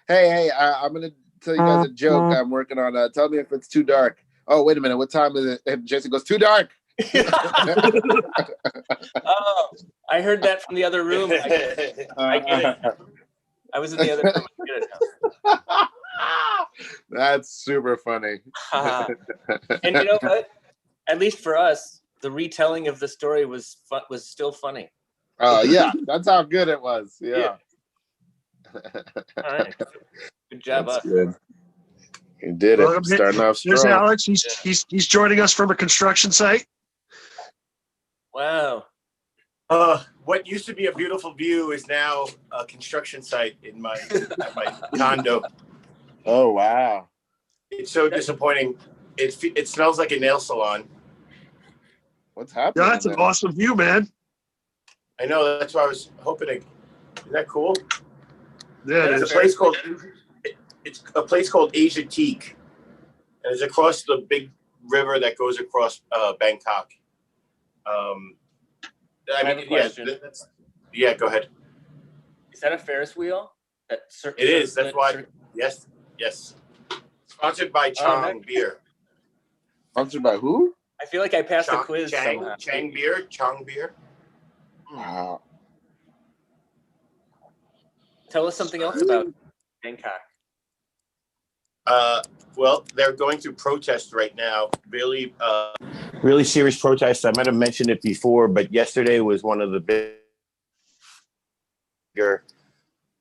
Hey, I'm gonna tell you guys a joke I'm working on. Tell me if it's too dark. Oh, wait a minute. What time is it? And Jason goes, too dark. Oh, I heard that from the other room. I get it. I was in the other room. I get it now. That's super funny. And you know what? At least for us, the retelling of the story was still funny. Yeah, that's how good it was. Yeah. All right. Good job, That's us. good. You did it. Starting off There's strong. Alex. He's joining us from a construction site. Wow. What used to be a beautiful view is now a construction site at my condo. Oh, wow. It's so disappointing. It smells like a nail salon. What's happening? Yeah, that's an awesome view, man. I know. That's why I was hoping. Isn't that cool? Yeah, It's a place called Asia Teak, and it's across the big river that goes across Bangkok. I have a question. Yeah, go ahead. Is that a Ferris wheel? It is. That's why. Yes. Sponsored by Chang Beer. Sponsored by who? I feel like I passed the quiz somehow. Chang Beer. Wow. Tell us something else about Bangkok. Well, they're going through protests right now. Really serious protests. I might have mentioned it before, but yesterday was one of the bigger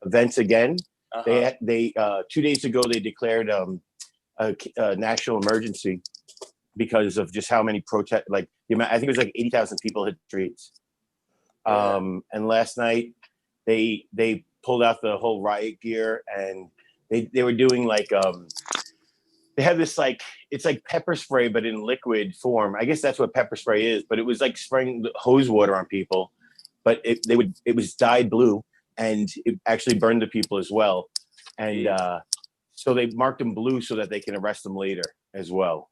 events again. Uh-huh. They 2 days ago they declared a national emergency because of just how many protests. Like I think it was like 80,000 people hit the streets. And last night they pulled out the whole riot gear, and they were doing like they have this like, it's like pepper spray but in liquid form. I guess that's what pepper spray is, but it was like spraying hose water on people, but it was dyed blue, and it actually burned the people as well. And so they marked them blue so that they can arrest them later as well.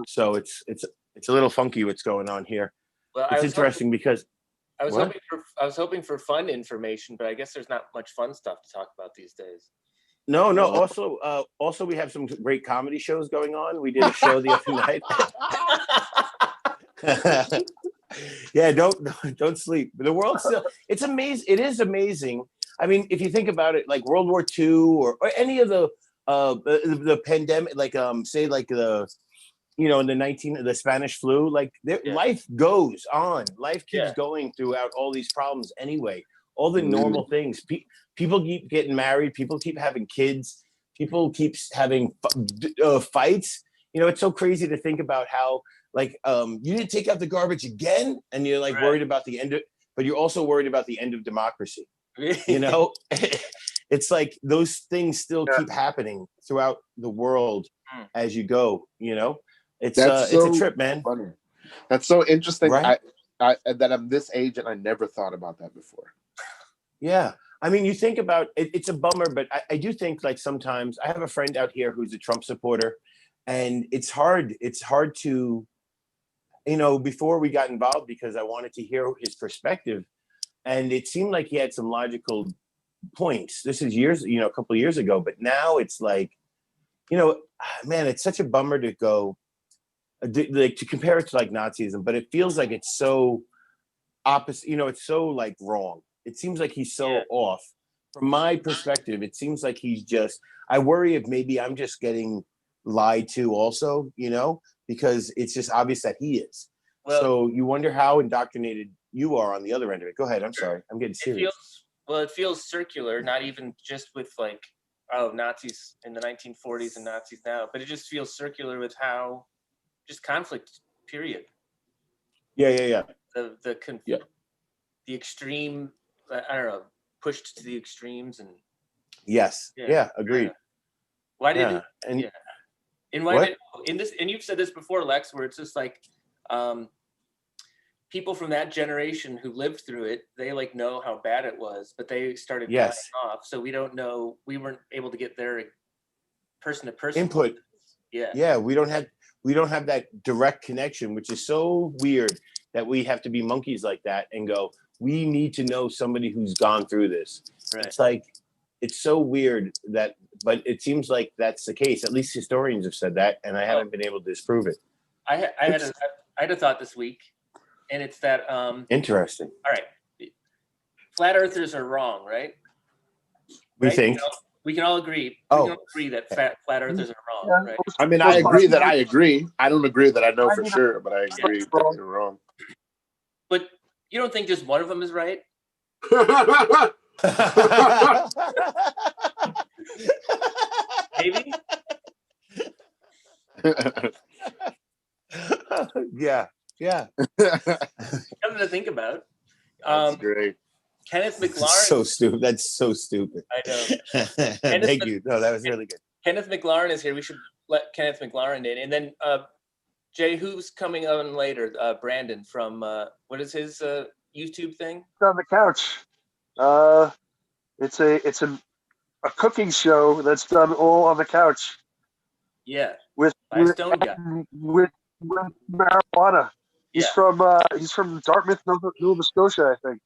So it's a little funky what's going on here. Well, it's interesting because I was hoping for fun information, but I guess there's not much fun stuff to talk about these days. No. Also, we have some great comedy shows going on. We did a show the other night. Yeah, don't sleep. The world still, it's amazing. It is amazing. I mean, if you think about it, like World War II or any of the pandemic, like say like the the Spanish flu, like life goes on. Life keeps going throughout all these problems anyway. All the normal things. People keep getting married. People keep having kids. People keep having fights. It's so crazy to think about how you didn't take out the garbage again, and you're like worried about the end of, but you're also worried about the end of democracy. It's like those things still keep happening throughout the world as you go. It's a trip, man. Funny. That's so interesting. Right? I that I'm this age and I never thought about that before. Yeah. I mean, you think about it, it's a bummer, but I do think like sometimes I have a friend out here who's a Trump supporter, and it's hard to, before we got involved, because I wanted to hear his perspective, and it seemed like he had some logical points. This is a couple of years ago, but now it's like, man, it's such a bummer to go, like to compare it to like Nazism, but it feels like it's so opposite, it's so like wrong. It seems like he's so off. From my perspective, it seems like he's just, I worry if maybe I'm just getting lied to also, because it's just obvious that he is. Well, so you wonder how indoctrinated you are on the other end of it. Go ahead. I'm sorry. I'm getting serious. It feels circular, not even just with like, Nazis in the 1940s and Nazis now, but it just feels circular with how just conflict, period. Yeah. The extreme, I don't know, pushed to the extremes and. Yes. Yeah. Agreed. Why did in this, and you've said this before, Lex, where it's just like, people from that generation who lived through it, they like know how bad it was, but they started dying off. So we don't know, we weren't able to get their person to person input. Yeah. We don't have that direct connection, which is so weird that we have to be monkeys like that and go, we need to know somebody who's gone through this. Right. It's like, it's so weird that, but it seems like that's the case. At least historians have said that, and I haven't been able to disprove it. I had a thought this week, and it's that Interesting. all right, flat earthers are wrong, right? We Right? think. We can all agree. Oh. We can all agree that flat earthers are wrong, right? I mean, I agree that I agree. I don't agree that I know for sure, but I agree that you're wrong. But you don't think just one of them is right? Maybe. Yeah. Something to think about. That's great. Kenneth That's McLaren. so stupid. That's so stupid. I know. Thank you. No, that was really good. Kenneth McLaren is here. We should let Kenneth McLaren in, and then Jay, who's coming on later? Brandon from what is his YouTube thing? On the couch. It's a cooking show that's done all on the couch Yeah, with by a stone guy. with marijuana. He's Yeah. from Dartmouth, Nova Scotia, I think.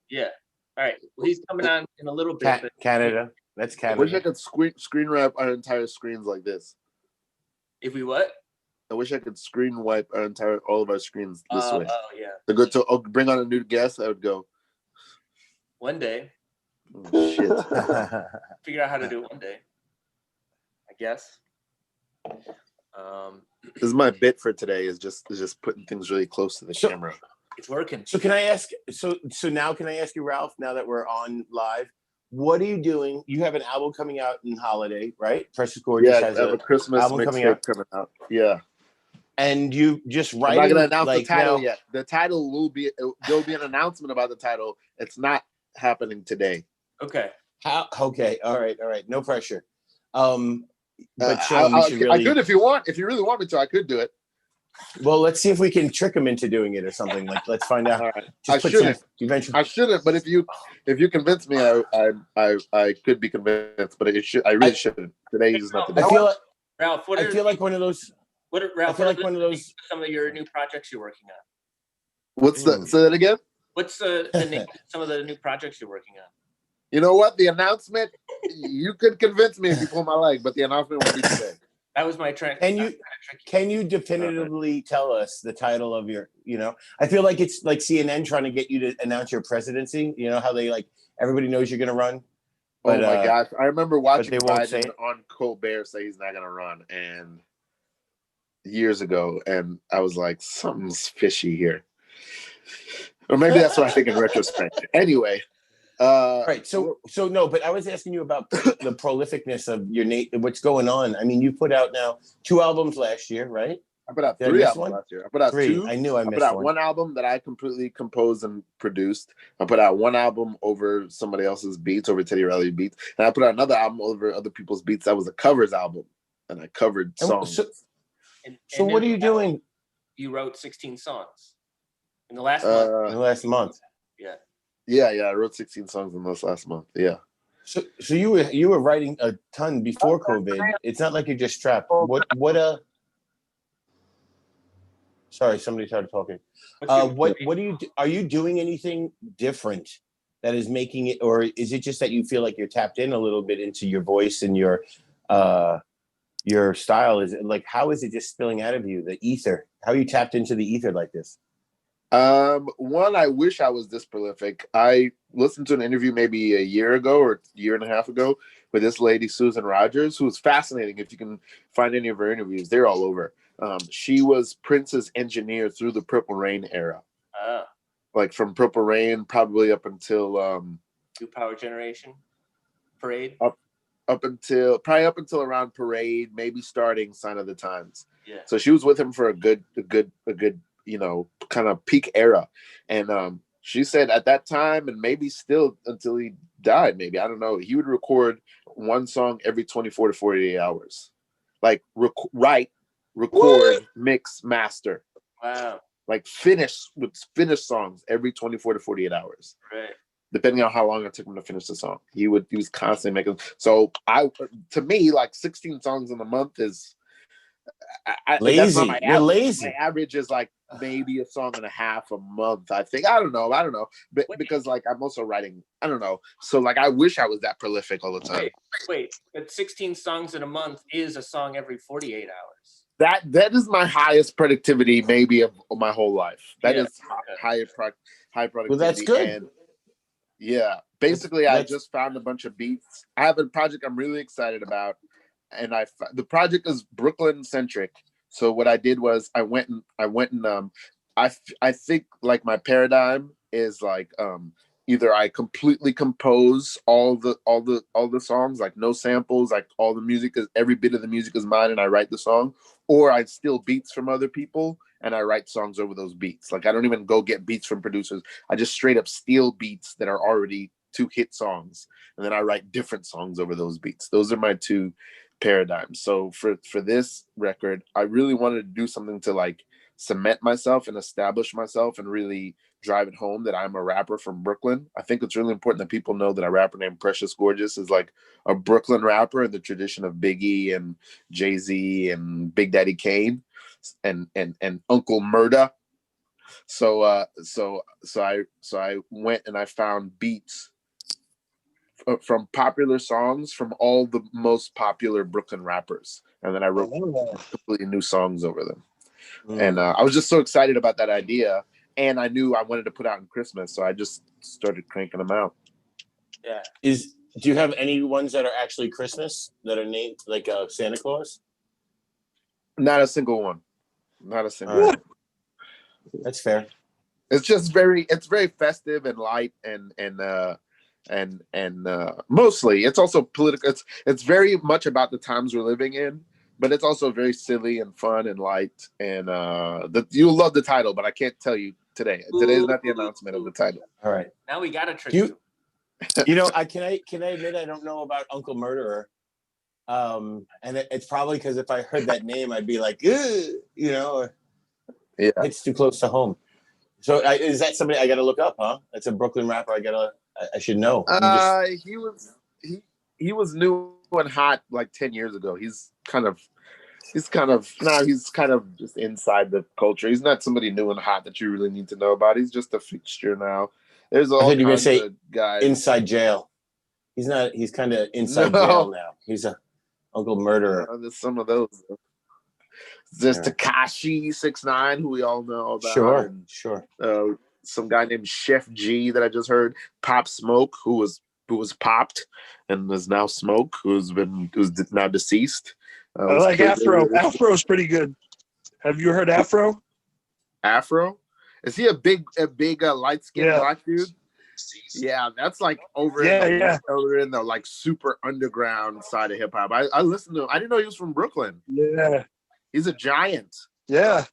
Yeah. All right. Well, he's coming on in a little bit. but Canada. That's I wish I Canada. could screen wrap our entire screens like this. If we what? I wish I could screen wipe all of our screens this way. Oh yeah. To go to bring on a new guest, I would go. One day, Oh, shit. figure out how to do it one day. I guess. This is my bit for today. Is just putting things really close to the So- camera. It's working. So can I ask? So now can I ask you, Ralph? Now that we're on live, what are you doing? You have an album coming out in holiday, right? Precious Gorgeous Yeah, I has have a Christmas album coming mixtape coming out. Yeah, and you just I'm writing. not gonna announce like, the title now- yet. The title will be. There'll be an announcement about the title. It's not happening today. Okay. How? Okay, all right, no pressure. But I Sean, we should really. could if you want. If you really want me to, I could do it. Well, let's see if we can trick him into doing it or something. Like, let's find out. All right. Just I put shouldn't. some eventually. I shouldn't, but if you convince me, I could be convinced. But it should. I really shouldn't. Today is not the I day. feel like Ralph, I feel like one of those. what are, I Ralph, feel what like are one of those. some of your new projects you're working on? What's the? Say that again. What's the name of some of the new projects you're working on? You know what? The announcement. You could convince me if you pull my leg, but the announcement will be today. That was my trick. Can you definitively tell us the title of your? You know, I feel like it's like CNN trying to get you to announce your presidency. You know how they like everybody knows you're going to run. But, oh my gosh! I remember watching they won't say Biden it. on Colbert say he's not going to run, and years ago, and I was like, something's fishy here. Or maybe that's what I think in retrospect. Anyway, Right. So no, but I was asking you about the prolificness of your what's going on. I mean, you put out now 2 albums last year, right? I put out Did I 3 miss albums one? last year. I put out 3. 2. I knew I I missed put out one. one album that I completely composed and produced. I put out one album over somebody else's beats, over Teddy Riley beats, and I put out another album over other people's beats. That was a covers album, and I covered And songs. So what are you doing You wrote 16 songs in the last in month. the last month? Yeah, I wrote 16 songs in this last month. Yeah. So you were writing a ton before COVID. It's not like you're just trapped. Sorry, somebody started talking. What are you doing anything different that is making it, or is it just that you feel like you're tapped in a little bit into your voice and your style? Is it like, how is it just spilling out of you, the ether? How are you tapped into the ether like this? One, I wish I was this prolific. I listened to an interview maybe a year ago or a year and a half ago with this lady, Susan Rogers, who was fascinating. If you can find any of her interviews, they're all over. She was Prince's engineer through the Purple Rain era. Like from Purple Rain, probably up until New Power Generation Parade. up until around Parade, maybe starting Sign of the Times. Yeah. So she was with him for a good, you know, kind of peak era. And she said at that time, and maybe still until he died, maybe, I don't know, he would record one song every 24 to 48 hours. Like record, mix, master. Wow. Like finish songs every 24 to 48 hours. Right. Depending on how long it took him to finish the song. He was constantly making. So to me, like 16 songs in a month is That's Lazy. not my You're average. lazy. My average is like maybe a song and a half a month. I think. I don't know. But because like I'm also writing. I don't know. So like I wish I was that prolific all the time. Wait. But 16 songs in a month is a song every 48 hours. That is my highest productivity maybe of my whole life. That is high productivity. Well, that's good. And yeah, basically, I just found a bunch of beats. I have a project I'm really excited about, and the project is Brooklyn centric. So what I did was I went and I think like my paradigm is like either I completely compose all the songs, like no samples, like all the music is every bit of the music is mine and I write the song, or I steal beats from other people and I write songs over those beats. Like I don't even go get beats from producers. I just straight up steal beats that are already 2 hit songs, and then I write different songs over those beats. Those are my 2 paradigms. So for this record, I really wanted to do something to like cement myself and establish myself and really drive it home that I'm a rapper from Brooklyn. I think it's really important that people know that a rapper named Precious Gorgeous is like a Brooklyn rapper in the tradition of Biggie and Jay-Z and Big Daddy Kane and Uncle Murda. So I went and I found beats from popular songs from all the most popular Brooklyn rappers, and then I wrote completely new songs over them. And I was just so excited about that idea, and I knew I wanted to put out in Christmas, so I just started cranking them out. Yeah. Do you have any ones that are actually Christmas that are named like Santa Claus? Not a single one. Not a single All one. right. That's fair. It's just very festive and light and mostly it's also political. It's very much about the times we're living in, but it's also very silly and fun and light. And you'll love the title, but I can't tell you today. Today is not the announcement of the title. All right. Now we got to trick you. You know, can I admit I don't know about Uncle Murderer, and it's probably because if I heard that name, I'd be like, you know, yeah, it's too close to home. So is that somebody I got to look up? Huh? That's a Brooklyn rapper. I should know. He was new and hot like 10 years ago. He's kind of just inside the culture. He's not somebody new and hot that you really need to know about. He's just a fixture now. There's all kinds of guys inside jail. He's not. He's kind of inside jail now. He's a Uncle Murderer. There's some of those. There's Tekashi 6ix9ine, who we all know about. Sure. Some guy named Chef G that I just heard. Pop Smoke, who was popped and is now Smoke, who's now deceased. I like Afro. Afro's pretty good. Have you heard Afro? Afro? Is he a big light-skinned black dude? Yeah, that's like over in the like super underground side of hip hop. I listened to him. I didn't know he was from Brooklyn. Yeah. He's a giant. Yeah.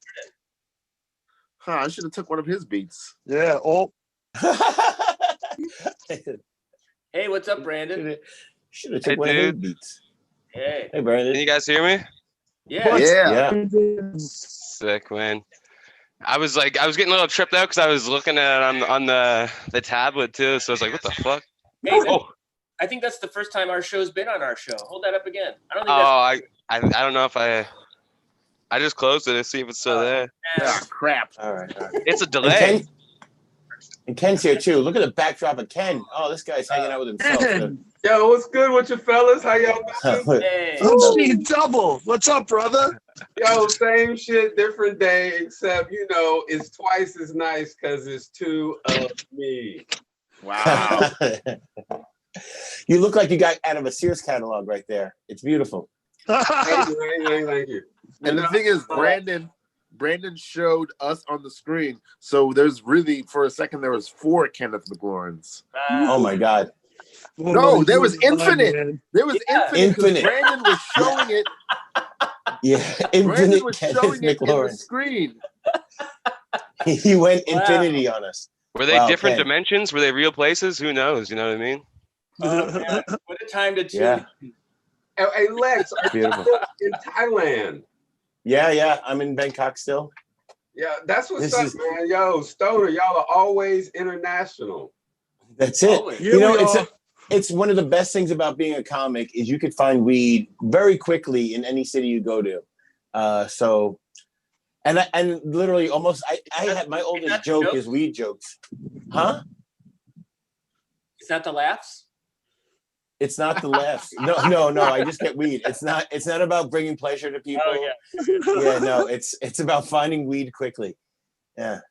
I should have took one of his beats. Yeah. Hey, what's up, Brandon? Should have took one of his beats. Hey, Brandon. Can you guys hear me? Yeah. Sick, man. I was getting a little tripped out because I was looking at it on the tablet too. So I was like, what the fuck? Hey, I think that's the first time our show's been on our show. Hold that up again. I don't know if I just closed it to see if it's still there. Crap. All right. It's a delay. And Ken's here too. Look at the backdrop of Ken. Oh, this guy's hanging out with himself. Yo, what's good with you fellas? How y'all doing? Hey. Double. What's up, brother? Yo, same shit, different day, except, it's twice as nice because it's 2 of me. Wow. You look like you got out of a Sears catalog right there. It's beautiful. Thank you. And the thing is, Brandon showed us on the screen. So there's really, for a second, there was 4 Kenneth McLaurens. Oh my God. No, there was infinite. There was infinite. Brandon was showing it. Yeah, Brandon was Kenneth showing it in the McLaurin. screen. He went infinity on us. Were they different dimensions? Were they real places? Who knows? You know what I mean? Man. What a time to tune. Yeah. Hey, Lex, are you Beautiful. in Thailand? Yeah. I'm in Bangkok still. Yeah, that's what's up, man. Yo, Stoner, y'all are always international. That's it. Always. It's one of the best things about being a comic is you could find weed very quickly in any city you go to. So, and literally almost, I had my oldest that joke joke? is weed jokes, huh? Is that the laughs? It's not the laughs. No. I just get weed. It's not about bringing pleasure to people. Oh yeah. Yeah, no. It's about finding weed quickly. Yeah.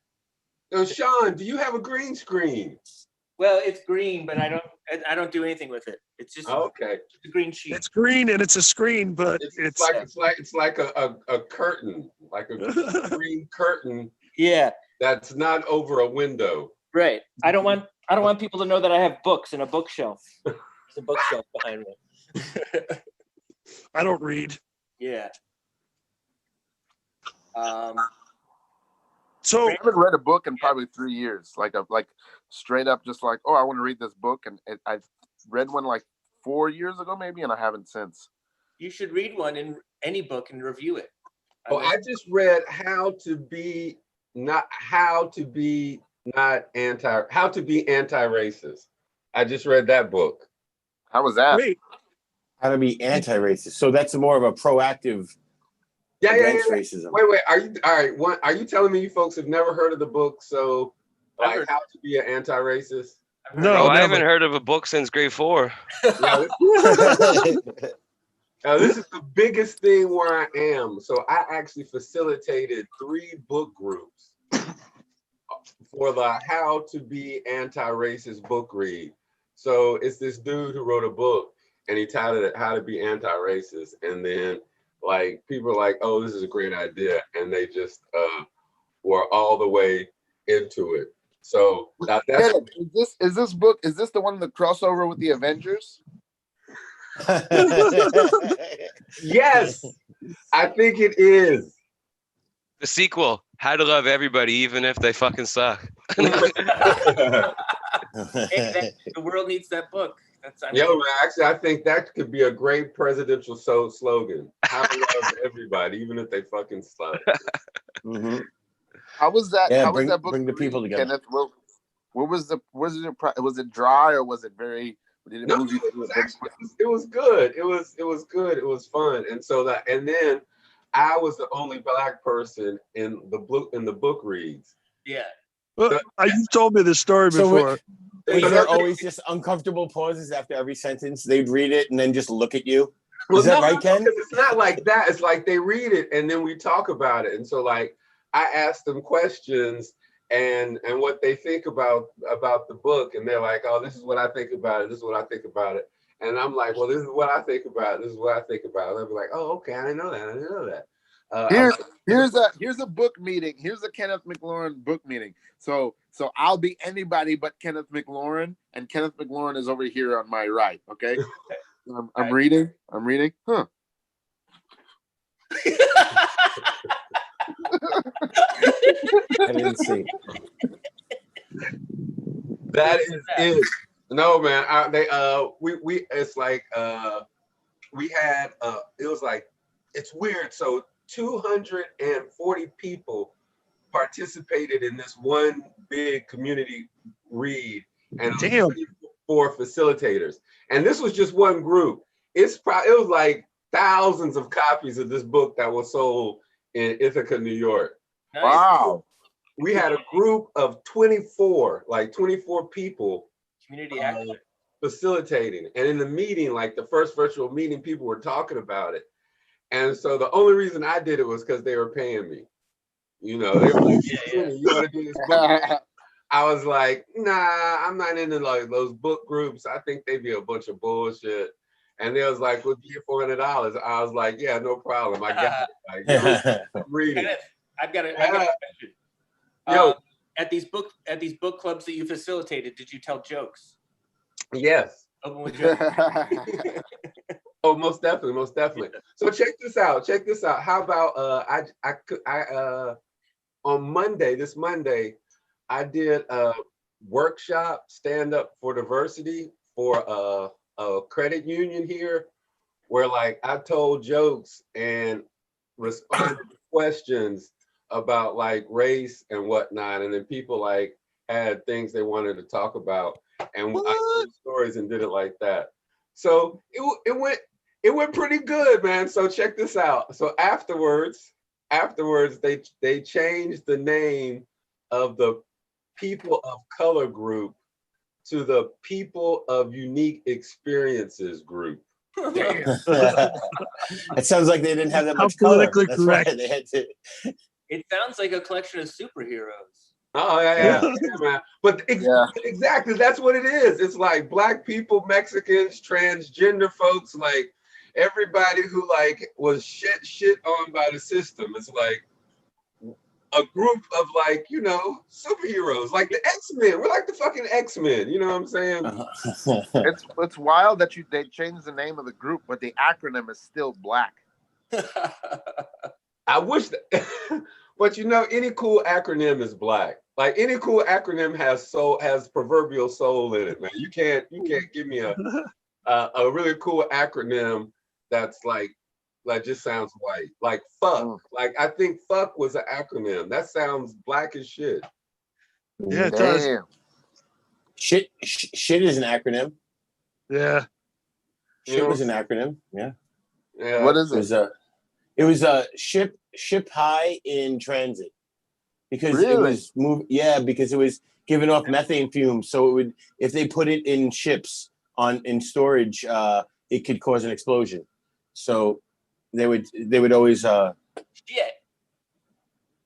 So Sean, do you have a green screen? Well, it's green, but I don't do anything with it. It's just Okay. a green sheet. It's green and it's a screen, but It's like a curtain, like a green curtain Yeah, that's not over a window. right. I don't want people to know that I have books in a bookshelf. There's a bookshelf behind me. I don't read. Yeah. So I haven't read a book in probably 3 years. Like straight up, just like, oh, I want to read this book, and I read one like 4 years ago maybe, and I haven't since. You should read one in any book and review it. Oh, I just read how to be anti-racist. I just read that book. How was that? wait, How to be anti-racist. So that's more of a proactive Yeah. against racism. Wait. Are you all right? Are you telling me you folks have never heard of the book? So, like, heard. how to be an anti-racist? No, Oh, I never. haven't heard of a book since grade 4. This is the biggest thing where I am. So I actually facilitated 3 book groups for the How to Be Anti-Racist book read. So it's this dude who wrote a book and he titled it How to Be Anti-Racist. And then like people are like, oh, this is a great idea. And they just were all the way into it. So now that's Is this book? Is this the one the crossover with the Avengers? yes, I think it is. The sequel, How to Love Everybody Even If They Fucking Suck. The world needs that book. Yo, man, actually, I think that could be a great presidential slogan. How to love everybody, even if they fucking suck. Mhm. How was that? Yeah, how bring- was that book? bring the people together. Kenneth? What was it dry or was it very? Did it No, move you it through was it? actually it was good. It was good. It was fun. And so and then I was the only Black person in the book reads. Yeah. Well, you told me this story So before. Was there always just uncomfortable pauses after every sentence? They'd read it and then just look at you. Is that right, Ken? It's not like that. It's like they read it and then we talk about it. And so like I asked them questions and what they think about the book, and they're like, oh, this is what I think about it. This is what I think about it. And I'm like, well, this is what I think about it. This is what I think about it. They'll be like, oh, okay, I didn't know that. I didn't know that. Here's a book meeting. Here's a Kenneth McLaurin book meeting. So I'll be anybody but Kenneth McLaurin, and Kenneth McLaurin is over here on my right. Okay, I'm reading. Huh. I didn't see. That is it. No, man. It's like we had it was like it's weird. So 240 people participated in this one big community read, and Damn. 4 facilitators. And this was just one group. It was like thousands of copies of this book that was sold in Ithaca, New York. Nice. Wow. We had a group of 24 people Community action. facilitating. And in the meeting, like the first virtual meeting, people were talking about it. And so the only reason I did it was because they were paying me. You know, they were like, Yeah. you want to do this book? I was like, nah, I'm not into like those book groups. I think they'd be a bunch of bullshit. And they was like, we'll give you $400. I was like, yeah, no problem. I got it. Like, read it. Kenneth, I've got a question. Yo. At these book clubs that you facilitated, did you tell jokes? Yes. Open with jokes. Oh, most definitely. So check this out. How about on this Monday, I did a workshop, Stand Up for Diversity, for a credit union here, where like I told jokes and responded to questions about like race and whatnot, and then people like had things they wanted to talk about, and I told stories and did it like that. So it It went pretty good, man. So check this out. So afterwards, they changed the name of the People of Color group to the People of Unique Experiences group. Damn. It sounds like they didn't have that How much color. politically That's why correct. they had to. It sounds like a collection of superheroes. Oh yeah, man. But Yeah. exactly, that's what it is. It's like Black people, Mexicans, transgender folks, like everybody who like was shit on by the system. It's like a group of like, you know, superheroes, like the X-Men. We're like the fucking X-Men. You know what I'm saying? It's wild that they changed the name of the group, but the acronym is still Black. I wish that, but you know, any cool acronym is Black. Like any cool acronym has proverbial soul in it, man. You can't give me a really cool acronym that's like just sounds white. Like fuck. Like I think fuck was an acronym. That sounds Black as shit. Yeah, it does. Damn. Shit is an acronym. Yeah. Shit was an acronym. Yeah. Yeah. What is It was a ship high in transit because it Really? was because it was giving off methane fumes. So it would, if they put it in ships in storage, it could cause an explosion. So they would always Shit.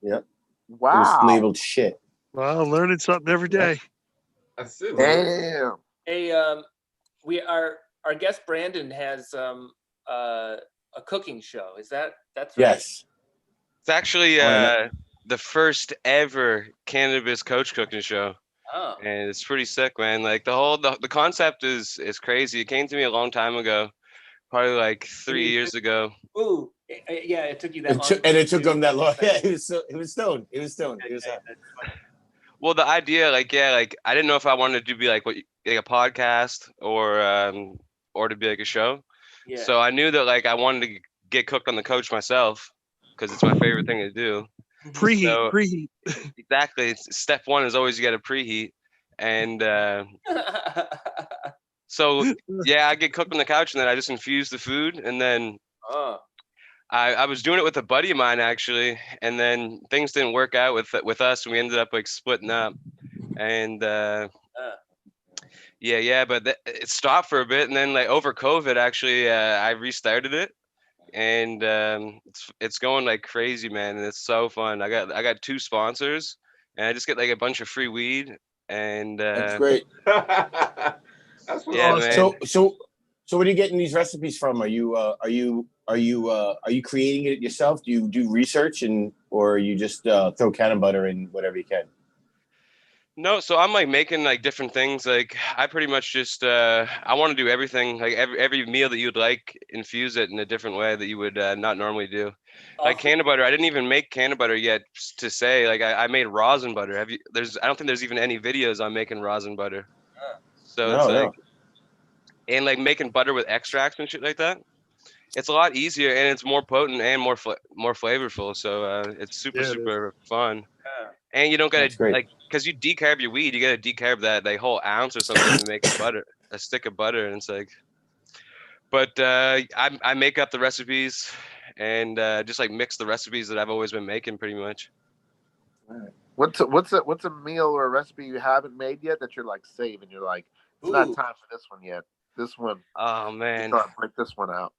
It Wow. was labeled shit. Well, learning something every day. That's it, man. Damn. Hey, our guest Brandon has a cooking show. That's right? Yes. It's actually Oh, the first ever cannabis coach cooking show. Oh. And it's pretty sick, man. Like the concept is crazy. It came to me a long time ago, probably like 3 years ago. Ooh. Yeah, it took you that long. It took him that long. Yeah, he was stoned. He was stoned. He was Okay, happy. that's fine. Well, the idea, like I didn't know if I wanted to be like a podcast or to be like a show. Yeah. So I knew that like I wanted to get cooked on the coach myself because it's my favorite thing to do. Preheat. Exactly. Step one is always you got to preheat. And so, yeah, I get cooked on the couch and then I just infuse the food. And then Oh. I was doing it with a buddy of mine, actually. And then things didn't work out with us. And we ended up like splitting up. And but it stopped for a bit. And then like over COVID, actually, I restarted it. And it's going like crazy, man, and it's so fun. I got 2 sponsors, and I just get like a bunch of free weed, and That's great. That's what yeah, man. So where are you getting these recipes from? Are you creating it yourself? Do you do research or you just throw cannon butter in whatever you can? No, so I'm like making like different things. Like I pretty much just I want to do everything. Like every meal that you'd like, infuse it in a different way that you would not normally do. Like cannon butter, I didn't even make cannon butter yet to say. Like I made rosin butter. I don't think there's even any videos on making rosin butter. So it's like and like making butter with extracts and shit like that. It's a lot easier and it's more potent and more flavorful. So it's super fun. Yeah. And you don't gotta like because you decarb your weed, you gotta decarb that whole ounce or something to make a stick of butter, and it's like. But I make up the recipes and just like mix the recipes that I've always been making, pretty much. What's a meal or a recipe you haven't made yet that you're like saving? You're like, it's not time for this one yet. This one. Oh man, break this one out.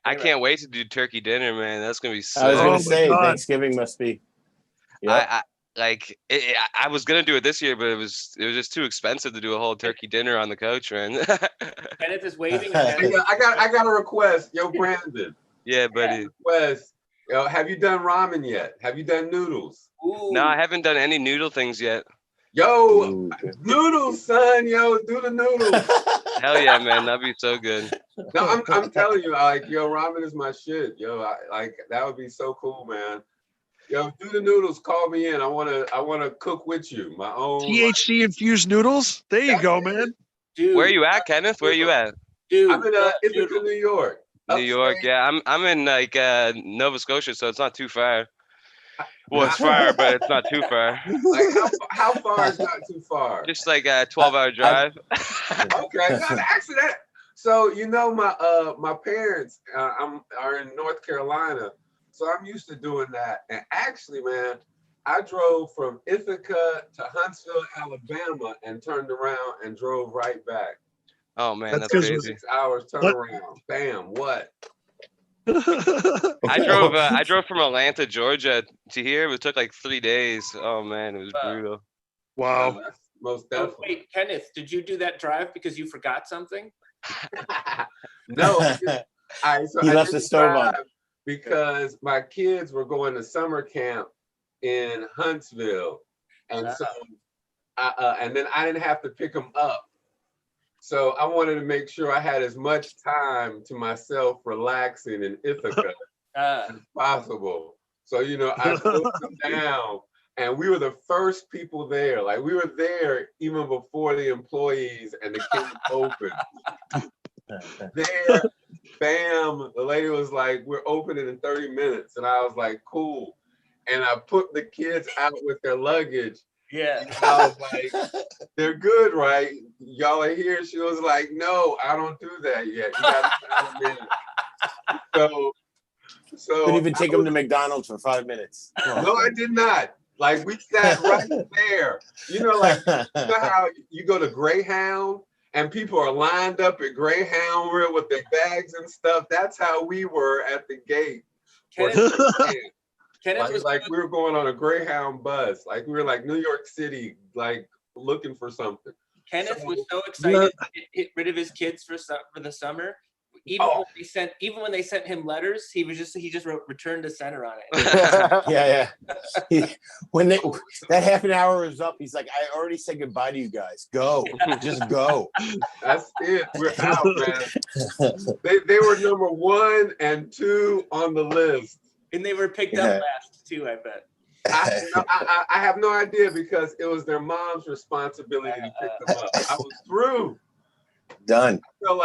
I can't wait to do turkey dinner, man. That's gonna be sick. I was gonna my say God. Thanksgiving must be. Yeah. I was gonna do it this year, but it was just too expensive to do a whole turkey dinner on the couch, man. Kenneth is waving. I got a request, yo, Brandon. Yeah, buddy. Request. Yo, have you done ramen yet? Have you done noodles? Ooh. No, I haven't done any noodle things yet. Yo, Ooh, noodles, son. Yo, do the noodles. Hell yeah, man, that'd be so good. No, I'm telling you, like, yo, ramen is my shit. Yo, that would be so cool, man. Yo, do the noodles. Call me in. I wanna cook with you. My own THC infused noodles. There you go, man. Dude, Where are you at, Kenneth? Where are you at? Dude, I'm in Ithaca, New York. New York, Upstate. yeah. I'm in like Nova Scotia, so it's not too far. Well, it's far, but it's not too far. Like, how far is not too far? Just like a 12-hour drive. Okay, no, actually that. So my parents are in North Carolina, so I'm used to doing that. And actually, man, I drove from Ithaca to Huntsville, Alabama, and turned around and drove right back. Oh man, That's that's 'cause crazy. 6 hours turnaround. Bam. What? I drove from Atlanta, Georgia to here. It took like 3 days. Oh man, it was Wow. brutal. Wow. That's most Oh, definitely. wait, Kenneth, did you do that drive because you forgot something? No. So He I left the didn't stove on. drive because my kids were going to summer camp in Huntsville, and so and then I didn't have to pick them up. So I wanted to make sure I had as much time to myself relaxing in Ithaca as possible. So I drove them down, and we were the first people there. Like we were there even before the employees and the camp opened. There, bam, the lady was like, "We're opening in 30 minutes." And I was like, "Cool." And I put the kids out with their luggage. Yeah. And I was like, "They're good, right? Y'all are here." She was like, "No, I don't do that yet. You gotta sign them in." So Couldn't even take him to McDonald's for 5 minutes. no, I did not. Like we sat right there. Like how you go to Greyhound and people are lined up at Greyhound with their bags and stuff. That's how we were at the gate. Kenneth was Like we were going on a Greyhound bus. Like we were like New York City, like looking for something. Kenneth was so excited to get rid of his kids for the summer. Even when they sent him letters, he just wrote "return to center" on it. Yeah. When that half an hour was up, he's like, "I already said goodbye to you guys. Go, just go." That's it. We're out, man. They were number 1 and 2 on the list, And they were picked up last too, I bet. I have no idea because it was their mom's responsibility to pick them up. I was through. Done. I feel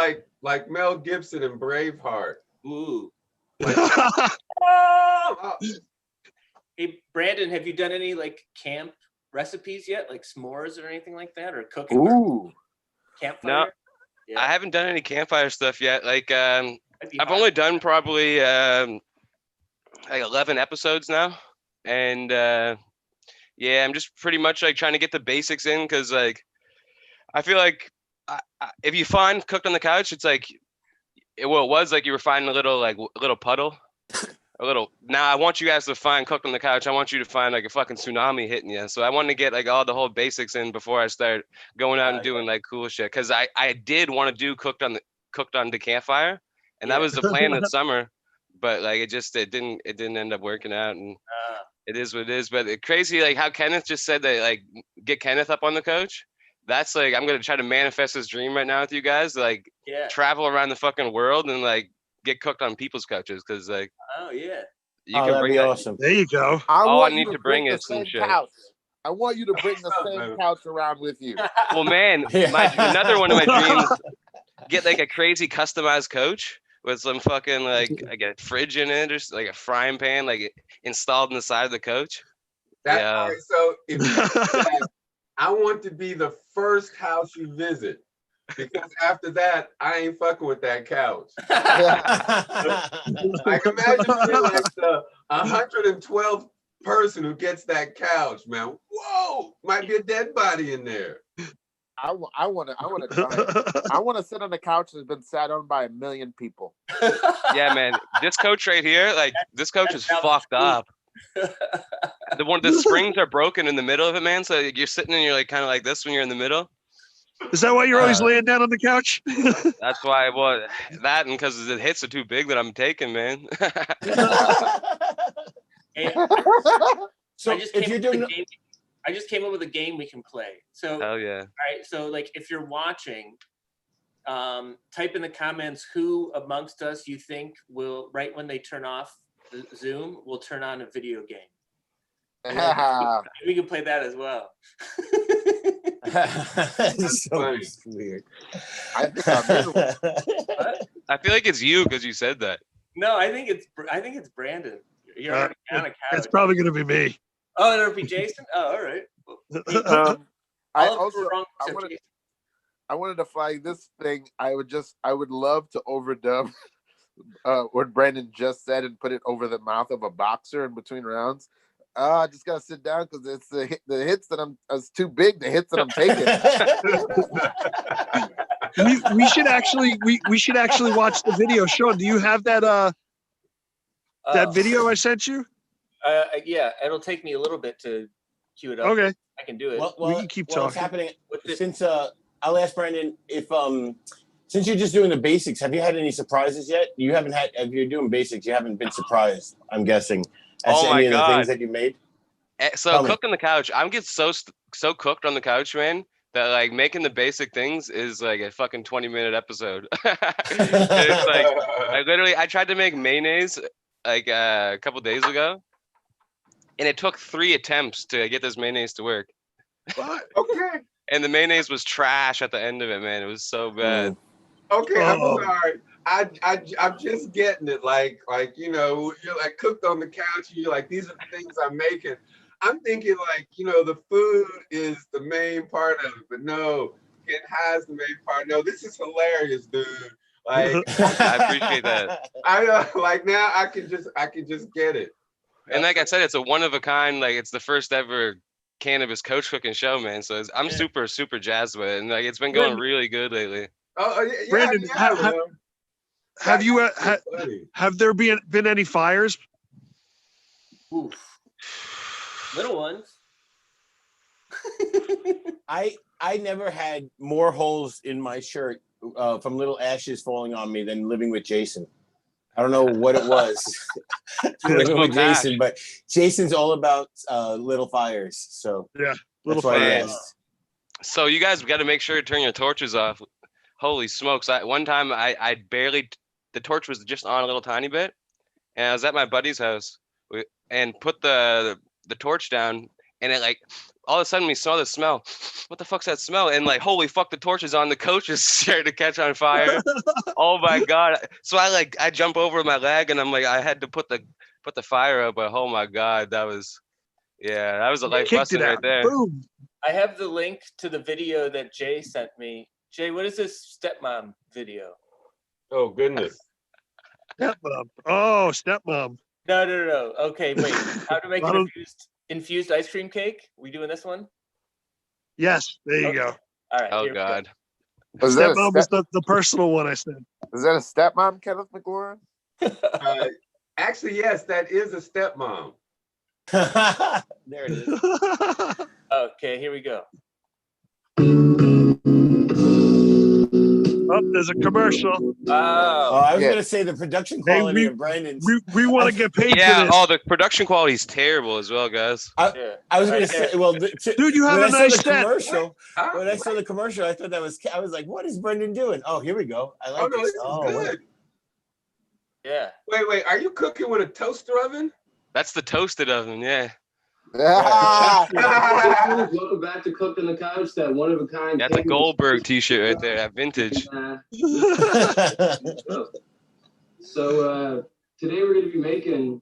like Mel Gibson in Braveheart. Ooh. Oh! Hey, Brandon, have you done any like camp recipes yet, like s'mores or anything like that, or cooking? Ooh. Campfire? No, Yeah. I haven't done any campfire stuff yet. Like That'd be I've hot. only done probably like 11 episodes now, and yeah, I'm just pretty much like trying to get the basics in because like I feel like if you find Cooked on the Couch, it's like it was like you were finding a little puddle, a little. Now I want you guys to find Cooked on the Couch. I want you to find like a fucking tsunami hitting you. So I want to get like all the whole basics in before I start going out and doing like cool shit. Because I did want to do Cooked on the Campfire, and that was the plan this summer. But like it didn't end up working out, and it is what it is. But crazy like how Kenneth just said that like get Kenneth up on the couch. That's like I'm gonna try to manifest this dream right now with you guys. Like travel around the fucking world and like get cooked on people's couches because like you can that'd bring be that. awesome. There you go. All I want need you to bring is some same shit. couch. I want you to bring the same couch around with you. Well, man, another one of my dreams, get like a crazy customized coach with some fucking like a fridge in it or like a frying pan like installed in the side of the coach. All right, so if you do that, I want to be the first house you visit because after that, I ain't fucking with that couch. Like imagine being like the 112th person who gets that couch, man. Whoa, might be a dead body in there. I want to sit on the couch that's been sat on by 1 million people. Yeah, man, this coach right here, like this coach is fucked up. The springs are broken in the middle of it, man. So you're sitting and you're like kind of like this when you're in the middle. Is that why you're always laying down on the couch? That's why. Well, that and because the hits are too big that I'm taking, man. So if you're doing, I just came up with a game we can play. So hell yeah. All right. So like if you're watching, type in the comments who amongst us you think will right when they turn off the Zoom will turn on a video game. We can play that as well. So weird. I think I'm in. I feel like it's you because you said that. No, I think it's Brandon. You're already on a couch. It's probably going to be me. Oh, it'll be Jason. Oh, all right. I I wanted to flag this thing. I would love to overdub what Brandon just said and put it over the mouth of a boxer in between rounds. I just gotta sit down because it's the hits that it's too big. The hits that I'm taking. we should actually watch the video. Sean, do you have that video I sent you? Yeah, it'll take me a little bit to cue it up. Okay. I can do it. Well, We can keep It's talking. happening With the- since I'll ask Brandon if since you're just doing the basics, have you had any surprises yet? You haven't had. If you're doing basics, you haven't been surprised. I'm guessing. As Oh to my any of the God. things that you made. So Tell me. cooked on the couch, I'm get so cooked on the couch, man, that like making the basic things is like a fucking 20-minute episode. It's like I tried to make mayonnaise like a couple days ago, and it took 3 attempts to get this mayonnaise to work. Okay. And the mayonnaise was trash at the end of it, man. It was so bad. Okay, I'm Oh. sorry. I'm just getting it. Like you're like cooked on the couch. And you're like, these are the things I'm making. I'm thinking like, the food is the main part of it, but no, it has the main part. No, this is hilarious, dude. Like I appreciate that. I know, like now I can just get it. And like I said, it's a one of a kind. Like it's the first ever cannabis coach cooking show, man. So I'm super jazzed with it, and like it's been going really good lately. Oh yeah, Brandon, man. Have you That's funny. have there been any fires? Oof. Little ones. I never had more holes in my shirt from little ashes falling on me than living with Jason. I don't know what it was living with Smoke hash. Jason, but Jason's all about little fires. So Little that's why he fires. asked. So you guys got to make sure to turn your torches off. Holy smokes! One time I barely, the torch was just on a little tiny bit, and I was at my buddy's house and put the torch down, and it like all of a sudden we saw the smell. What the fuck's that smell? And like holy fuck, the torch is on. The coach is starting to catch on fire. Oh my god! So I jump over my leg, and I'm like I had to put the fire up, but oh my god, that was a life Kicked lesson it right out. there. Boom. I have the link to the video that Jay sent me. Jay, what is this stepmom video? Oh goodness. Stepmom. Oh, stepmom. No. Okay, wait. How to make I an don't- infused ice cream cake? We doing this one? Yes, there you go. All right. Oh here we go. god. Is that, Stepmom was the personal one I said. is that a stepmom, Kenneth McLaurin? Actually, yes, that is a stepmom. There it is. Okay, here we go. Oh, there's a commercial. Oh, Oh, I was Yeah. gonna say the production Hey, quality of Brandon's. We want to get paid Yeah. for this. Oh, the production quality is terrible as well, guys. yeah. I was Right gonna there. say, well, Dude, you have when a I saw nice the set. commercial, Huh? when I saw the commercial, I thought I was like, what is Brendan doing? Oh, here we go. I like Oh no, this. this is Oh, good. Yeah. Wait, are you cooking with a toaster oven? That's the toasted oven, yeah. Welcome back to Cooked on the Couch, that one of a kind. That's a Goldberg t-shirt right there, that vintage. So today we're going to be making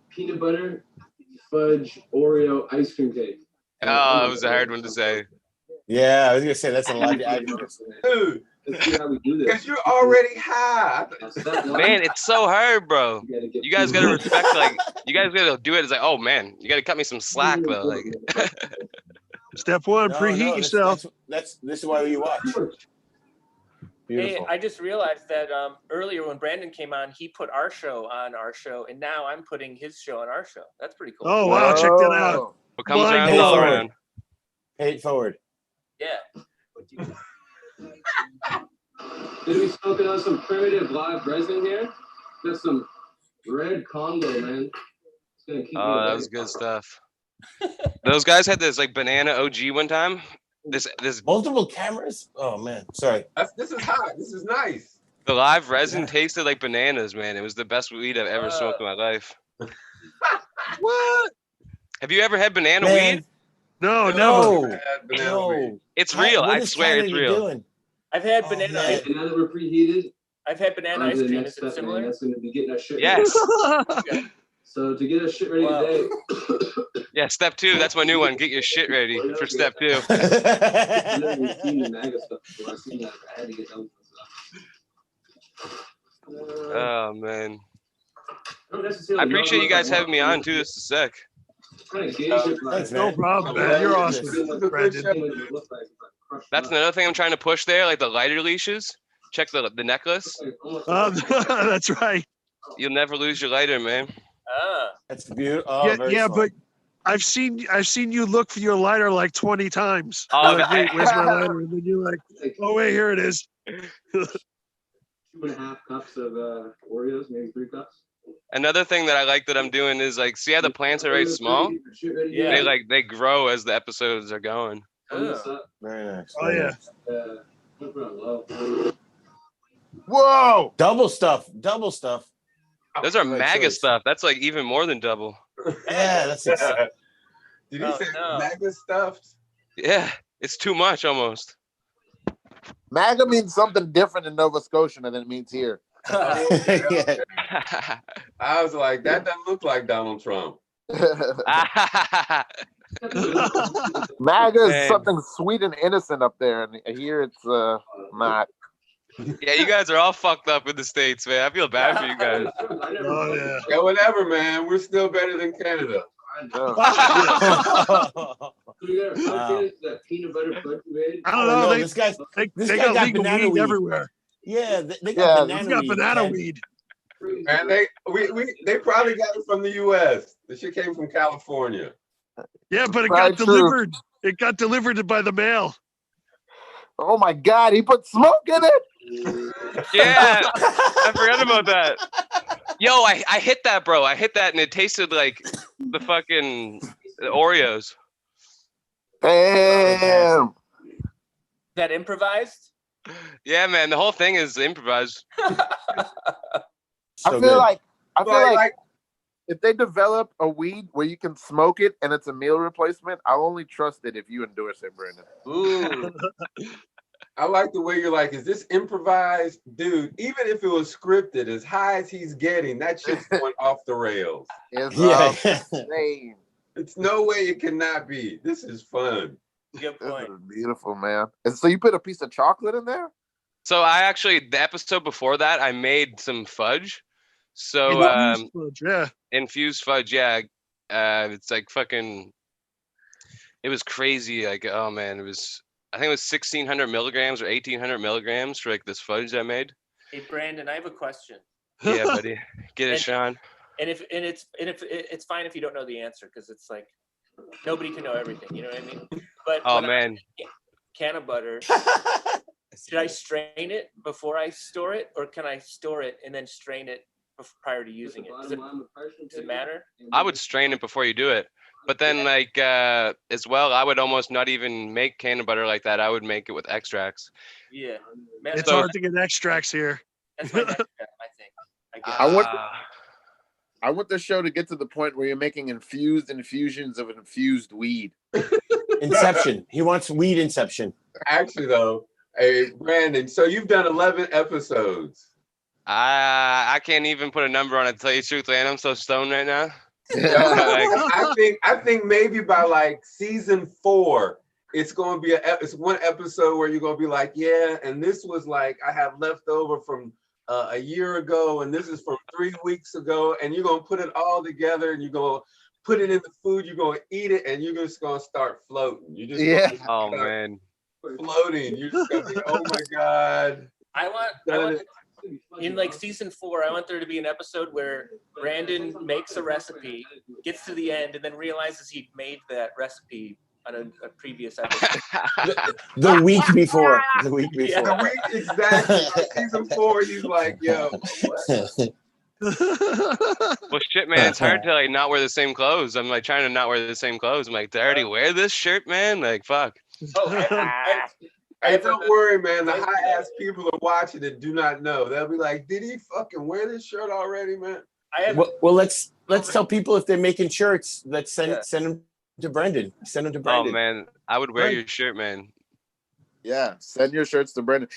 peanut butter fudge Oreo ice cream cake. Oh, it was a hard one to say. yeah, I was gonna say that's a lot. Dude, Let's see how we do because this. you're already high. Step one, Man, it's so hard, bro. gotta get You guys peanut gotta butter. respect, like, you guys gotta do it. It's like, oh man, you gotta cut me some slack, though. Like, Step one, No, preheat no, yourself. This is why you watch. Hey, Beautiful. I just realized that earlier when Brandon came on, he put our show on our show, and now I'm putting his show on our show. That's pretty cool. Oh wow, check that out. what comes Blind around, date. all around. Pay it forward. Yeah. Did we smoking on some primitive live resin here? Got some red Congo, man. It's gonna keep me Oh, that awake. was good stuff. Those guys had this like banana OG one time. This Multiple cameras. Oh man, sorry. This is hot. This is nice. the live resin tasted like bananas, man. It was the best weed I've ever smoked in my life. What? Have you ever had banana Man, weed? No, never. no, Banana weed. no. It's real. What I is swear it's Canada real. doing? I've had Oh, banana man. ice. And now that we're preheated, I've had banana on ice to the cream. next Is it step, man. similar? That's gonna be getting our shit. Yes. So to get us shit ready Wow. today, Yeah, step 2. That's my new one. Get your shit ready for step 2. I've never even seen the MAGA stuff before. I've seen that. I had to get done with stuff. Oh man, I don't necessarily I know appreciate you unless I guys having me want on to. too. This is sick. Trying to gauge it by Thanks, No man. problem, Yeah, man. You're yeah, awesome, this is a good Brandon. show. what it looked like if I crushed That's it up. another thing I'm trying to push there, like the lighter leashes. Check the necklace. Like, almost That's right. You'll never lose your lighter, man. Ah, That's beautiful. Oh, Yeah, very yeah, smart. but I've seen you look for your lighter like 20 times. Oh, You're like, I- wait, where's my lighter? And then you're like, like oh wait, here it is. 2.5 cups of Oreos, maybe 3 cups. Another thing that I like that I'm doing is like, see how the plants are very small? Yeah. They grow as the episodes are going. Very nice. Oh very yeah. nice. Put it on low. Whoa! Double stuff. Double stuff. Those are Right MAGA choice. stuff. That's like even more than double. Yeah, that's Did he Oh, say no. MAGA stuffed? Yeah, it's too much almost. MAGA means something different in Nova Scotia than it means here. yeah. I was like, that doesn't look like Donald Trump. MAGA is Man. something sweet and innocent up there, and here it's not. Yeah, you guys are all fucked up in the States, man. I feel bad for you guys. Oh yeah. Yeah, whatever, man. We're still better than Canada. Uh, That peanut butter fudge you made. I I don't don't know. know. They This guy they guy got got legal banana weed weed. everywhere. Yeah, they Yeah, got He's banana got weed. banana Ken. weed. And they probably got it from the US. The shit came from California. Yeah, but it Right, got true. delivered. It got delivered by the mail. oh my God, he put smoke in it. Yeah, I forgot about that. Yo, I hit that, bro. I hit that and it tasted like the fucking Oreos. Damn. that improvised? Yeah, man, the whole thing is improvised. I So feel good. like But like, if they develop a weed where you can smoke it and it's a meal replacement, I'll only trust it if you endorse it, Brandon. Ooh. I like the way you're like, is this improvised? Dude, even if it was scripted, as high as he's getting, that shit's going off the rails. It's Yeah. insane. It's no way it cannot be. This is fun. Good This point. is beautiful, man. And so you put a piece of chocolate in there? So I actually, the episode before that, I made some fudge. So Infused fudge, yeah. infused fudge, yeah. It's like fucking. It was crazy. Like, oh man, it was. I think it was 1,600 milligrams or 1,800 milligrams for like this fudge I made. Hey, Brandon, I have a question. Yeah, buddy, get it, And- Sean. And it's fine if you don't know the answer because it's like nobody can know everything. You know what I mean? But Oh when I man, can of butter, should I strain it before I store it, or can I store it and then strain it prior to using it? Does it matter? I would strain it before you do it. But then, like, as well, I would almost not even make canned butter like that. I would make it with extracts. Yeah. Man, It's So- hard to get extracts here. That's my next step, I think. I guess. I want- Ah, I want the show to get to the point where you're making infused infusions of infused weed. Inception. He wants weed inception. Actually, though, hey, Brandon, so you've done 11 episodes. I can't even put a number on it. To tell you the truth, man, I'm so stoned right now. I think maybe by like season 4, it's going to be it's one episode where you're going to be like, yeah, and this was like I have leftover from a year ago, and this is from 3 weeks ago, and you're going to put it all together, and you're going to put it in the food, you're going to eat it, and you're just going to start floating. You just Yeah. Oh man, floating. You're just going to be, oh my God. I want in like season 4, I want there to be an episode where Brandon makes a recipe, gets to the end, and then realizes he'd made that recipe on a previous episode. The week before. The week Yeah. before. The week, exactly. Season 4, he's like, yo, what? well, shit, man, it's hard to like not wear the same clothes. I'm like trying to not wear the same clothes. I'm like, did I already wear this shirt, man? Like, fuck. Oh, Hey, don't worry, man. The high ass people are watching it do not know. They'll be like, did he fucking wear this shirt already, man? I have Well, let's tell people if they're making shirts, let's send Yeah. send them to Brendan. Send them to Oh Brendan. man, I would wear Right. your shirt, man. Yeah, send your shirts to Brendan.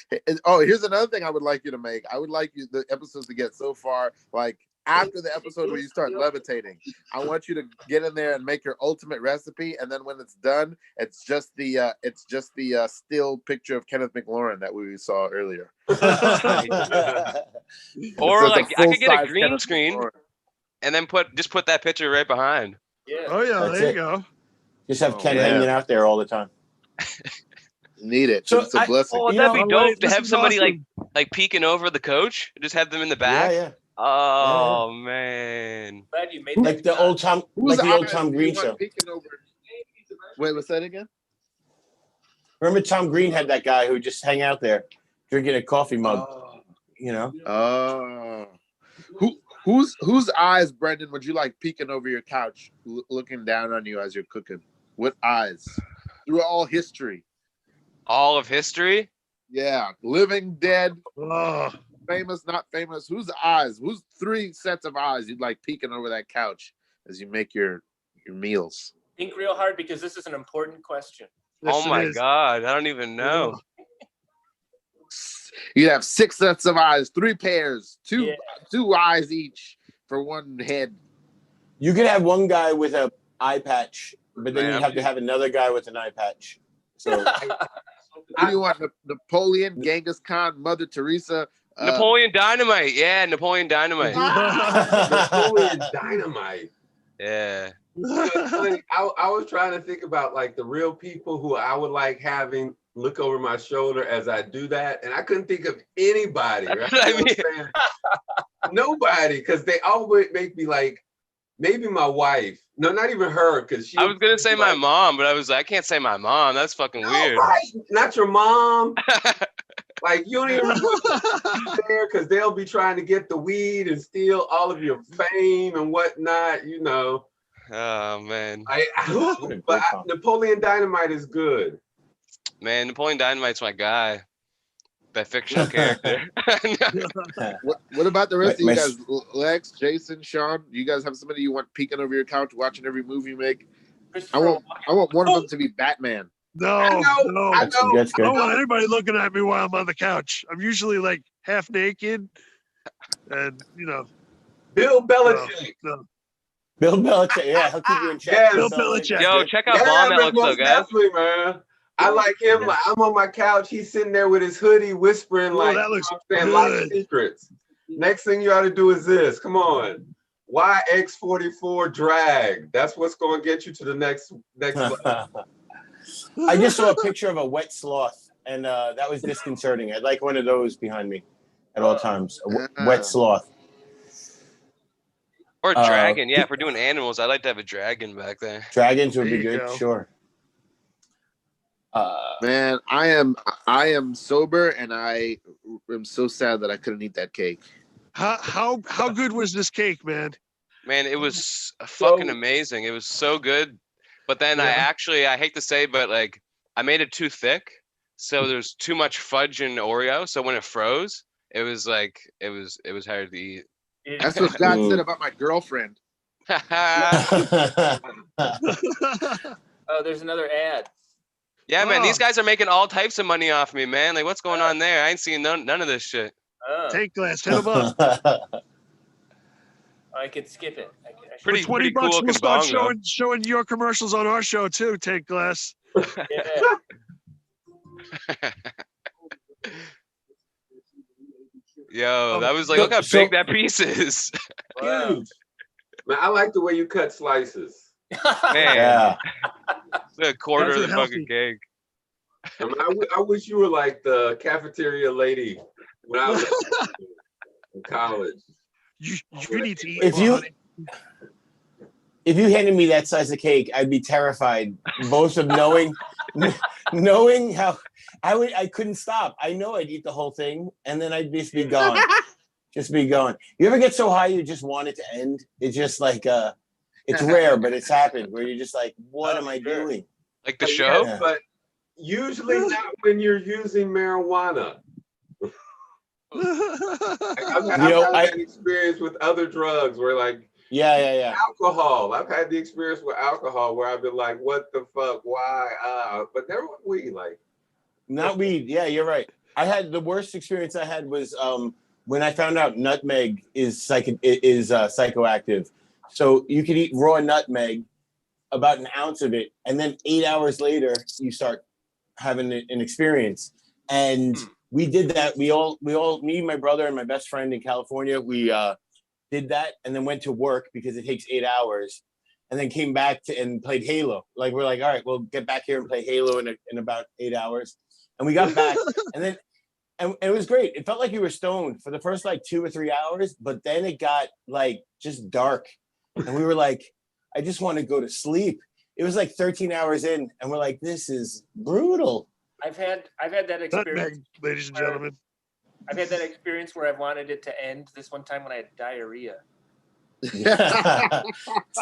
Oh, here's another thing I would like you to make. I would like you the episodes to get so far like after the episode where you start levitating. I want you to get in there and make your ultimate recipe, and then when it's done, it's just the still picture of Kenneth McLaurin that we saw earlier. Or It's like I could get a full-size green Kenneth screen McLaurin. and then put that picture right behind. Yeah. Oh yeah, That's there it. you go. Just have Oh, Ken man. hanging out there all the time. Need it. So It's a blessing. Oh, You that'd know, be Oh, wait, dope to this have is somebody awesome. like peeking over the coach. Just have them in the back. Yeah, yeah. Oh man. Glad you made Like that. the shot. old Tom, Whose like the old eyes Tom do you Green want show. peeking over? Wait, what's that again? Remember Tom Green had that guy who would just hang out there drinking a coffee mug, Oh. you know? Whose eyes, Brendan, would you like peeking over your couch, looking down on you as you're cooking? What eyes? Through all history. All of history? Yeah, living, dead, Oh, famous, not famous. Whose eyes? Whose 3 sets of eyes you'd like peeking over that couch as you make your meals? Think real hard because this is an important question. yes, Oh it my is. god, I don't even know. You'd have 6 sets of eyes, 3 pairs, two Yeah. 2 eyes each for one head. You could have one guy with a eye patch, but then Man, you have to have another guy with an eye patch. So Who do you want? Napoleon, Genghis Khan, Mother Teresa? Napoleon Dynamite. Yeah, Napoleon Dynamite. Napoleon Dynamite. Yeah. It's funny, I was trying to think about like the real people who I would like having look over my shoulder as I do that, and I couldn't think of anybody. Right? That's what I You know what I'm saying? Nobody, because they always make me like maybe my wife. No, not even her, because she. I was gonna say my like, mom, but I was like, I can't say my mom. That's fucking no, weird. right, not your mom. Like you don't even there because they'll be trying to get the weed and steal all of your fame and whatnot. You know. Oh man. What a great comp. Napoleon Dynamite is good. Man, Napoleon Dynamite's my guy. That fictional character. What about the rest My- of you guys? Lex, Jason, Sean, you guys have somebody you want peeking over your couch, watching every movie you make? I want one of them to be Batman. No, I know, no. I that's, know. that's I don't good. want anybody looking at me while I'm on the couch. I'm usually like half naked, and Bill Belichick. Bill Belichick, yeah, he'll keep you in check. Yes. Bill So, Belichick. Yo, check out Yeah, Bomb that man, looks so most good. definitely, man. I like him. Yeah. Like I'm on my couch. He's sitting there with his hoodie, whispering Oh, like, that looks you know what I'm saying, like good. secrets. Next thing you ought to do is this. Come on, YX44 drag. That's what's going to get you to the next level. I just saw a picture of a wet sloth, and that was disconcerting. I'd like one of those behind me at all times. A wet sloth. Or dragon. Yeah, if we're doing animals, I'd like to have a dragon back there. Dragons would There be you good, go. sure. Man, I am sober, and I am so sad that I couldn't eat that cake. How good was this cake, man? Man, it was fucking amazing. It was so good. But then I hate to say, but like I made it too thick. So there's too much fudge in Oreo. So when it froze, it was like it was hard to eat. That's what God said about my girlfriend. Oh, there's another ad. Yeah, man, these Oh. guys are making all types of money off me, man. Like, what's going on there? I ain't seen none of this shit. Oh, Take glass, hit him up. I could skip it. I should- Pretty- For 20 bucks, cool we'll start looking bong, showing your commercials on our show too. Take glass. Yeah. Yo, that was like, look how So- big that piece is. Wow. Huge. Man, I like the way you cut slices. Man, Yeah. a quarter of Those the are fucking cake. I mean, I wish you were like the cafeteria lady when I was in college. You need to eat If more, you- honey. If you handed me that size of cake, I'd be terrified, both of knowing how I couldn't stop. I know I'd eat the whole thing, and then I'd just be gone. Just be gone. You ever get so high you just want it to end? It's just like it's rare, but it's happened where you're just like, what am I doing? Like the But show? yes, but usually not when you're using marijuana. I've had that experience with other drugs where like Yeah. alcohol. I've had the experience with alcohol where I've been like, what the fuck? Why? But never with weed. Like, Not weed. Yeah, you're right. I had the worst experience I had was when I found out nutmeg is psychoactive. So you can eat raw nutmeg, about an ounce of it, and then 8 hours later you start having an experience. And we did that. We all, me, my brother, and my best friend in California, we did that, and then went to work because it takes 8 hours, and then came back and played Halo. Like, we're like, all right, we'll get back here and play Halo in about 8 hours. And we got back, and it was great. It felt like you were stoned for the first like 2 or 3 hours, but then it got like just dark, and we were like, I just want to go to sleep. It was like 13 hours in, and we're like, this is brutal. I've had that experience, Nutmeg, ladies and gentlemen. I've had that experience where I've wanted it to end. This one time when I had diarrhea. It's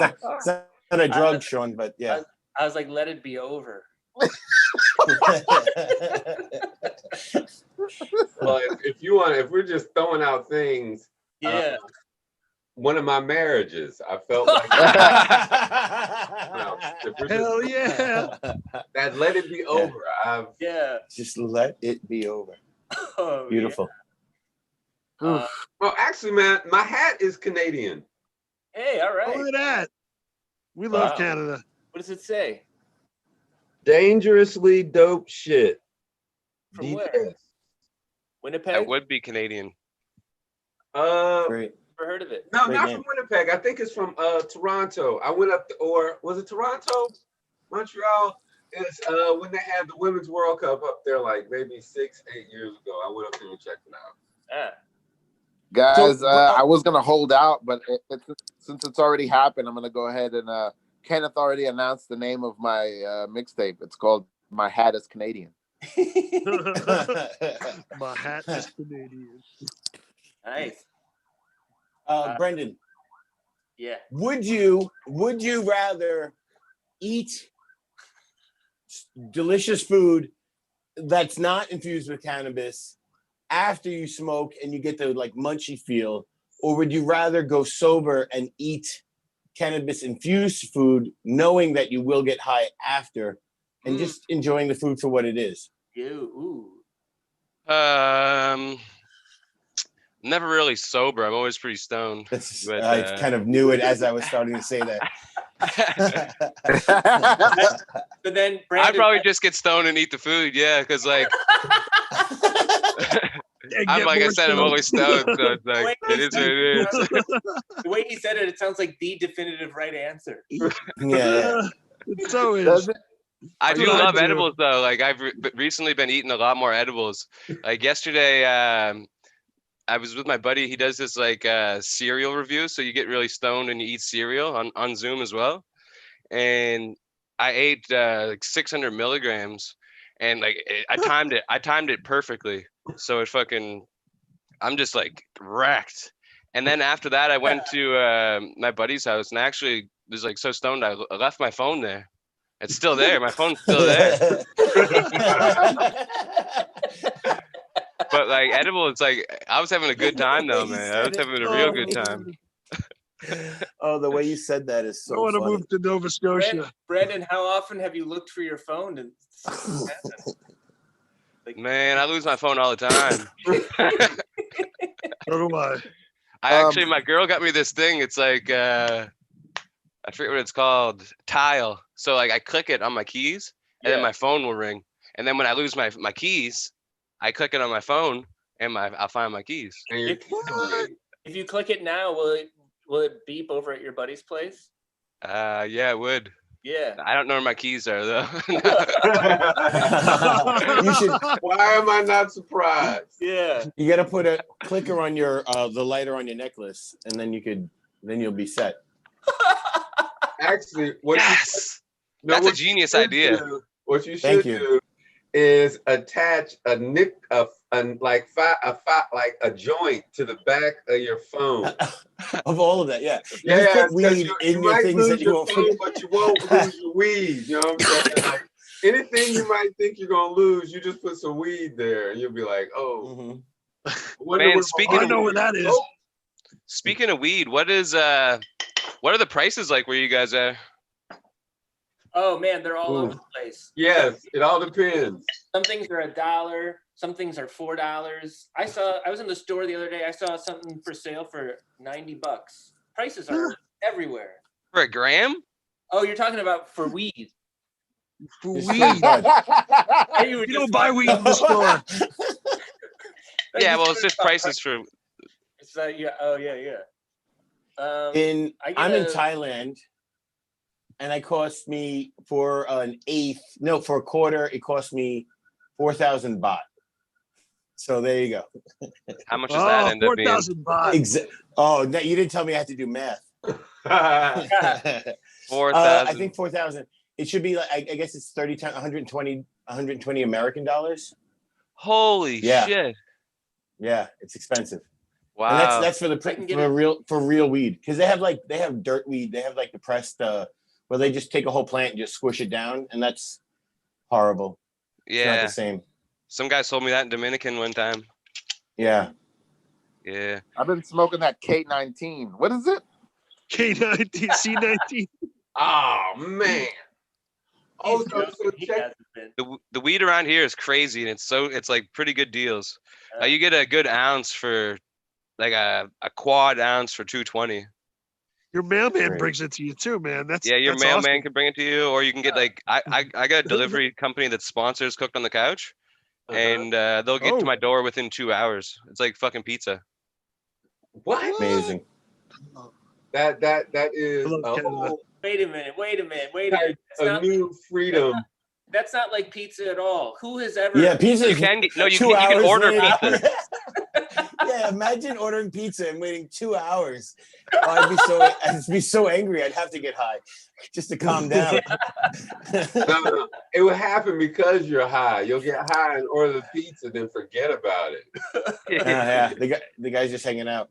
not a drug, Sean, but yeah. I was like, let it be over. Well, if we're just throwing out things, Yeah. one of my marriages, I felt like Hell yeah. that let it be over. Yeah. Just let it be over. Oh, Beautiful. Yeah. Well, actually, man, my hat is Canadian. Hey, all right. Look at that. We love Wow. Canada. What does it say? Dangerously dope shit. From where? DPS. Winnipeg? That would be Canadian. Great. Never heard of it. No, Great not name. from Winnipeg. I think it's from Toronto. I went up, or was it Toronto? Montreal? It's when they had the Women's World Cup up there, like maybe 6-8 years ago. I went up there and checked it out. Ah. Guys, So, I was gonna hold out, but since it's already happened, I'm gonna go ahead and Kenneth already announced the name of my mixtape. It's called "My Hat Is Canadian." My hat is Canadian. Nice. Brendan, Yeah. would you rather eat delicious food that's not infused with cannabis after you smoke and you get the like munchy feel, or would you rather go sober and eat cannabis infused food knowing that you will get high after and just enjoying the food for what it is? Never really sober. I'm always pretty stoned. That's, But, I kind of knew it as I was starting to say that. But then I'd Brandon, probably just get stoned and eat the food, yeah, because like I'm like I said, I'm always stoned, so it's like it is what it is. the way he said it, it sounds like the definitive right answer. Yeah. It so is. Does it? I That's do what I love do. edibles though. Like I've recently been eating a lot more edibles. Like yesterday, I was with my buddy. He does this like cereal review, so you get really stoned and you eat cereal on Zoom as well. And I ate like 600 milligrams, and like I timed it perfectly. So it fucking, I'm just like wrecked. And then after that, I went to my buddy's house, and actually was like so stoned I left my phone there. It's still there. My phone's still there. But like edible, it's like I was having a good time though, man. I was having a real good time. Oh, the way you said that is I so want to funny. move to Nova Scotia. Brandon, how often have you looked for your phone? And Man, I lose my phone all the time. So do I. Actually, my girl got me this thing. It's like I forget what it's called. Tile. So like I click it on my keys, and then my phone will ring. And then when I lose my keys, I click it on my phone, and I'll find my keys. If you click it now, will it beep over at your buddy's place? Yeah, it would. Yeah. I don't know where my keys are though. You should. Why am I not surprised? Yeah. You got to put a clicker on your the lighter on your necklace, and then you'll be set. Actually, Yes, that's a genius idea. What you Thank should you. do is attach a joint to the back of your phone. Of all of that, yeah. You Yeah, just put 'cause weed you in your might things lose that you your won't phone, forget. but you won't lose your weed. You know what I'm saying? Like, anything you might think you're gonna lose, you just put some weed there, and you'll be like, "Oh, wonder Man, where speaking I of know where that is. Oh, Speaking of weed, what are the prices like where you guys are? Oh man, they're all over the place. yes, it all depends." Some things are $1. Some things are $4. I was in the store the other day. I saw something for sale for $90. Prices are everywhere. For a gram? Oh, you're talking about for weed. For It's weed. straight bud. You were You just don't buy talking- weed in the store. Yeah, well, it's just prices for. It's yeah. Oh yeah, yeah. I'm in Thailand, and it cost me for a quarter. It cost me 4,000 baht. So there you go. How much does that end up being? 4,000 baht. Oh, no, you didn't tell me I had to do math. 4,000. I think 4,000. It should be like I guess it's 30 times 120 American dollars. Holy Yeah. shit! Yeah, it's expensive. Wow. And that's for real weed, because they have dirt weed. They have like the pressed where they just take a whole plant and just squish it down, and that's horrible. It's not Yeah. the same. Some guy sold me that in Dominican one time. Yeah. Yeah. I've been smoking that K19. What is it? K19, C19. Oh man. Oh, so He check. hasn't been. The weed around here is crazy, and it's like pretty good deals. You get a good ounce for like a quad ounce for $2.20. Your mailman Great. brings it to you too, man. That's Yeah, your that's mailman awesome. can bring it to you, or you can get like I got a delivery company that sponsors Cooked on the Couch, and they'll get to Oh. my door within 2 hours. It's like fucking pizza. What? Amazing. That is Hello, a Canada. whole Wait a minute. type It's of not, new freedom. that's not like pizza at all. Who has ever? Yeah, pizza. You can get, no, you 2 can hours order later. pizza. Yeah, imagine ordering pizza and waiting 2 hours. Oh, I'd be so angry. I'd have to get high just to calm down. No. It would happen because you're high. You'll get high and order the pizza, then forget about it. Yeah, the guy's just hanging out.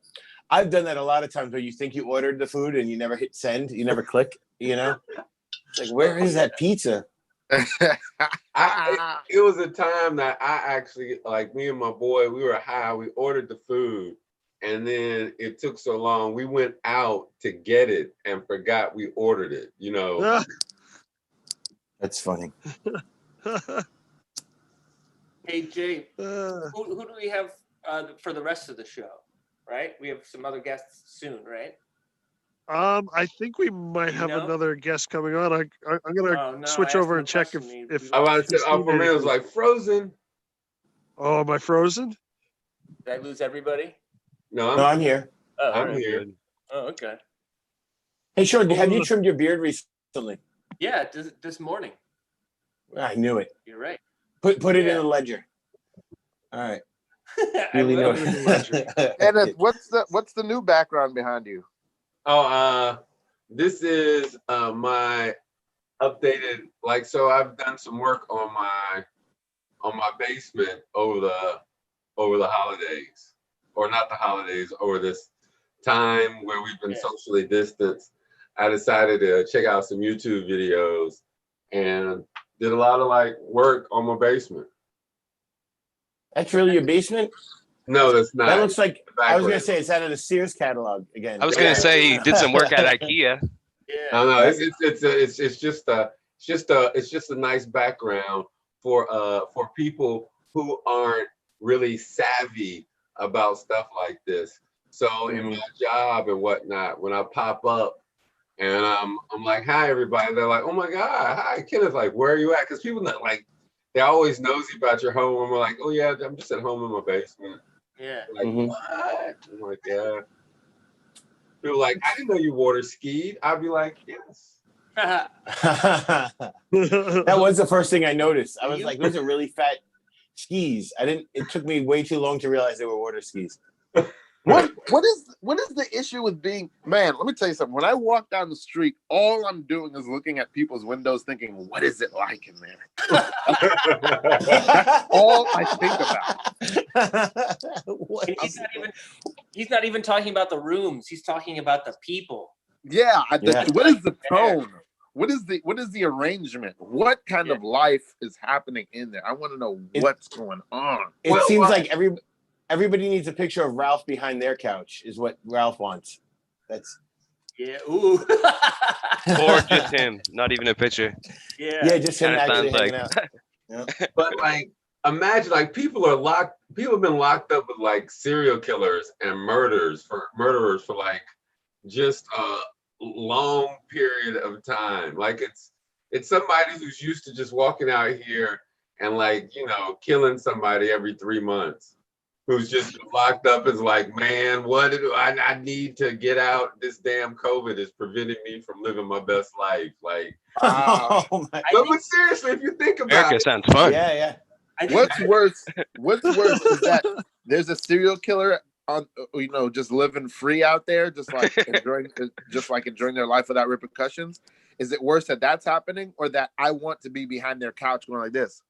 I've done that a lot of times where you think you ordered the food and you never hit send, you never click, you know? It's like, where is that pizza? It was a time that I actually, like me and my boy, we were high. We ordered the food, and then it took so long. We went out to get it and forgot we ordered it. You know. That's funny. Hey Jay, Uh, who do we have for the rest of the show? Right, we have some other guests soon, right? I think we might have know? another guest coming on. I'm gonna Oh, no, switch I over asked and him a check question. if I was Christine for me, it was did. like Frozen. Oh, am I frozen? Did I lose everybody? No, No, I'm here. Oh, I'm all right. here. Oh, okay. Hey, Sean, have you trimmed your beard recently? Yeah, this morning. I knew it. You're right. Put it in Yeah. the ledger. All right. I Really will. know. And what's the new background behind you? Oh, this is my updated. Like, so I've done some work on my basement over the holidays, or not the holidays, over this time where we've been Yeah. socially distanced. I decided to check out some YouTube videos and did a lot of like work on my basement. That's really your basement? No, that's not. That looks like, I was going to Backwards. say, it's out of the Sears catalog again. I was gonna say he did some work at IKEA. Yeah. No, it's just a nice background for people who aren't really savvy about stuff like this. So in my job and whatnot, when I pop up and I'm like, "Hi, everybody," they're like, "Oh my God, hi, Kenneth." Like, where are you at? Because people not like, they're always nosy about your home. I'm like, "Oh yeah, I'm just at home in my basement." Yeah. Like, Mhm. what? I'm like, yeah. People like, "I didn't know you water skied." I'd be like, "Yes." That was the first thing I noticed. I was like, those are really fat skis. It took me way too long to realize they were water skis. What is the issue with being, man, let me tell you something. When I walk down the street, all I'm doing is looking at people's windows thinking, what is it like in there? That's all I think about. What And else? he's not even talking about the rooms. He's talking about the people. Yeah, Yeah. what is the tone? What is the arrangement? What kind of life is happening in there? I want to know what's going on. It Well, seems like everybody needs a picture of Ralph behind their couch is what Ralph wants. That's Yeah. Ooh. Or just him, not even a picture. Yeah. yeah, just him Kinda actually sounds hanging out. But like, imagine like people have been locked up with like serial killers and murderers for like just a long period of time. Like it's somebody who's used to just walking out here and like, you know, killing somebody every 3 months, who's just locked up, is like, man, what do I need to get out? This damn COVID is preventing me from living my best life. Like, Oh my. but seriously, if you think about America it, sounds fun. Yeah, yeah. What's worse? What's worse is that there's a serial killer on, you know, just living free out there, just like enjoying their life without repercussions. Is it worse that that's happening, or that I want to be behind their couch going like this?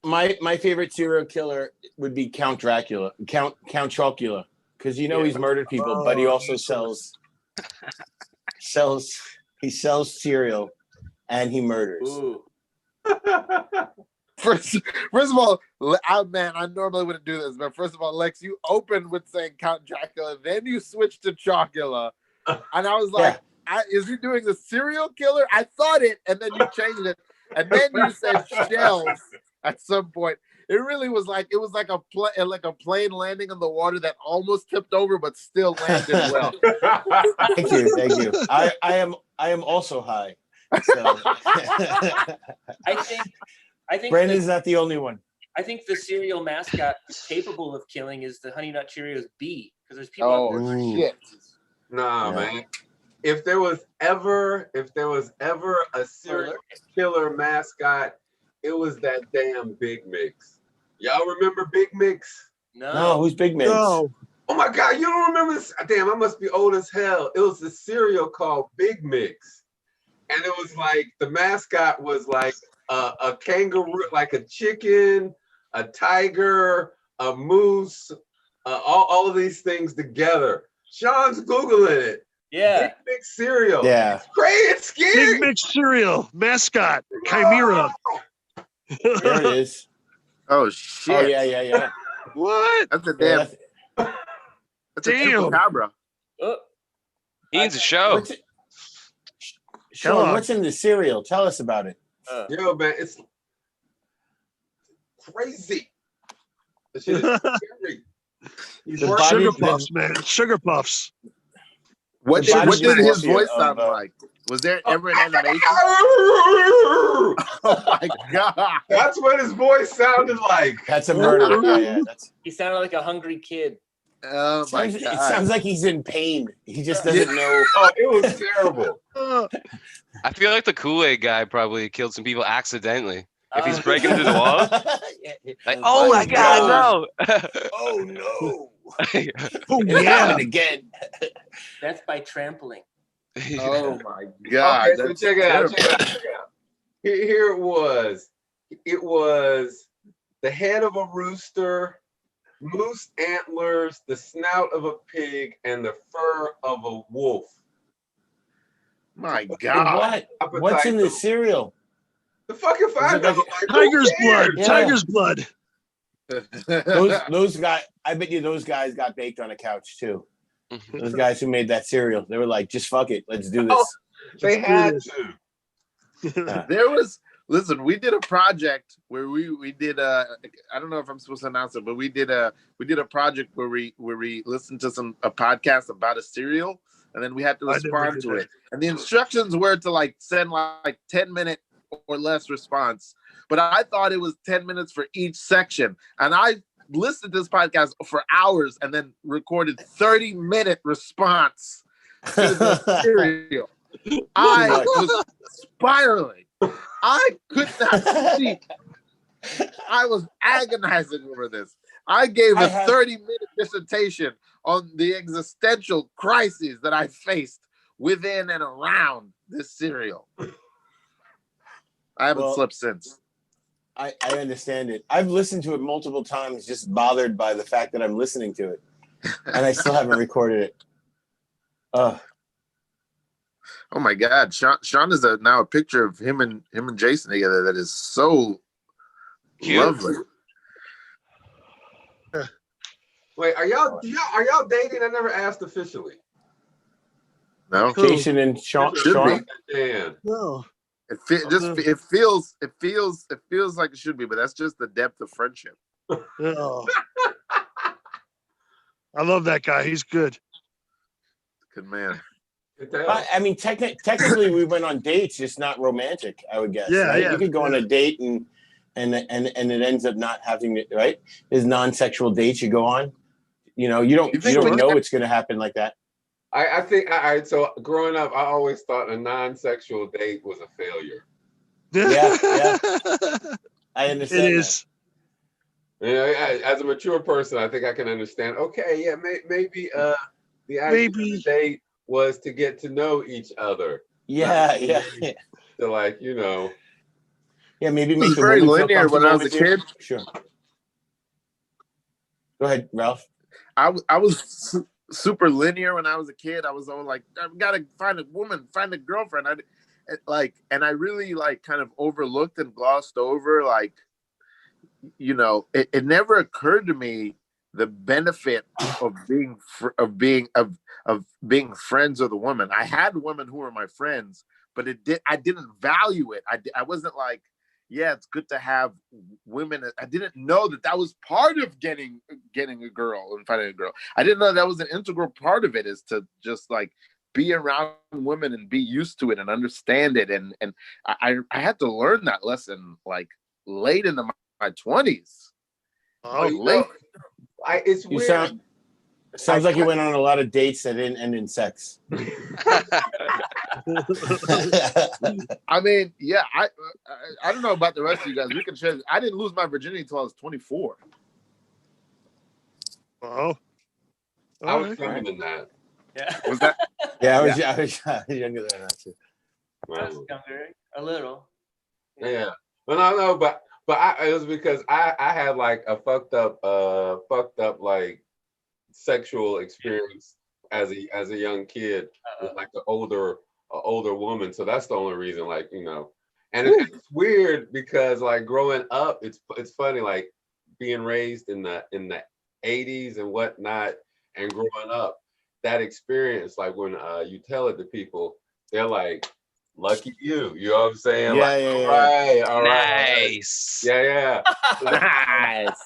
My favorite serial killer would be Count Dracula, Count Chocula, because you know he's murdered people, but he also sells cereal, and he murders. Ooh. First of all, I normally wouldn't do this, but first of all, Lex, you opened with saying Count Dracula, then you switched to Chocula, and I was like, is he doing the serial killer? I thought it, and then you changed it, and then you said shells at some point. It really was like a plane landing on the water that almost tipped over, but still landed well. Thank you. I am also high. So. I think Brandon's not the only one. I think the cereal mascot capable of killing is the Honey Nut Cheerios bee, because there's people out there. Oh shit! Nah, man. If there was ever a serial killer mascot, it was that damn Big Mix. Y'all remember Big Mix? No, who's Big Mix? No. Oh my God, you don't remember this? Damn, I must be old as hell. It was a cereal called Big Mix. And it was like, the mascot was like a kangaroo, like a chicken, a tiger, a moose, all of these things together. Sean's Googling it. Yeah. Big Mix cereal. Yeah. It's great, it's scary. Big Mix cereal mascot Chimera. There it is. Oh shit! Oh yeah. What? That's a Yeah, damn. That's a Damn. chupacabra. He needs a show. Sean, what's in the cereal? Tell us about it. Yo, man, it's crazy. That shit is scary. Sugar Puffs, man. Sugar Puffs. What The body did his dysmorphia voice of, sound like? Was there ever an animation? Oh my god! That's what his voice sounded like. That's a murder. Yeah. He sounded like a hungry kid. Oh my It god! sounds like he's in pain. He just doesn't know. Oh, it was terrible. I feel like the Kool-Aid guy probably killed some people accidentally. If he's breaking through the wall, like, oh my god, no! Oh no! Oh It yeah. happened again. That's by trampling. Oh my god! Okay, so check it out. Here it was. It was the head of a rooster, moose antlers, the snout of a pig, and the fur of a wolf. My And god! What's in the cereal? The fucking find Is it out. like Tiger's blood. Yeah. Tiger's blood. Those guys. I bet you those guys got baked on a couch too. Those guys who made that cereal, they were like, "Just fuck it, let's do this." They had to. There was. Listen, we did a project where we did I don't know if I'm supposed to announce it, but we did a project where we listened to a podcast about a cereal, and then we had to respond to it. And the instructions were to like send like 10-minute or less response. But I thought it was 10 minutes for each section. And I listened to this podcast for hours and then recorded 30-minute response to the cereal. I was spiraling. I could not sleep. I was agonizing over this. I gave a 30-minute dissertation on the existential crises that I faced within and around this cereal. I haven't slept since. I understand it. I've listened to it multiple times, just bothered by the fact that I'm listening to it, and I still haven't recorded it. Oh my God, Sean is now a picture of him and Jason together. That is so cute. Lovely. Wait, are y'all dating? I never asked officially. No, Who? Jason and Sean. Should Sean? be. Dan. No. It feels like it should be, but that's just the depth of friendship. No. I love that guy. He's good. Good man. Good tell. I mean, technically, we went on dates, just not romantic. I would guess. Yeah, right? yeah, You could go on yeah. a date and it ends up not having it. Right? There's non-sexual dates you go on. You know, you You think don't we- know it's going to happen like that. I think so growing up, I always thought a non-sexual date was a failure. Yeah, I understand. It that. is. You know, as a mature person, I think I can understand. Okay, yeah, maybe the idea of the date was to get to know each other. Yeah, yeah, To like, you know. yeah. Maybe It make was the very woman feel linear when I comfortable was a with you. kid. Sure. Go ahead, Ralph. I was super linear when I was a kid. I was always like, I've got to find a woman, find a girlfriend. And I really like kind of overlooked and glossed over, like, you know, it never occurred to me the benefit of being friends with a woman. I had women who were my friends, but I didn't value it. I wasn't like, yeah, it's good to have women. I didn't know that was part of getting a girl and finding a girl. I didn't know that was an integral part of it, is to just like be around women and be used to it and understand it. And I had to learn that lesson like late into my 20s. Oh, you late. know, it's You weird. sounds like you went on a lot of dates that didn't end in sex. I mean, yeah, I don't know about the rest of you guys. We can share. I didn't lose my virginity until I was 24. oh. I All was right. younger than that. Yeah. Was that? Yeah, I was younger than that too. That's younger, a little. Yeah. But no, but it was because I had like a fucked up like sexual experience as a young kid with like an older woman. So that's the only reason, like, you know. And it's weird because like growing up, it's funny, like being raised in the 80s and whatnot, and growing up, that experience, like when you tell it to people, they're like, lucky you. You know what I'm saying? Yeah, Like, yeah. all right. Nice. Yeah. Nice.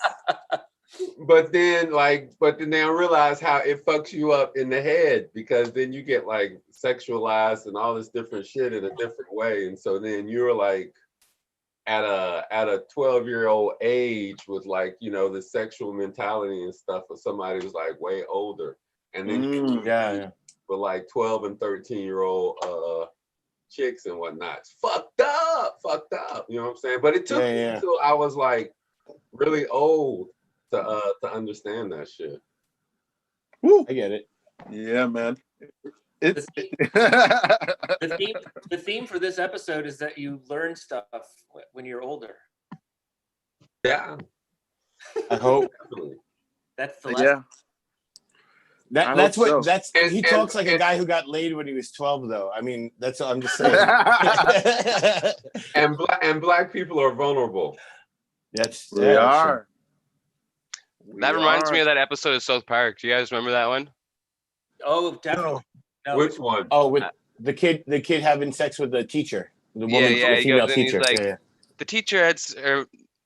But then they realize how it fucks you up in the head, because then you get like sexualized and all this different shit in a different way. And so then you're like at a 12-year-old age with like, you know, the sexual mentality and stuff of somebody who's like way older. And then you Yeah. with like 12 and 13-year-old chicks and whatnot. It's fucked up. You know what I'm saying? But it took me until I was like really old to understand that shit. I get it. Yeah, man. It's The theme for this episode is that you learn stuff when you're older. Yeah. I hope. Definitely. That's the lesson. Yeah. That's hope what so. that's And- he and- talks like a and- guy who got laid when he was 12 though. I mean, that's I'm just saying. And black people are vulnerable. That's We are. That reminds me of that episode of South Park. Do you guys remember that one? Oh, definitely. No. Which one? Oh, with the kid having sex with the teacher, the woman, Yeah, the he female goes in, he's teacher. like- Yeah.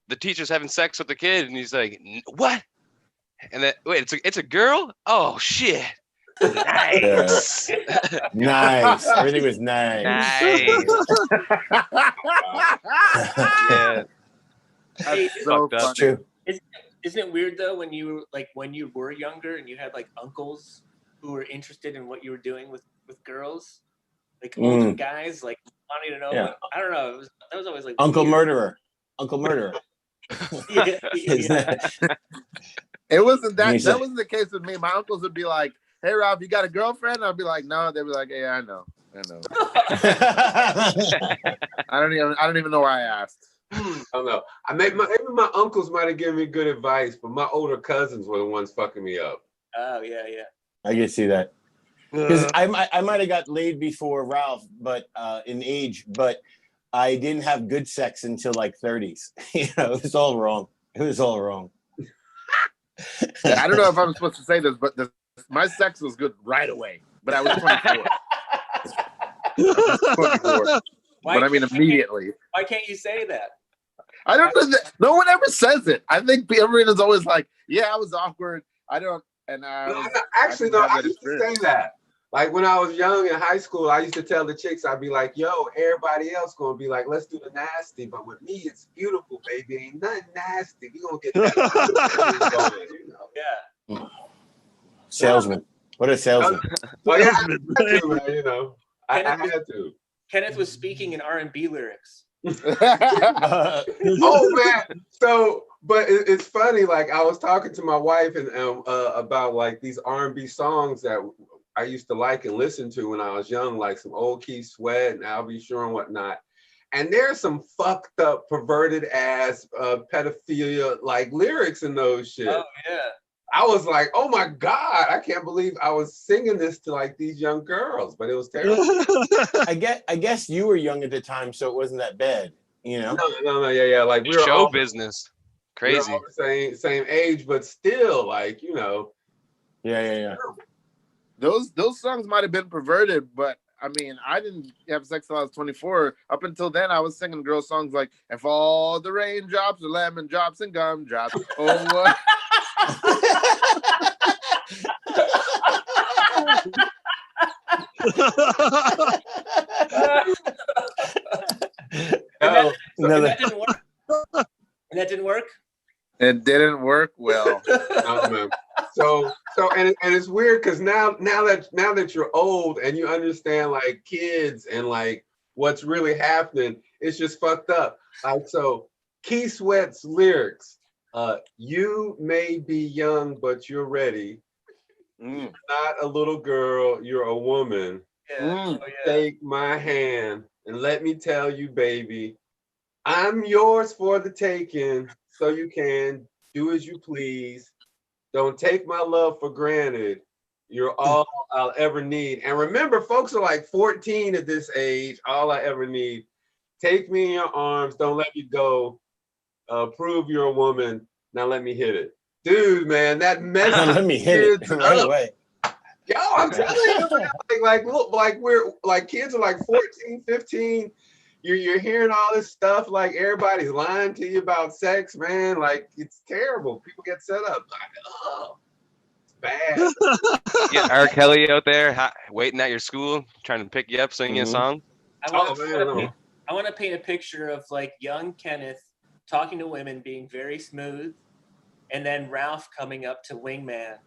The teacher's having sex with the kid, and he's like, "What?" And then wait, it's a girl? Oh shit! Nice, Nice. Everything was nice. nice. Yeah, Hey, So fucked up. funny. True. isn't it weird though when you were younger and you had like uncles who were interested in what you were doing with girls, like older guys, like wanting to know. Yeah. Like, I don't know. That was always like Uncle weird. Murderer. Uncle Murderer. Yeah, Isn't yeah. it? It wasn't that. He's That like- wasn't the case with me. My uncles would be like, "Hey, Rob, you got a girlfriend?" I'd be like, "No." They'd be like, "Yeah, I know. I don't even know why I asked." I don't know. Maybe my uncles might have given me good advice, but my older cousins were the ones fucking me up. Oh yeah. I can see that. Because I might have got laid before Ralph, but in age, but I didn't have good sex until like 30s. You know, it was all wrong. It was all wrong. I don't know if I'm supposed to say this, but my sex was good right away. But I was 24. 24. Why But I mean, can't- immediately. Why can't you say that? I don't know. No one ever says it. I think everyone is always like, "Yeah, I was awkward. I don't." And Actually, didn't no, have I that used to say experience. that. Like when I was young in high school, I used to tell the chicks, I'd be like, yo, everybody else gonna be like, let's do the nasty. But with me, it's beautiful, baby. Ain't nothing nasty. We gonna get that beautiful thing going, you know. Yeah. Salesman. What a salesman. Oh yeah, I had to, man, you know. I had to. Kenneth was speaking in R&B lyrics. Oh man. So, but it's funny. Like I was talking to my wife and about like these R&B songs that I used to like and listen to when I was young, like some old Keith Sweat and Al B. Sure and whatnot. And there's some fucked up, perverted ass pedophilia like lyrics in those shit. Oh yeah. I was like, oh my God, I can't believe I was singing this to like these young girls, but it was terrible. I guess you were young at the time, so it wasn't that bad, you know? No, yeah. Like we were Show all, business. we were Crazy. all the same age, but still, like, you know. Yeah. Those songs might have been perverted, but I mean, I didn't have sex till I was 24. Up until then, I was singing girl songs like "If all the raindrops are lemon drops and gumdrops." Oh, what? Oh, And that didn't work. And that didn't work. It didn't work well. oh, man. So and it's weird because now that you're old and you understand like kids and like what's really happening, it's just fucked up. Like so, Keith Sweat's lyrics, you may be young, but you're ready. You're not a little girl, you're a woman. Yeah. Mm. Oh, yeah. Take my hand and let me tell you, baby, I'm yours for the taking, so you can do as you please. Don't take my love for granted. You're all I'll ever need. And remember, folks are like 14 at this age, all I ever need. Take me in your arms, don't let me go. Prove you're a woman. Now let me hit it. Dude, man, that message. Let me hit it kids right up. away. Yo, I'm telling you, like look, like we're like kids are like 14, 15. You're hearing all this stuff, like everybody's lying to you about sex, man. Like it's terrible. People get set up. Like, oh, it's bad. Yeah, R. Kelly out there waiting at your school, trying to pick you up, singing a song. I Oh man, want to paint a picture of like young Kenneth talking to women, being very smooth, and then Ralph coming up to Wingman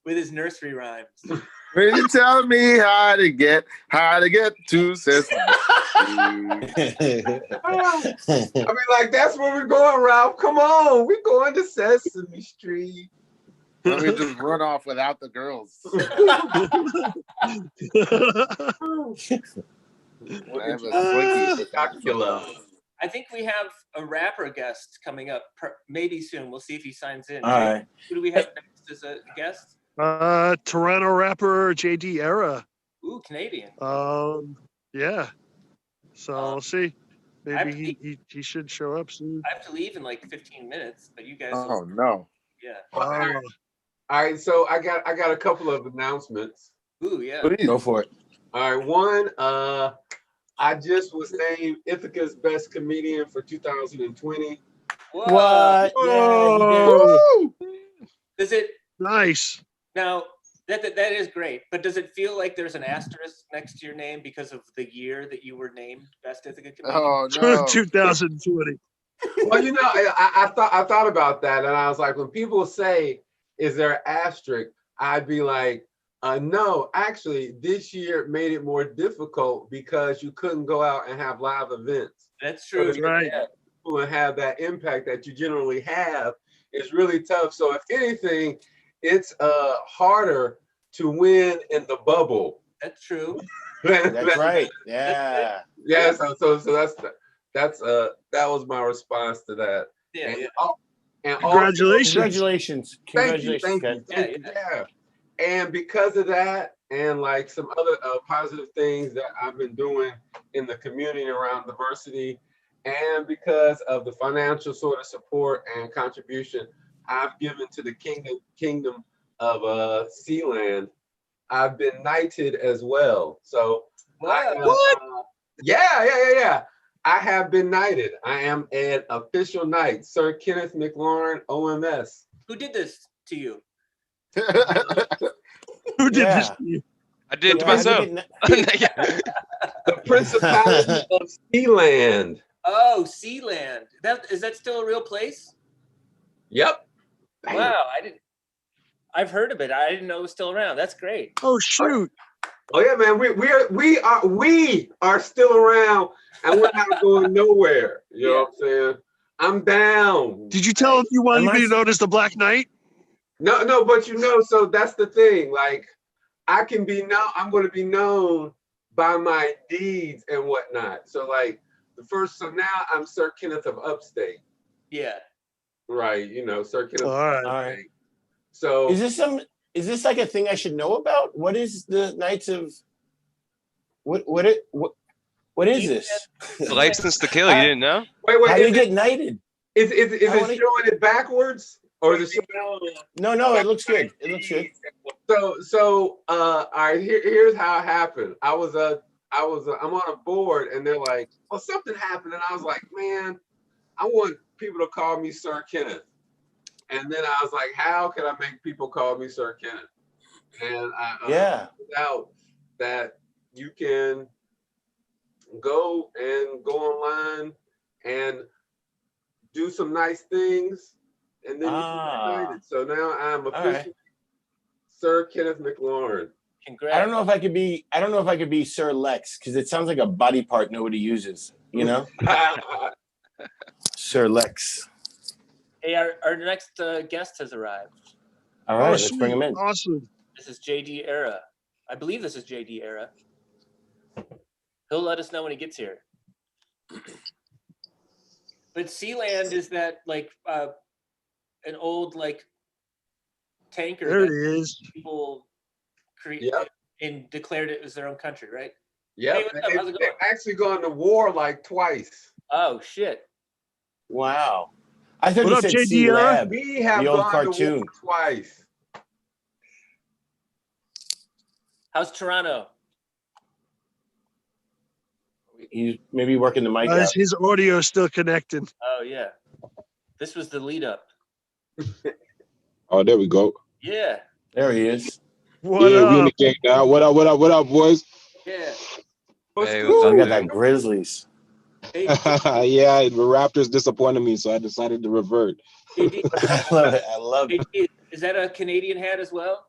with his nursery rhymes. Will you tell me how to get to Sesame Street? I mean, like that's where we're going, Ralph. Come on, we're going to Sesame Street. Let me just run off without the girls. I have a slinky Spectacular. I think we have a rapper guest coming up, maybe soon. We'll see if he signs in. All right. Who do we have next as a guest? Toronto rapper JD Era. Ooh, Canadian. Yeah. So we'll see. I Maybe he should show up soon. I have to leave in like 15 minutes, but you guys. Oh no. Yeah. All right, so I got a couple of announcements. Ooh, yeah. Please. Go for it. All right, one, I just was named Ithaca's best comedian for 2020. Whoa. What? Woo! Does it Nice. now? That is great, but does it feel like there's an asterisk next to your name because of the year that you were named best Ithaca comedian? Oh no. 2020. Well, you know, I thought about that, and I was like, when people say, "Is there an asterisk?" I'd be like, no, actually, this year made it more difficult because you couldn't go out and have live events. That's true. So Right. people and have that impact that you generally have is really tough. So if anything, it's harder to win in the bubble. That's true. That's right. Yeah. Yeah. So that was my response to that. Yeah. And, Yeah. and Congratulations. Congratulations. Thank you. Ken. Yeah. And because of that, and like some other positive things that I've been doing in the community around diversity, and because of the financial sort of support and contribution I've given to the kingdom of Sealand. I've been knighted as well. So yeah. I have been knighted. I am an official knight, Sir Kenneth McLaurin, OMS. Who did this to you? Who did this? Yeah. To you? I did it to Yeah, how do myself. you get The Principality of Sealand. Oh, Sealand. Is that still a real place? Yep. Damn. Wow, I've heard of it. I didn't know it was still around. That's great. Oh shoot! Oh yeah, man. We are still around, and we're not going nowhere. You know what I'm saying? I'm down. Did you tell him you wanted Am I- to be known as the Black Knight? No, but so that's the thing. Like, I can be known. I'm going to be known by my deeds and whatnot. So like so now I'm Sir Kenneth of Upstate, Yeah. right? You know, Sir Kenneth. All right. Of All Upstate. right. So Is this like a thing I should know about? What is the Knights of what is this? License to kill. You didn't know? wait, How do you is get knighted? it I wanna- showing it backwards or is it showing? No, it looks good. It looks good. So all right, here's how it happened. I'm on a board and they're like, well, something happened, and I was like, man, I want people to call me Sir Kenneth. And then I was like, how can I make people call me Sir Kenneth? And I found out that you can go online and do some nice things, and then you can get invited. So now I'm officially Sir Kenneth McLaurin. Congrats. I don't know if I could be Sir Lex, because it sounds like a body part nobody uses, you know? Sir Lex. Hey, our next guest has arrived. All right, Oh, let's bring him in. Awesome. This is JD Era. I believe this is JD Era. He'll let us know when he gets here. But Sealand is that like an old like tanker There that he is. people created and declared it as their own country, right? Yeah, Hey, what's up? How's it going? they've actually gone to war like twice. Oh shit. Wow. I thought What you up, said JD? C-Lab. We have The old gone cartoon. to war twice. How's Toronto? He's maybe working the mic out. His audio is still connected. Oh yeah. This was the lead up. Oh, there we go. Yeah. There he is. What yeah, we in up? the game now. What up, boys? Yeah. Hey, Oh, what's we up, got dude? that Grizzlies. Hey, Yeah, the Raptors disappointed me, so I decided to revert. JD, I love it. I love it. JD, is that a Canadian hat as well?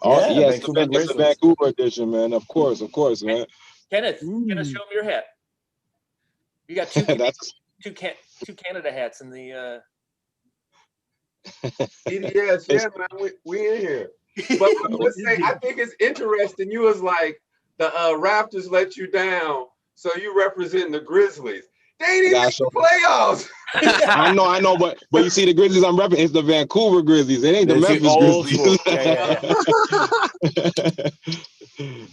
Oh, Yeah, yes, Vancouver it's the Grizzlies. Vancouver edition, man. Of course, man. Kenneth, Ooh. show me your hat. You got two That's two Canada hats in the Yes, yeah, man, we in here. But I must say, I think it's interesting. You was like, the Raptors let you down, so you represent the Grizzlies. They ain't even in Gotcha. the playoffs. I know, but you see, the Grizzlies I'm repping, it's the Vancouver Grizzlies. It ain't the It's the Memphis old Grizzlies. school. Yeah.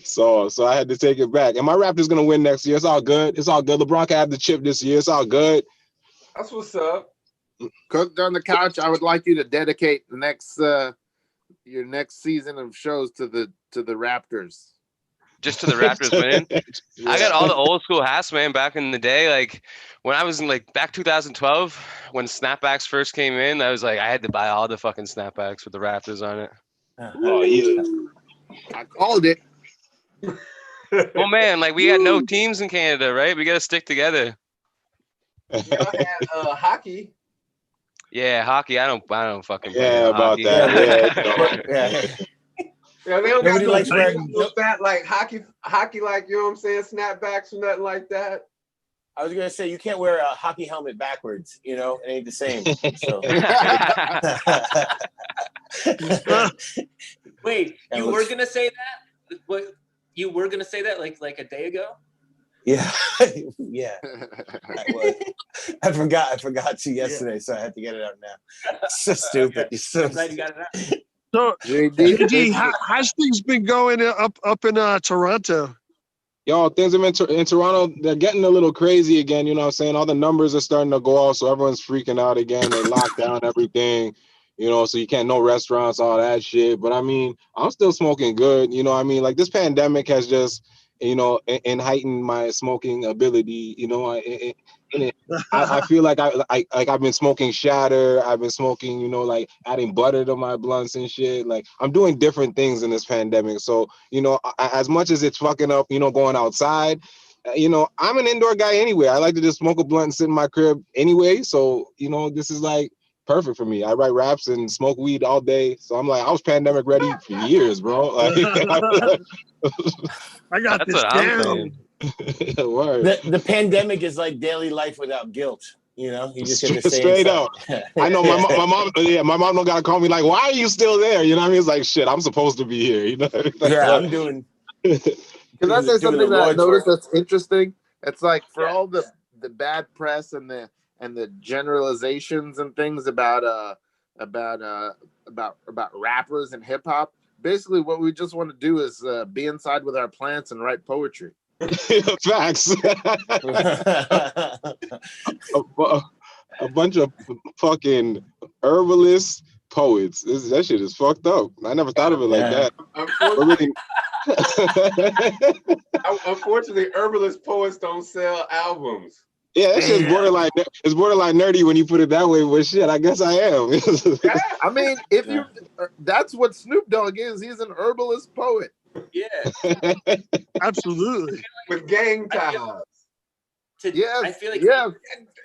So I had to take it back. And my Raptors gonna win next year. It's all good. It's all good. LeBron can have the chip this year. It's all good. That's what's up. Cooked on the couch. I would like you to dedicate the next your next season of shows to the Raptors. Just to the Raptors winning. I got all the old school hats, man, back in the day. Like when I was in like back 2012, when snapbacks first came in, I was like, I had to buy all the fucking snapbacks with the Raptors on it. Oh yeah. I called it. Well, man, like we got no teams in Canada, right? We got to stick together. Y'all had hockey. Yeah, hockey. I don't fucking play Yeah, no about hockey. that. Yeah. Yeah, they don't Nobody got likes no wearing- fat like hockey, like, you know what I'm saying, snapbacks or nothing like that. I was gonna say you can't wear a hockey helmet backwards. You know, it ain't the same. So. Wait, That you was- were gonna say that? What you were gonna say that like a day ago? Yeah, yeah. I forgot to yesterday, so I had to get it out now. So stupid. Okay. So I'm glad you got it out. So, JD, how's things been going up in Toronto? Yo, things in Toronto, they're getting a little crazy again. You know what I'm saying? All the numbers are starting to go off, so everyone's freaking out again. They lock down everything. you know, so you can't, no restaurants, all that shit. But I mean, I'm still smoking good, you know what I mean? Like this pandemic has just, you know, and heightened my smoking ability, you know, I feel like I've been smoking shatter. I've been smoking, you know, like adding butter to my blunts and shit. Like I'm doing different things in this pandemic. So, you know, as much as it's fucking up, you know, going outside, you know, I'm an indoor guy anyway. I like to just smoke a blunt and sit in my crib anyway. So, you know, this is like perfect for me. I write raps and smoke weed all day. So I'm like, I was pandemic ready for years, bro. Like, I got That's this what I'm down. saying. word. The pandemic is like daily life without guilt. You know, you just get to say Straight up. I know my mom don't gotta call me like, why are you still there? You know what I mean? It's like, shit, I'm supposed to be here. You know? Yeah, I'm doing. Can I say doing something the that I Lord's noticed work. that's interesting? It's like for Yeah. all the bad press and the generalizations and things about rappers and hip hop. Basically, what we just want to do is be inside with our plants and write poetry. Facts. A bunch of fucking herbalist poets. That shit is fucked up. I never thought of it like Yeah. that. Unfortunately, herbalist poets don't sell albums. Yeah, that shit's Damn. borderline. It's borderline nerdy when you put it that way. But shit, I guess I am. I mean, if you, that's what Snoop Dogg is. He's an herbalist poet. Yeah. Absolutely. With gang ties. Yes, I feel like yeah.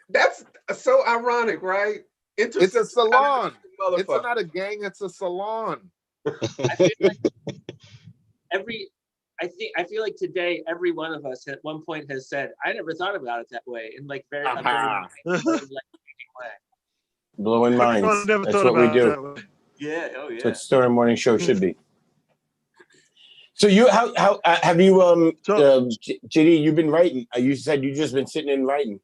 That's so ironic, right? It's a Intersex- salon. It's motherfucker. not a gang. It's a salon. I feel like I feel like today every one of us at one point has said, I never thought about it that way in like a very mind-blowing way. Blowing minds. I never That's thought what we about it do. that way. Yeah, oh That's yeah. what Stoner Morning Show should be. So you how have you JD, you've been writing? You said you just been sitting and writing.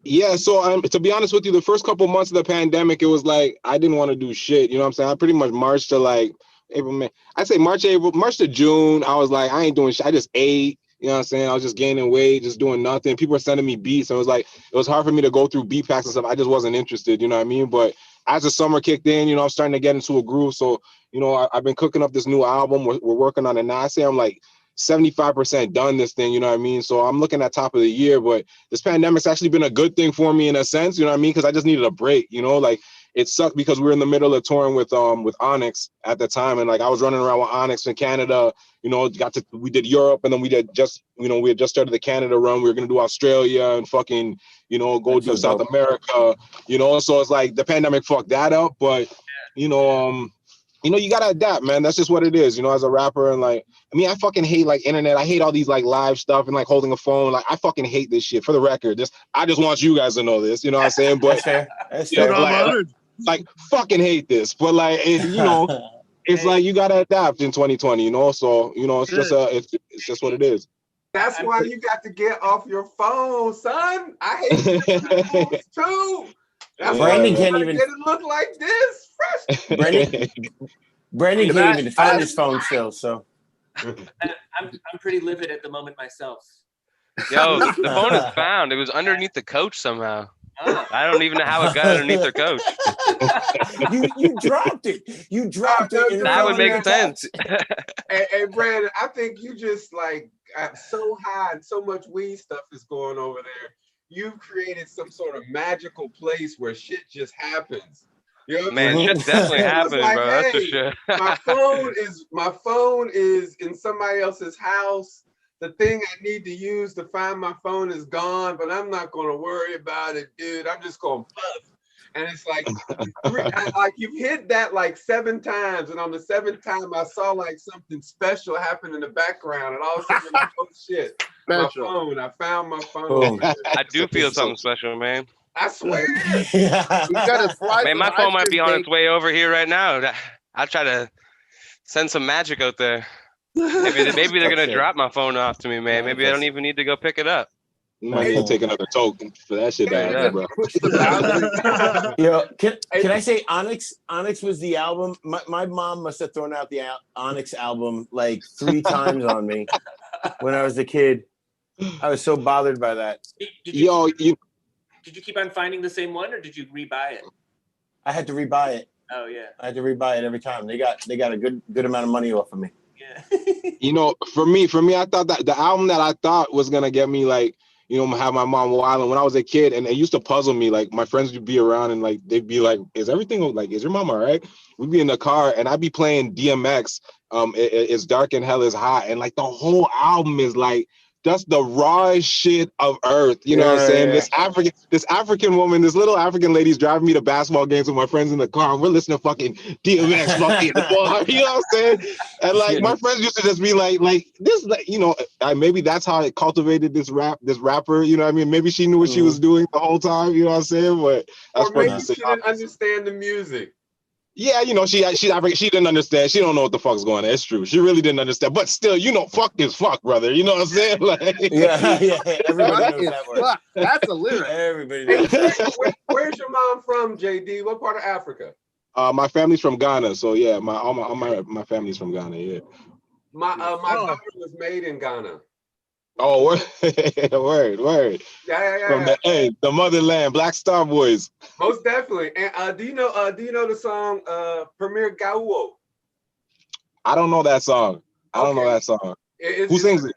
Yeah, so to be honest with you, the first couple months of the pandemic, it was like I didn't want to do shit. You know what I'm saying? I pretty much marched to like April, May. I'd say March to June. I was like, I ain't doing shit. I just ate. You know what I'm saying? I was just gaining weight, just doing nothing. People were sending me beats. So it was like, it was hard for me to go through beat packs and stuff. I just wasn't interested. You know what I mean? But as the summer kicked in, you know, I'm starting to get into a groove. So, you know, I've been cooking up this new album. We're working on it now. I say I'm like 75% done this thing, you know what I mean? So I'm looking at top of the year, but this pandemic's actually been a good thing for me in a sense, you know what I mean? Because I just needed a break, you know, like it sucked because we were in the middle of touring with Onyx at the time, and like I was running around with Onyx in Canada, you know, we did Europe, and then we had just started the Canada run. We were gonna do Australia and fucking, you know, go That's do so South dope. America, you know. So it's like the pandemic fucked that up, but you know, you gotta adapt, man. That's just what it is, you know, as a rapper. And like, I mean, I fucking hate like internet. I hate all these like live stuff and like holding a phone. Like, I fucking hate this shit. For the record, I just want you guys to know this. You know what I'm saying? But That's fair. That's yeah, Dude, fair. I'm honored. like fucking hate this. But like, you know, it's like you gotta adapt in 2020. You know, so you know, it's just it's just what it is. That's why you got to get off your phone, son. I hate phones too. That's why Brandon you can't gotta even- get it look like this. Fresh. Brandon Can can't I- even find his phone still. So I'm pretty livid at the moment myself. Yo, the phone is found. It was underneath the coach somehow. Ah. I don't even know how it got underneath their coach. you dropped it. You dropped it. and it That fell would on your make sense. couch. Hey, Brandon, I think you just like got so high and so much weed stuff is going over there. You've created some sort of magical place where shit just happens. You know what I'm Man, saying? shit's definitely It was happening, like, bro. That's for hey, sure. my phone is in somebody else's house. The thing I need to use to find my phone is gone, but I'm not gonna worry about it, dude. I'm just gonna puff. And it's like, like you've hit that like 7 times, and on the 7th time, I saw like something special happen in the background, and all of a sudden, like, oh shit, my Special. phone! I found my Boom. phone. I do feel something special, man. I swear. We got a slice Man, my of phone ice might be cream on cake. its way over here right now. I'll try to send some magic out there. Maybe they're gonna That's it. drop my phone off to me, man. Maybe I don't even need to go pick it up. You might need to take another token for that shit to Yeah. happen, bro. Push the boundary. Yo, can I say Onyx? Onyx was the album. My mom must have thrown out the Onyx album like 3 times on me when I was a kid. I was so bothered by that. Did you Yo, keep on finding the same one, or did you rebuy it? I had to rebuy it. Oh yeah. I had to rebuy it every time. They got a good amount of money off of me. Yeah. You know, for me, I thought that the album that I thought was gonna get me like, you know, have my mom wilding when I was a kid, and it used to puzzle me. Like my friends would be around and like they'd be like, "Is everything like? Is your mom all right?" We'd be in the car and I'd be playing DMX. It's dark and hell is hot, and like the whole album is like just the rawest shit of earth. You know what I'm saying? Yeah. This African woman, this little African lady's driving me to basketball games with my friends in the car, and we're listening to fucking DMX, fucking, you know what I'm saying? And like my friends used to just be like this, like, you know, maybe that's how it cultivated this rapper. You know what I mean? Maybe she knew what she was doing the whole time. You know what I'm saying? But that's Or maybe funny to say. she didn't understand the music. Yeah, you know, she's African. She didn't understand. She don't know what the fuck's going on. It's true. She really didn't understand. But still, you know, fuck is fuck, brother. You know what I'm saying? Like, Yeah. Everybody Fuck knows is that word. fuck. That's a lyric. Everybody Hey, knows. where's your mom from, JD? What part of Africa? my family's from Ghana, so yeah, all my family's from Ghana. Yeah. My daughter was made in Ghana. Oh, word. From the motherland, Black Star Boys. Most definitely. And do you know the song Premier Gauo? I don't know that song. Who sings it?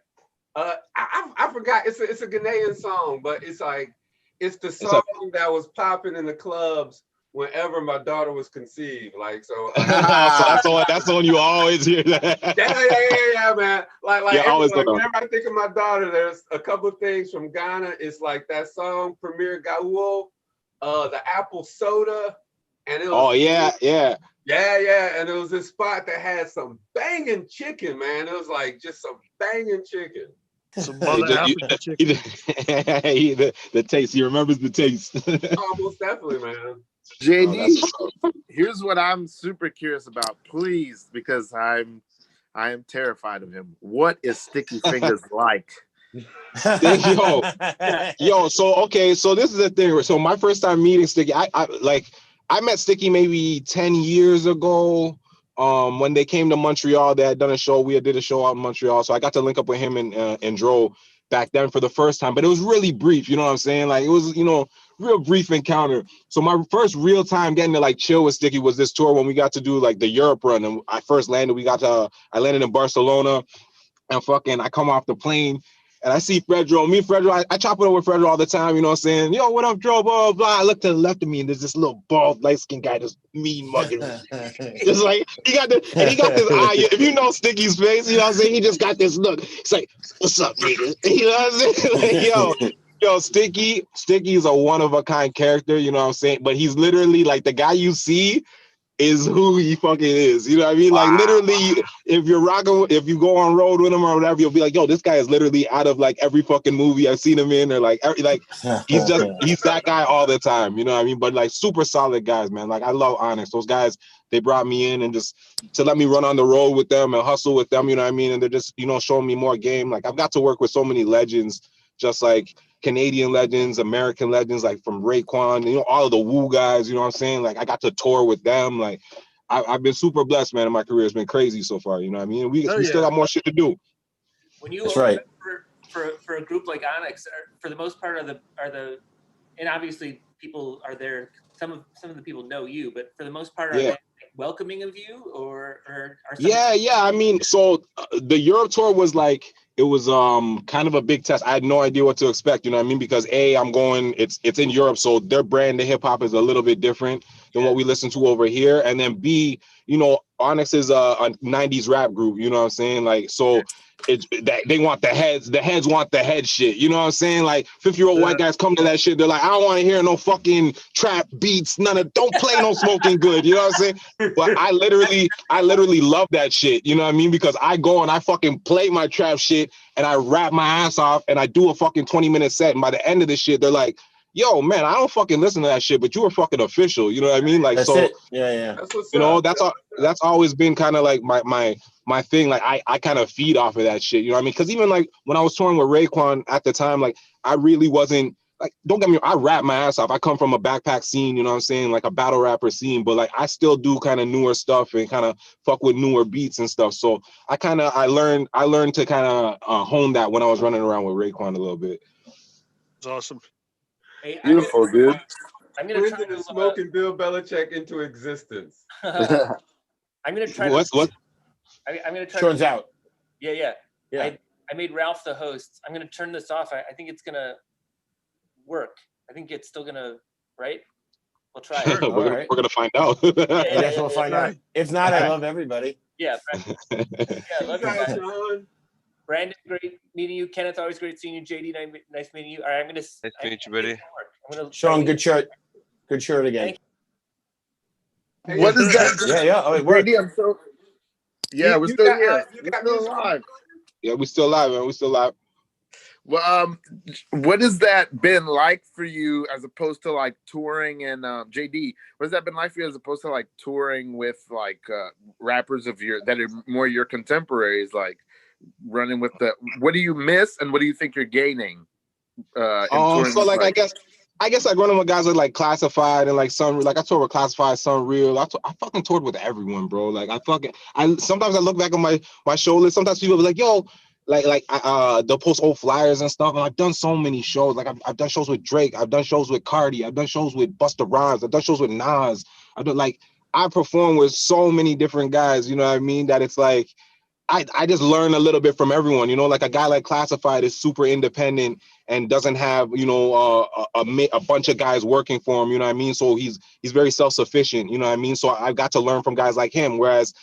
I forgot. It's a Ghanaian song, but it's the song that was popping in the clubs whenever my daughter was conceived. Like so. So that's the one you always hear. That. Yeah, man. Always whenever I think of my daughter, there's a couple of things from Ghana. It's like that song Premier Gauo, the apple soda, and it was. Oh yeah. And it was this spot that had some banging chicken, man. It was like just some banging chicken. Some mother African chicken. The taste. He remembers the taste. Almost definitely, man. JD, here's what I'm super curious about, please, because I am terrified of him. What is Sticky Fingers like? Yo, so this is the thing. So my first time meeting Sticky, I met Sticky maybe 10 years ago. When they came to Montreal, they had done a show. We did a show out in Montreal, so I got to link up with him and Dro back then for the first time. But it was really brief, you know what I'm saying? Like it was, you know, real brief encounter. So my first real time getting to like chill with Sticky was this tour when we got to do like the Europe run. And I first landed. I landed in Barcelona, and I come off the plane. And I see Fredro. Me and Fredro, I chop it up with Fredro all the time, you know what I'm saying? Yo, what up, Dro, blah, blah. I look to the left of me, and there's this little bald, light-skinned guy just mean mugging me. It's like, he got this eye. If you know Sticky's face, you know what I'm saying? He just got this look. It's like, what's up, nigga? You know what I'm saying? Like, yo, Sticky's a one-of-a-kind character, you know what I'm saying? But he's literally, like, the guy you see is who he fucking is. You know what I mean? Like literally, if you go on road with him or whatever, you'll be like, yo, this guy is literally out of like every fucking movie I've seen him in, or like he's that guy all the time. You know what I mean? But like super solid guys, man. Like I love Onyx. Those guys, they brought me in and just to let me run on the road with them and hustle with them, you know what I mean? And they're just, you know, showing me more game. Like I've got to work with so many legends, just like Canadian legends, American legends, like from Raekwon, you know, all of the Wu guys, you know what I'm saying? Like I got to tour with them. Like I've been super blessed, man, in my career. It's been crazy so far, you know what I mean? And we still got more shit to do. When you That's right. For a group like Onyx, for the most part, and obviously people are there. Some of the people know you, but for the most part, are they welcoming of you, or are some? Yeah. I mean, so the Europe tour was like, it was kind of a big test. I had no idea what to expect, you know what I mean? Because it's in Europe, so their brand of hip hop is a little bit different than what we listen to over here. And then B, you know, Onyx is a 90s rap group, you know what I'm saying? Like, so they want the heads want the head shit, you know what I'm saying? Like 50-year-old white guys come to that shit, they're like, I don't want to hear no fucking trap beats, don't play no Smoking Good, you know what I'm saying? But I literally love that shit, you know what I mean? Because I go and I fucking play my trap shit and I rap my ass off and I do a fucking 20-minute set, and by the end of this shit, they're like, yo, man, I don't fucking listen to that shit, but you were fucking official, you know what I mean? Like, That's so it. Yeah. That's what's you know, up. that's always been kind of like my thing. Like I kind of feed off of that shit, you know what I mean? Because even like when I was touring with Raekwon at the time, like I really wasn't like, don't get me wrong, I rap my ass off. I come from a backpack scene, you know what I'm saying, like a battle rapper scene, but like I still do kind of newer stuff and kind of fuck with newer beats and stuff. So I learned to kind of hone that when I was running around with Raekwon a little bit. It's awesome. Hey, Beautiful, dude. I'm gonna try Brendan to, is smoking Bill Belichick into existence. I'm gonna try What? I'm gonna try Sean's to, out. yeah. Yeah. I made Ralph the host. I'm gonna turn this off. I think it's gonna work. I think it's still gonna, right? We'll try it. All we're right. gonna find out. I guess we'll find out. If not, I love everybody. Yeah, love you guys. Sean. Brandon, great meeting you. Kenneth, always great seeing you. JD, nice meeting you. All right, I'm gonna. Nice to meet you, buddy. I'm gonna, Sean, good shirt. Good shirt again. Thank What is that? Yeah. Oh, it worked. JD, I'm so. Yeah, we're You still got, here. you We're got still music? alive. Yeah, we still live, man. We still live. Well, what has that been like for you as opposed to like touring and JD? What has that been like for you as opposed to like touring with like rappers of your that are more your contemporaries, like running with the? What do you miss and what do you think you're gaining? In touring So with, like I guess like running with guys like Classified and like some like I toured with Classified, Sun Real. I fucking toured with everyone, bro. Like I sometimes I look back on my show list. Sometimes people be like, yo. They'll post old flyers and stuff. And I've done so many shows. Like I've done shows with Drake. I've done shows with Cardi. I've done shows with Busta Rhymes. I've done shows with Nas. I perform with so many different guys. You know what I mean? That it's like I just learn a little bit from everyone. You know, like a guy like Classified is super independent and doesn't have a bunch of guys working for him. You know what I mean? So he's very self-sufficient. You know what I mean? So I've got to learn from guys like him. Whereas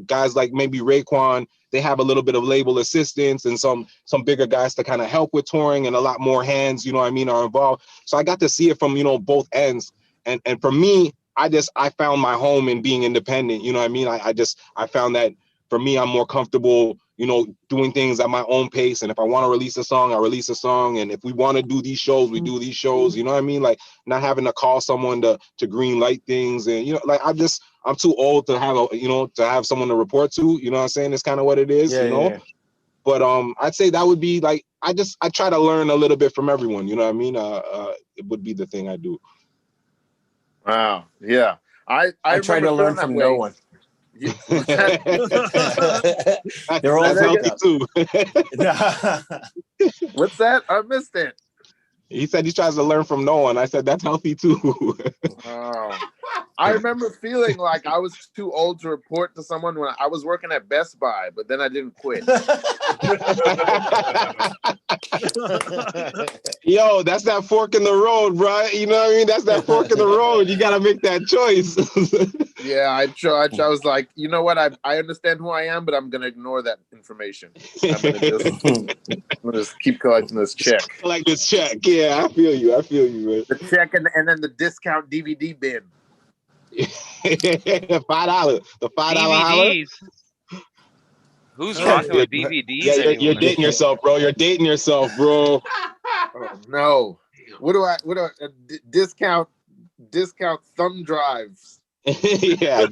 guys like maybe Raekwon, they have a little bit of label assistance and some bigger guys to kind of help with touring and a lot more hands, are involved. So I got to see it from, both ends. And for me, I found my home in being independent. You know what I mean? I found that for me, I'm more comfortable, doing things at my own pace. And if I want to release a song, I release a song. And if we want to do these shows, we do these shows. You know what I mean? Like not having to call someone to green light things. And, I'm too old to have to have someone to report to. You know what I'm saying? It's kind of what it is, Yeah. But I'd say that would be like I try to learn a little bit from everyone. You know what I mean? It would be the thing I do. wow, yeah. I try to learn from no one. Yeah. They're all That's healthy too. What's that? I missed it. He said he tries to learn from no one. I said that's healthy too. Oh. I remember feeling like I was too old to report to someone when I was working at Best Buy, but then I didn't quit. Yo, that's that fork in the road, bro. You know what I mean? That's that fork in the road. You gotta make that choice. Yeah, I was like, you know what? I understand who I am, but I'm gonna ignore that information. I'm gonna just keep collecting this check. Like this check. Yeah, I feel you, man. The check and then the discount DVD bin. $5. The $5 holler. DVDs. Who's rocking with DVDs? Yeah, you're anymore? dating yourself, bro. You're dating yourself, bro. Oh, no. What do I discount thumb drives? Yeah,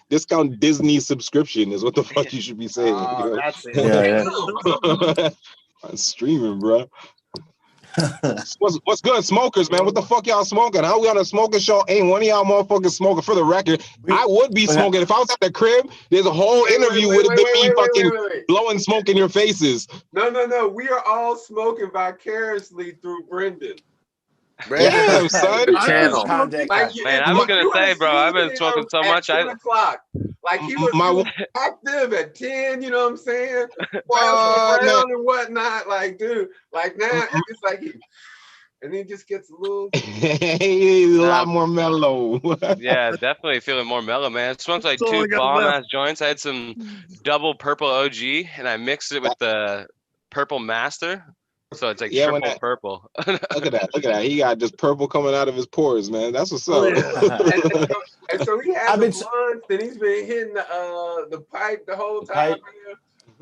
discount Disney subscription is what the fuck you should be saying. Oh, that's it. Yeah. I'm streaming, bro. What's good, smokers, man? What the fuck y'all smoking? How we on a smoking show? Ain't one of y'all motherfuckers smoking. For the record, I would be smoking if I was at the crib. There's a whole interview with me fucking blowing smoke in your faces. No. We are all smoking vicariously through Brendan. Damn, son. Channel. Man, I was gonna say, bro, I've been smoking so much. 10 o'clock. Like he was active at 10, you know what I'm saying? Around and whatnot. Like, dude, like now it's like he just gets a little He's a lot more mellow. Yeah, definitely feeling more mellow, man. It smoked like That's all I two got bomb left. ass joints. I had some double purple OG and I mixed it with the purple master. So it's like triple purple. Look at that. He got just purple coming out of his pores, man. That's what's up. Oh, yeah. and so he has been blunts, and he's been hitting the pipe the whole time.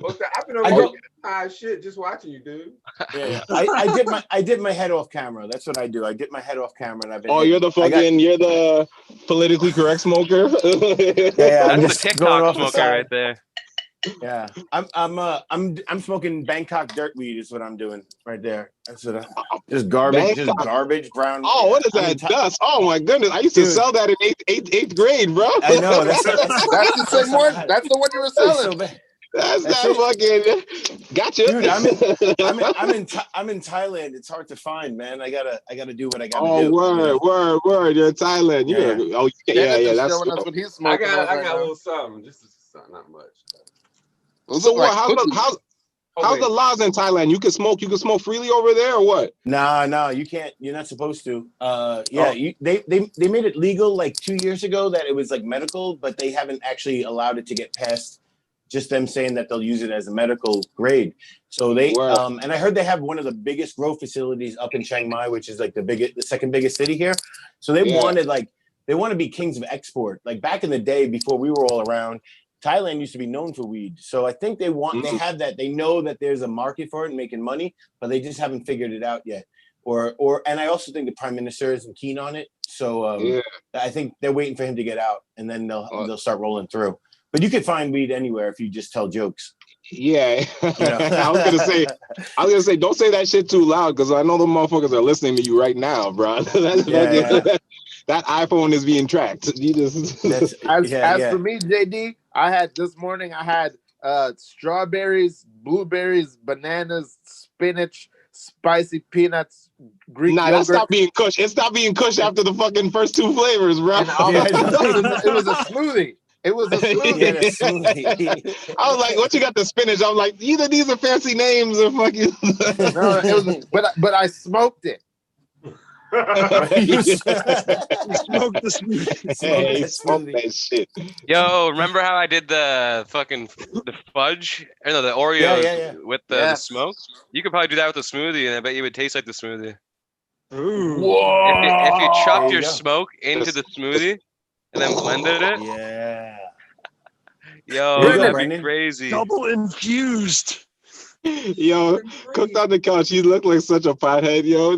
I've been over high shit just watching you, dude. Yeah. I did my head off camera. That's what I do. I did my head off camera, and I've been. You're the politically correct smoker. Yeah, I'm That's just the going TikTok off the smoker side. right there. Yeah, I'm smoking Bangkok dirt weed is what I'm doing right there. That's what just garbage, brown. Oh, what is that dust? Oh my goodness, I used to sell that in eighth grade, bro. I know That's the same one. That's the one you were selling. So bad. That's that fucking gotcha. Dude, I'm in Thailand. It's hard to find, man. I gotta do what I gotta Oh, do. word. You're in Thailand. Yeah. Yeah. That's showing us what he's I smoking. got right a now. little something. Just not much. Those so look what? like cookies. How's the laws in Thailand? You can smoke freely over there, or what? No, you can't. You're not supposed to. They made it legal like 2 years ago that it was like medical, but they haven't actually allowed it to get past. Just them saying that they'll use it as a medical grade. So they and I heard they have one of the biggest grow facilities up in Chiang Mai, which is like the second biggest city here. So they want to be kings of export. Like back in the day before we were all around, Thailand used to be known for weed. So I think they have that. They know that there's a market for it and making money, but they just haven't figured it out yet. And I also think the prime minister isn't keen on it. So I think they're waiting for him to get out, and then they'll start rolling through. But you could find weed anywhere if you just tell jokes. Yeah. You know? I was gonna say, don't say that shit too loud because I know the motherfuckers are listening to you right now, bro. That iPhone is being tracked. You just As for me, JD, I had this morning. I had strawberries, blueberries, bananas, spinach, spicy peanuts, Greek yogurt. That stopped being Kush. It stopped being Kush after the fucking first two flavors, bro. And it was a smoothie. It was a smoothie. I was like, "What you got the spinach?" I was like, "Either these are fancy names or fucking." No, it was, but I smoked it. You smoked the smoothie. Smoked that shit. Yo, remember how I did the fudge? Or no, the Oreos with the smoke? You could probably do that with a smoothie, and I bet you would taste like the smoothie. Ooh. If you chopped your go. smoke into the smoothie and then blended it, yo, There you go, that'd Brandon. be crazy. Double infused. Yo, cooked on the couch. You look like such a pothead, yo.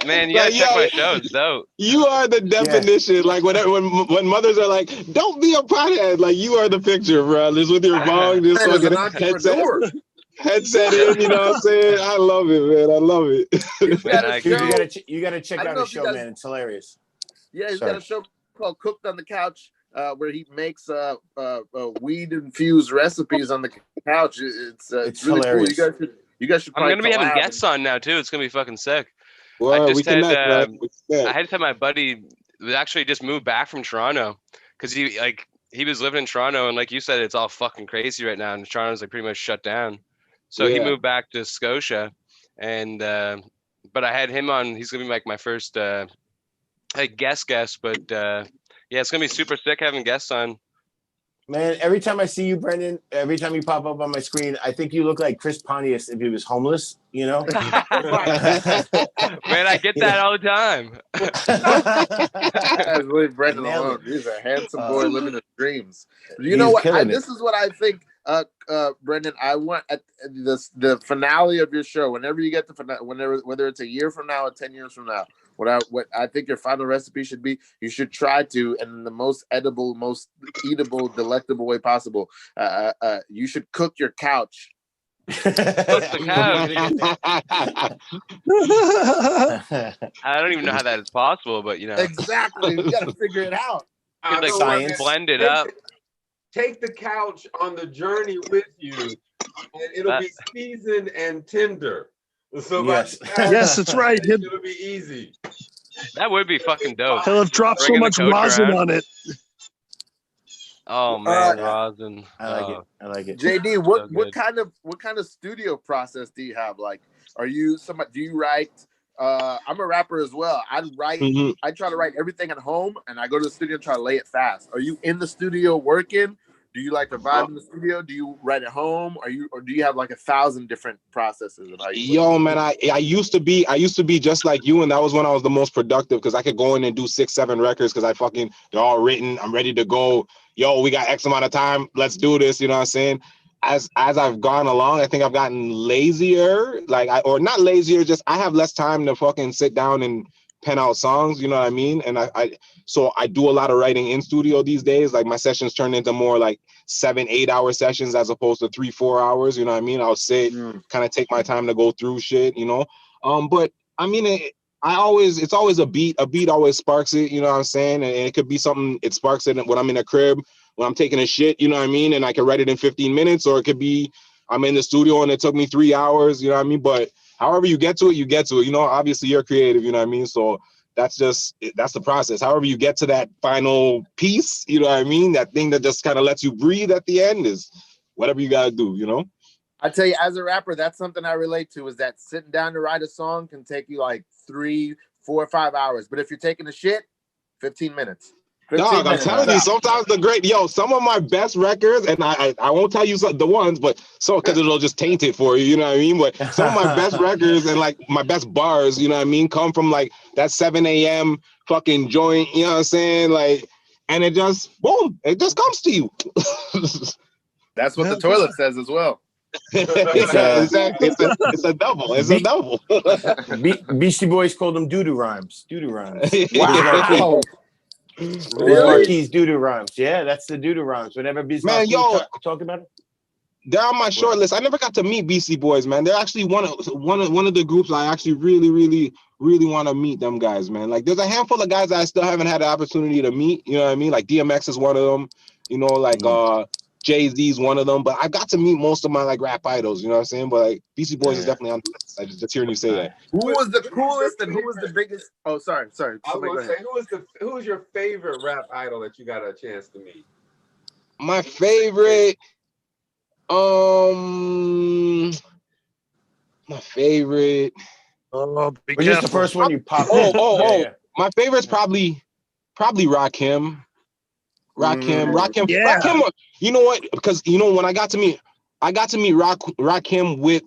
Man, you gotta check my shows, though. You are the definition. Like when mothers are like, "Don't be a pothead," like you are the picture, bro. Just with your bong, just Man, as an fucking entrepreneur. headset in. You know what I'm saying? I love it, man. I love it. Man, You gotta check I don't out know his if you show, guys- man. It's hilarious. Yeah, he's Sorry. got a show called Cooked on the Couch, where he makes weed infused recipes on the couch. It's really hilarious. cool. You guys should. I'm gonna be having collab guests on now too. It's gonna be fucking sick. Well, just we had, connect, bro. We connect. I had to have my buddy that actually just moved back from Toronto because he was living in Toronto, and like you said, it's all fucking crazy right now, and Toronto's like pretty much shut down. So he moved back to Scotia, and but I had him on. He's gonna be like my first guest, but yeah, it's gonna be super sick having guests on. Man, every time I see you, Brendan, every time you pop up on my screen, I think you look like Chris Pontius if he was homeless, you know? Man, I get that all the time. I leave Brendan Nailed alone. it. He's a handsome boy living his dreams. You know what? This is what I think, Brendan. I want at the finale of your show. Whenever you get whether it's a year from now or 10 years from now, what I think your final recipe should be, you should try to, in the most edible, most eatable, delectable way possible. You should cook your couch. Cook the couch. I don't even know how that is possible, but you know, Exactly. We got to figure it out. you could, like Science. blend it up. Take the couch on the journey with you, and it'll be seasoned and tender. So Yes. Yes, that's right. It'll be easy. That would be fucking dope. He'll have dropped so Bringing the much coach rosin around. on it. Oh man, Yeah. rosin. I like it. JD, So what good. kind of studio process do you have? Like, do you write? I'm a rapper as well. I try to write everything at home, and I go to the studio and try to lay it fast. Are you in the studio working? Do you like to vibe in the studio? Do you write at home? Or do you have like 1,000 different processes of how you Yo, man, I used to be just like you, and that was when I was the most productive because I could go in and do 6-7 records because they're all written. I'm ready to go. Yo, we got X amount of time. Let's do this. You know what I'm saying? As I've gone along, I think I've gotten lazier. Or not lazier, just I have less time to fucking sit down and pen out songs. You know what I mean? And so I do a lot of writing in studio these days. Like my sessions turn into more like 7-8 hour sessions as opposed to 3-4 hours. You know what I mean? I'll sit, kind of take my time to go through shit, you know? But I mean, it's always a beat. A beat always sparks it, you know what I'm saying? And it could be something, it sparks it when I'm in a crib, when I'm taking a shit, you know what I mean? And I can write it in 15 minutes, or it could be I'm in the studio and it took me 3 hours, you know what I mean? But however you get to it, you get to it. You know, obviously you're creative, you know what I mean? So that's the process. However you get to that final piece, you know what I mean? That thing that just kind of lets you breathe at the end is whatever you got to do, you know? I tell you, as a rapper, that's something I relate to, is that sitting down to write a song can take you like 3, 4, 5 hours. But if you're taking a shit, 15 minutes. 15 Dog, I'm minutes. telling you, sometimes some of my best records, and I won't tell you the ones, but because it'll just taint it for you, you know what I mean? But some of my best records and like my best bars, you know what I mean, come from like that 7 a.m. fucking joint, you know what I'm saying? Like, and it just, boom, it just comes to you. That's what the toilet says as well. It's a double. It's a double. Beastie Boys called them doo-doo rhymes. Doo-doo rhymes. Wow. Biz Really? Marquis doo-doo rhymes. Yeah, that's the doo-doo rhymes. Whenever Biz Man, Marquis yo, talk about it. They're on my short list. I never got to meet Beastie Boys, man. They're actually one of the groups I actually really want to meet them guys, man. Like there's a handful of guys that I still haven't had the opportunity to meet. You know what I mean? Like DMX is one of them. You know, like Jay-Z's one of them. But I got to meet most of my like rap idols. You know what I'm saying? But like Beastie Boys is definitely on the list. I just hearing you say that. Who was the coolest and who was the biggest? Oh, sorry. I was gonna say, who was your favorite rap idol that you got a chance to meet? My favorite. My favorite. Oh, Or just the first one you popped. Yeah. My favorite's probably Rakim. Rakim. Yeah. Rakim. You know what? Because you know when I got to meet Rakim with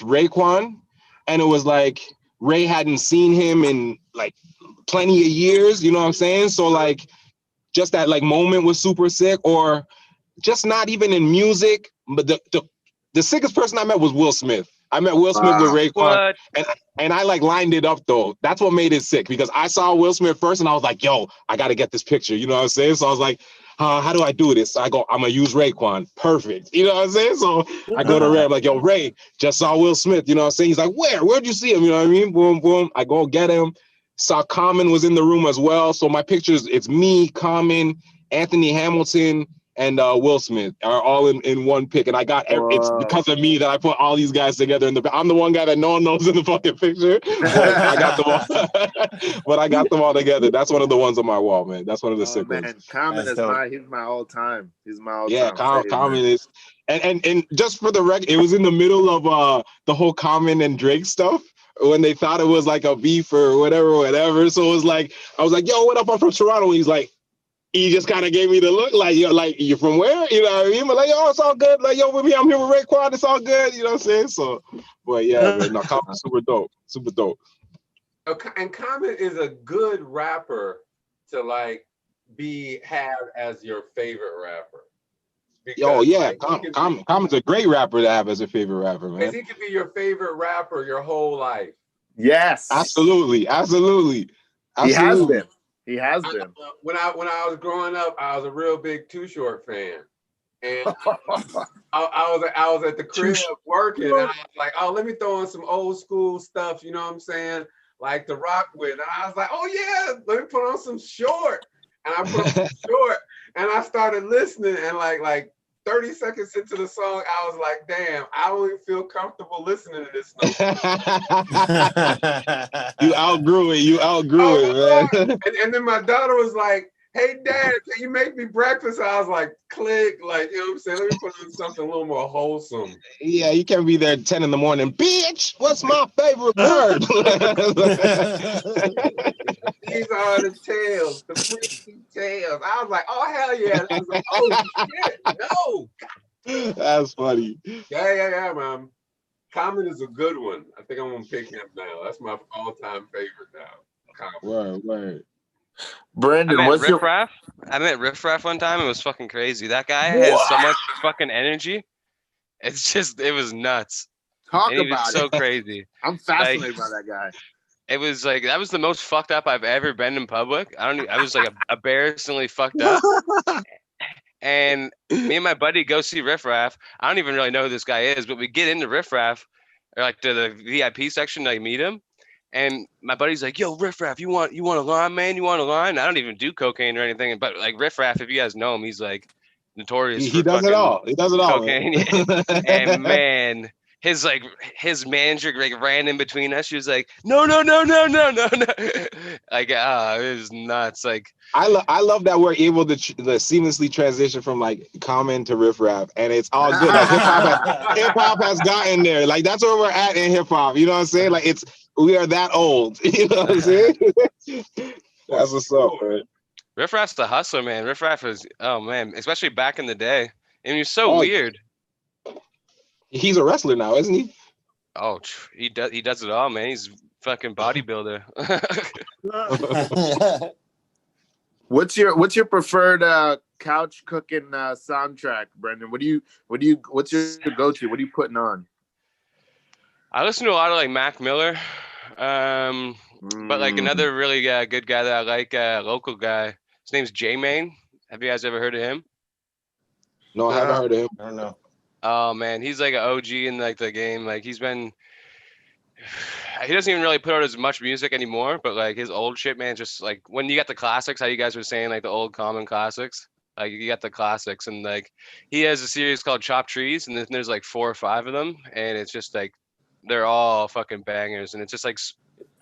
Raekwon, and it was like Ray hadn't seen him in like plenty of years. You know what I'm saying? So like, just that like moment was super sick. Or just not even in music, but the sickest person I met was Will Smith. I met Will Smith with Raekwon, and I like lined it up though. That's what made it sick, because I saw Will Smith first and I was like, yo, I got to get this picture. You know what I'm saying? So I was like, how do I do this? So I go, I'm going to use Raekwon. Perfect. You know what I'm saying? So I go to Ray, I'm like, yo, Ray, just saw Will Smith. You know what I'm saying? He's like, where'd you see him? You know what I mean? Boom, boom. I go get him. Saw Common was in the room as well. So my pictures, it's me, Common, Anthony Hamilton, and Will Smith are all in one pic, and I got it's because of me that I put all these guys together. I'm the one guy that no one knows in the fucking picture, but I got them all. But I got them all together. That's one of the ones on my wall, man. That's one of the sick ones. Common is he's my all time. He's my all time. Yeah, Common is, and just for the record, it was in the middle of the whole Common and Drake stuff, when they thought it was like a beef or whatever. So it was like, I was like, yo, what up? I'm from Toronto. And he's like, he just kind of gave me the look like, yo, like, you from where? You know what I mean? But like, yo, it's all good. Like, yo, with me, I'm here with Raekwon. It's all good. You know what I'm saying? So, but yeah, man, no, Common's super dope. Super dope. And Common is a good rapper to like have as your favorite rapper. Because, yeah, like, Common's a great rapper to have as a favorite rapper, man. Because he could be your favorite rapper your whole life. Yes. Absolutely. He has been. He has been. When I was growing up, I was a real big Too Short fan, and I was at the crib working, and I was like, oh, let me throw in some old school stuff. You know what I'm saying? Like the rock with, and I was like, oh yeah, let me put on some Short, and I put on some Short, and I started listening, and like 30 seconds into the song, I was like, damn, I don't even feel comfortable listening to this no more. You outgrew it, man. And then my daughter was like, hey, Dad, can you make me breakfast? I was like, click, like, you know what I'm saying? Let me put on something a little more wholesome. Yeah, you can't be there at 10 in the morning. Bitch, what's my favorite bird? These are the tails, the freaky tails. I was like, oh, hell yeah. I was like, oh, shit, no. That's funny. Yeah, man. Common is a good one. I think I'm going to pick him now. That's my all-time favorite now. Common. Word. Brandon, what's your Raff? I met Riff Raff one time. It was fucking crazy. That guy has so much fucking energy. It was nuts. Talk about it. So crazy. I'm fascinated by that guy. It was like, that was the most fucked up I've ever been in public. I was like embarrassingly fucked up. And me and my buddy go see Riff Raff. I don't even really know who this guy is, but we get into Riff Raff, or like to the VIP section to like meet him. And my buddy's like, yo, Riff Raff, you want a line, man? You want a line? I don't even do cocaine or anything. But like Riff Raff, if you guys know him, he's like notorious He for does it fucking all. He does it all. cocaine. Man. And man, his manager like ran in between us. She was like, no, no, no, no, no, no, no. Like, it was nuts. Like, I love that we're able to seamlessly transition from like Common to Riff Raff, and it's all good. Like hip hop has gotten there. Like that's where we're at in hip hop. You know what I'm saying? Like we are that old. You know what I'm saying? That's what's up, man. Riff Raff's the hustler, man. Riff Raff is, oh man, especially back in the day. And he was so Oh, weird. He's a wrestler now, isn't he? Oh, he does it all, man. He's fucking bodybuilder. What's your preferred couch cooking soundtrack, Brendan? What's your go-to? What are you putting on? I listen to a lot of like Mac Miller, but like another really good guy that I like, local guy. His name's J-Mane. Have you guys ever heard of him? No, I haven't heard of him. I don't know. Oh man, he's like an OG in like the game. Like he doesn't even really put out as much music anymore, but like his old shit, man, just like when you got the classics, how you guys were saying like the old Common classics, like you got the classics, and like he has a series called Chop Trees, and then there's like 4 or 5 of them, and it's just like they're all fucking bangers, and it's just like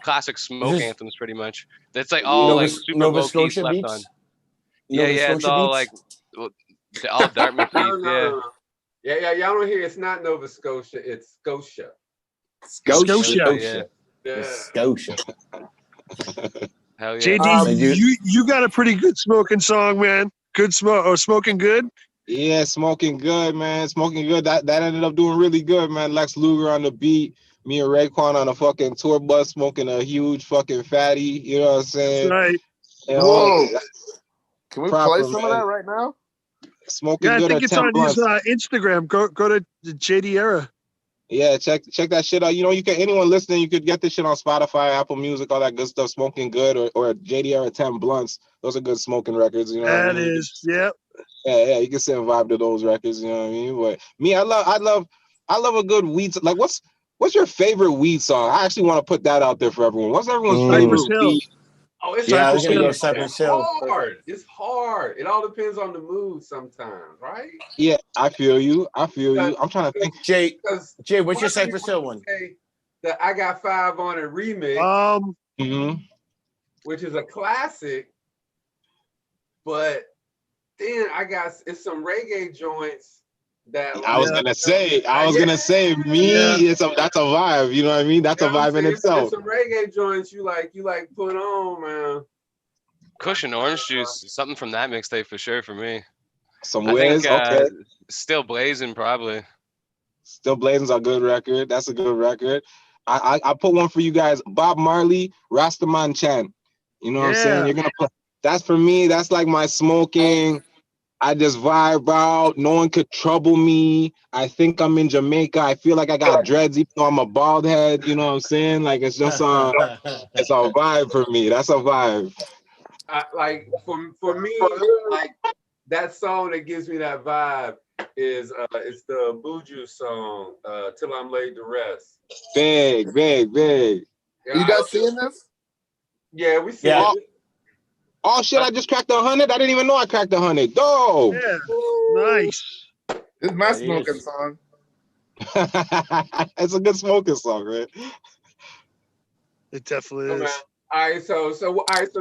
classic smoke anthems pretty much. It's like all like super Nova low key Scotia slept beats? on. Nova Yeah, it's Scotia all beats? like all Dartmouth beats. No. Yeah, y'all don't hear. It's not Nova Scotia. It's Scotia. Scotia. Yeah. Scotia. Hell yeah. JD, you got a pretty good smoking song, man. Good smoke or smoking good? Yeah, smoking good, man. Smoking good. That ended up doing really good, man. Lex Luger on the beat. Me and Raekwon on a fucking tour bus smoking a huge fucking fatty. You know what I'm saying? That's right. You know, Whoa. Can we proper, play some man. of that right now? Smoking Yeah, I good think at it's 10 on blunts. his Instagram. Go to the JD Era. Yeah, check that shit out. You know, you can anyone listening, you could get this shit on Spotify, Apple Music, all that good stuff. Smoking Good or JD Era 10 Blunts. Those are good smoking records. You know what I That mean? is, yeah. Yeah, you can sit and vibe to those records. You know what I mean? But me, I love a good weed. Like, what's your favorite weed song? I actually want to put that out there for everyone. What's everyone's Cypress favorite Hill. weed? Oh, it's Yeah, I was Cypress gonna Hill. go Cypress Hill. hard. It's hard. It all depends on the mood sometimes, right? Yeah, I feel you. I'm trying to think. Jay, Because what's your Cypress Hill one? That I Got 5 on it remix, which is a classic, but then it's some reggae joints that I was gonna say, me, that's a vibe. You know what I mean? That's a vibe in itself. There's some reggae joints you like put on, man. Cushion Orange Juice, something from that mixtape for sure for me. Some I Wiz, think, okay. Still Blazing probably. Still Blazing's a good record. That's a good record. I put one for you guys. Bob Marley, Rastaman Chant. You know what I'm saying? You're gonna put that's for me. That's like my smoking. I just vibe out. No one could trouble me. I think I'm in Jamaica. I feel like I got dreads, even though I'm a bald head. You know what I'm saying? Like it's just it's a vibe for me. That's a vibe. Like for me, like that song that gives me that vibe is it's the Buju song, Till I'm Laid to Rest. Big. You guys seeing this? Yeah, we see it. Oh shit, I just cracked 100. I didn't even know I cracked 100. Dope. Yeah. Nice. This is my smoking song. It's a good smoking song, right? It definitely is. All right, so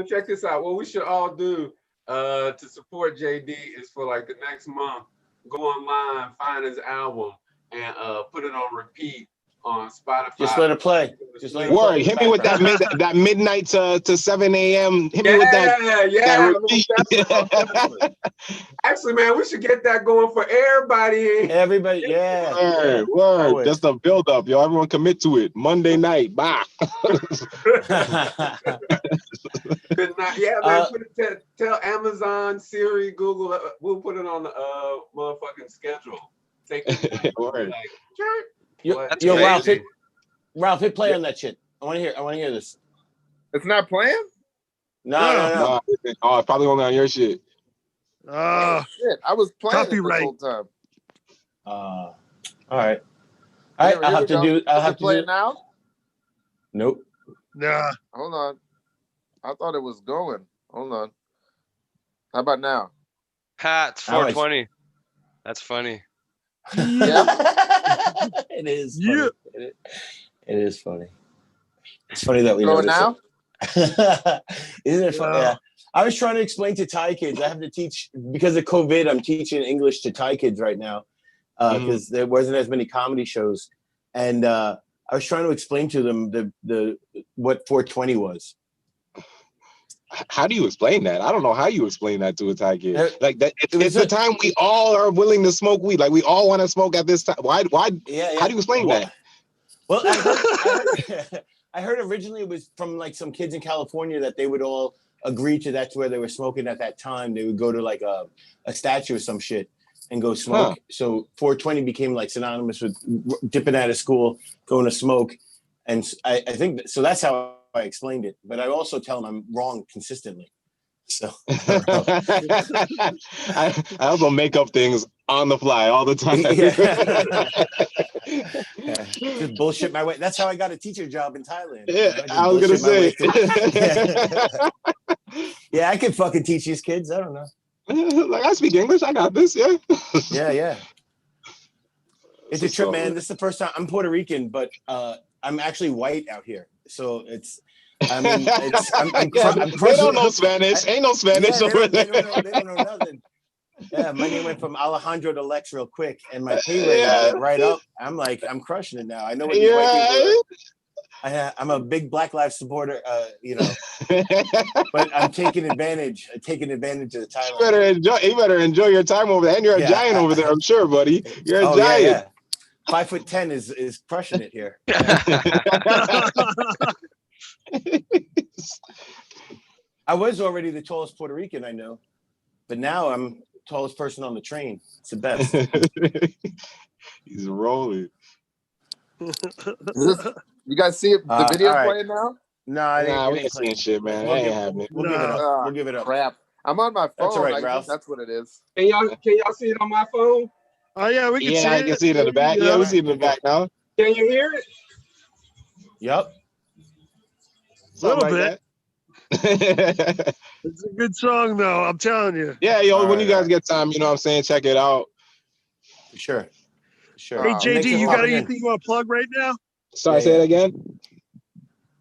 check this out. What we should all do to support JD is for like the next month, go online, find his album, and put it on repeat on Spotify. Just let it play. Just let it Word, play. hit me with that midnight to 7 a.m. Hit me with that. That actually, man, we should get that going for everybody. Everybody, yeah. Word. Just a build up, yo. Everyone commit to it. Monday night. Bye. Man, tell Amazon, Siri, Google, we'll put it on the motherfucking schedule. Take it. Word. Yo, Ralph, hit play on that shit. I want to hear this. It's not playing? No. Oh, it's probably only on your shit. Shit, I was playing it this whole time. All right. I'll have to play do it now. Nope. Nah. Hold on. I thought it was going. Hold on. How about now? Ha, it's 420. That's funny. It is. Funny. Yeah. It is funny. It's funny that we Throw it notice now? it. Isn't it funny? Yeah. Yeah. I was trying to explain to Thai kids. I have to teach because of COVID. I'm teaching English to Thai kids right now because there wasn't as many comedy shows, and I was trying to explain to them the what 420 was. How do you explain that? I don't know how you explain that to a Thai kid. Like that, it's the a- time we all are willing to smoke weed. Like we all want to smoke at this time. Why? Yeah. How do you explain that? Well, I heard originally it was from like some kids in California that they would all agree to that's where they were smoking at that time. They would go to like a statue or some shit and go smoke. So 420 became like synonymous with dipping out of school, going to smoke. And I think so that's how I explained it. But I also tell them I'm wrong consistently. So I also make up things on the fly all the time. Just bullshit my way. That's how I got a teacher job in Thailand. Yeah, You know, I was gonna say. Yeah, I can fucking teach these kids. I don't know. Like I speak English. I got this. Yeah. Yeah. It's a trip, man. This is the first time I'm Puerto Rican, but I'm actually white out here. So it's. I mean, I'm they don't know Spanish. Ain't no Spanish over there. They don't know nothing. Yeah, my name went from Alejandro to Lex real quick, and my pay rate went right up. I'm crushing it now. I know what these white people are. I'm a big Black Lives supporter, but I'm taking advantage. of the time. You better enjoy your time over there, and you're a giant over there. I'm sure, buddy. You're a giant. Yeah. 5'10" is crushing it here. I was already the tallest Puerto Rican I know, but now I'm tallest person on the train. It's the best. He's rolling. You guys see it, the video playing now? No, we ain't seeing shit, man. I ain't having it. We'll give it up. We'll give it up. Crap. I'm on my phone. That's all right, I guess Ralph. that's what it is. Can y'all see it on my phone? Oh yeah, we can see I it. can see it in the back. Yeah, we see it in the back now. Can you hear it? Yep. Something Little like that. It's a good song though, I'm telling you. Yeah, when you guys get time, you know what I'm saying, check it out. Sure. Hey JD, you got anything you want to plug right now? Sorry, say it again.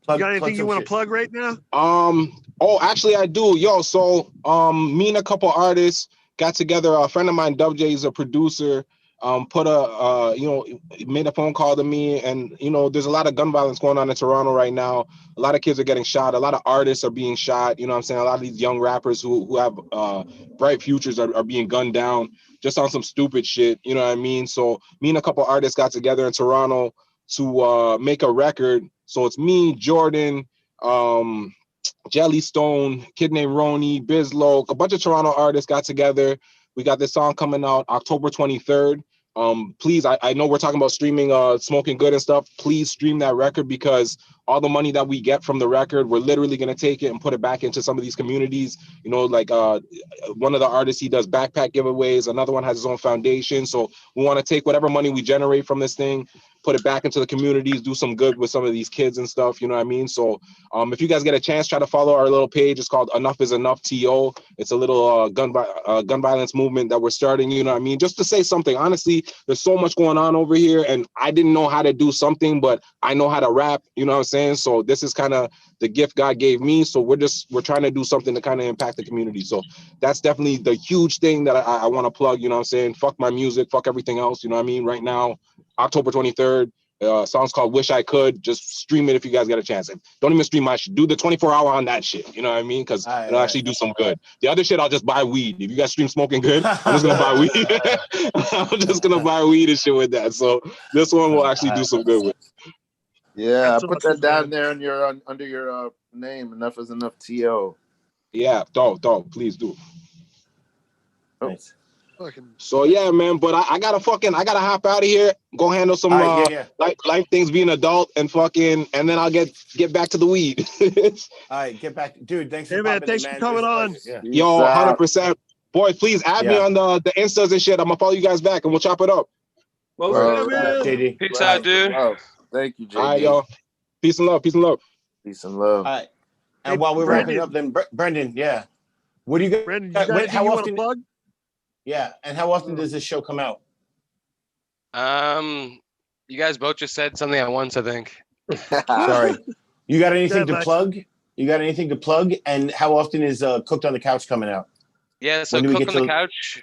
You got anything you want to plug right now? Oh, actually I do. So me and a couple artists got together. A friend of mine, Dub J, is a producer. Made a phone call to me, and there's a lot of gun violence going on in Toronto right now. A lot of kids are getting shot. A lot of artists are being shot. You know what I'm saying? A lot of these young rappers who have bright futures are being gunned down just on some stupid shit. You know what I mean? So me and a couple artists got together in Toronto to make a record. So it's me, Jordan, Jelly Stone, kid named Roni, Bizlo, a bunch of Toronto artists got together. We got this song coming out October 23rd. Please, I know we're talking about streaming Smoking Good and stuff. Please stream that record, because all the money that we get from the record, we're literally going to take it and put it back into some of these communities. Like one of the artists, he does backpack giveaways. Another one has his own foundation. So we want to take whatever money we generate from this thing, put it back into the communities, do some good with some of these kids and stuff. You know what I mean? So if you guys get a chance, try to follow our little page. It's called Enough Is Enough TO. It's a little gun violence movement that we're starting. You know what I mean? Just to say something. Honestly, there's so much going on over here, and I didn't know how to do something, but I know how to rap. You know what I'm saying? So this is kind of the gift God gave me. So we're trying to do something to kind of impact the community. So that's definitely the huge thing that I want to plug. You know what I'm saying? Fuck my music, fuck everything else. You know what I mean? Right now, October 23rd. Song's called Wish I Could. Just stream it if you guys get a chance. And don't even stream my shit. Do the 24-hour on that shit. You know what I mean? Because it'll actually do some good. The other shit, I'll just buy weed. If you guys stream Smoking Good, I'm just gonna buy weed. I'm just gonna buy weed and shit with that. So this one will actually do some good with. Yeah, That's put awesome, that down man. there in your under your name. Enough Is Enough TO. Yeah, dog, please do. Nice. Fucking So yeah, man. But I gotta hop out of here. Go handle some life things, being adult, and then I'll get back to the weed. All right, get back, dude. Thanks for man, thanks for coming on. Yeah. Yo, 100%. Boys, please add me on the Instas and shit. I'm gonna follow you guys back, and we'll chop it up. JD. Peace out, dude. Oh, thank you, JD. All right, y'all. Peace and love. Peace and love. Peace and love. All right. And Hey, while we're Brendan. wrapping up, then Brendan, yeah. What do you got? Brendan, you got anything you want to plug? Yeah. And how often does this show come out? You guys both just said something at once, I think. Sorry. You got anything to Lexi. plug? You got anything to plug? And how often is Cooked on the Couch coming out? Yeah, so When do we Cooked get on the to- Couch.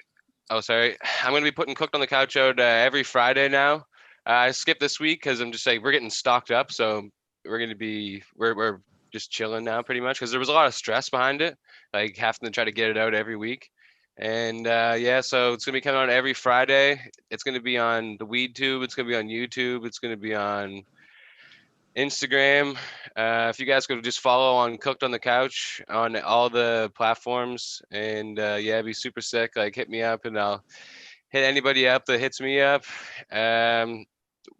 Oh, sorry. I'm going to be putting Cooked on the Couch out every Friday now. I skipped this week because I'm just like, we're getting stocked up. So we're just chilling now pretty much because there was a lot of stress behind it, like having to try to get it out every week. And yeah, so it's going to be coming out every Friday. It's going to be on the Weed Tube. It's going to be on YouTube. It's going to be on Instagram. If you guys could just follow on Cooked on the Couch on all the platforms, and yeah, it'd be super sick. Like, hit me up, and I'll hit anybody up that hits me up.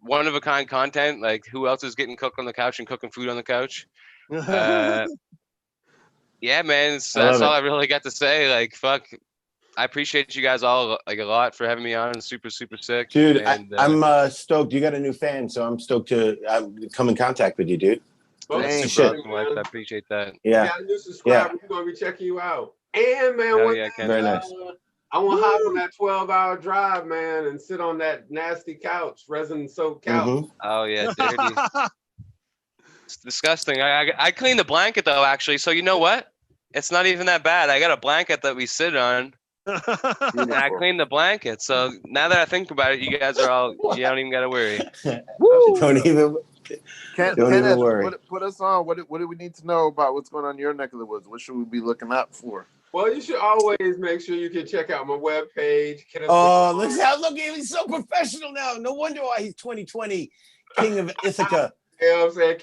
One of a kind content. Like, who else is getting cooked on the couch and cooking food on the couch? Yeah, man, that's all I really got to say. Like, fuck. I appreciate you guys all like a lot for having me on. It's super sick, Dude, and, I'm stoked. You got a new fan, so I'm stoked to come in contact with you, dude. Thanks, shit. bro. I appreciate that. Yeah. You got a new subscriber. We're gonna be checking you out. And man, Hell one yeah, thing, Ken. Very nice. I want to hop on that 12-hour drive, man, and sit on that nasty couch, resin-soaked couch. Mhm. Oh yeah, dirty. It's disgusting. I cleaned the blanket though, actually. So you know what? It's not even that bad. I got a blanket that we sit on, and I cleaned the blanket. So now that I think about it, you guys are all, you don't even got to worry. Don't even Ken- Don't even Kenneth, worry. put us on. What do we need to know about what's going on in your neck of the woods? What should we be looking out for? Well, you should always make sure you can check out my webpage. Oh, look, he's so professional now. No wonder why he's 2020 King of Ithaca. You know what I'm saying?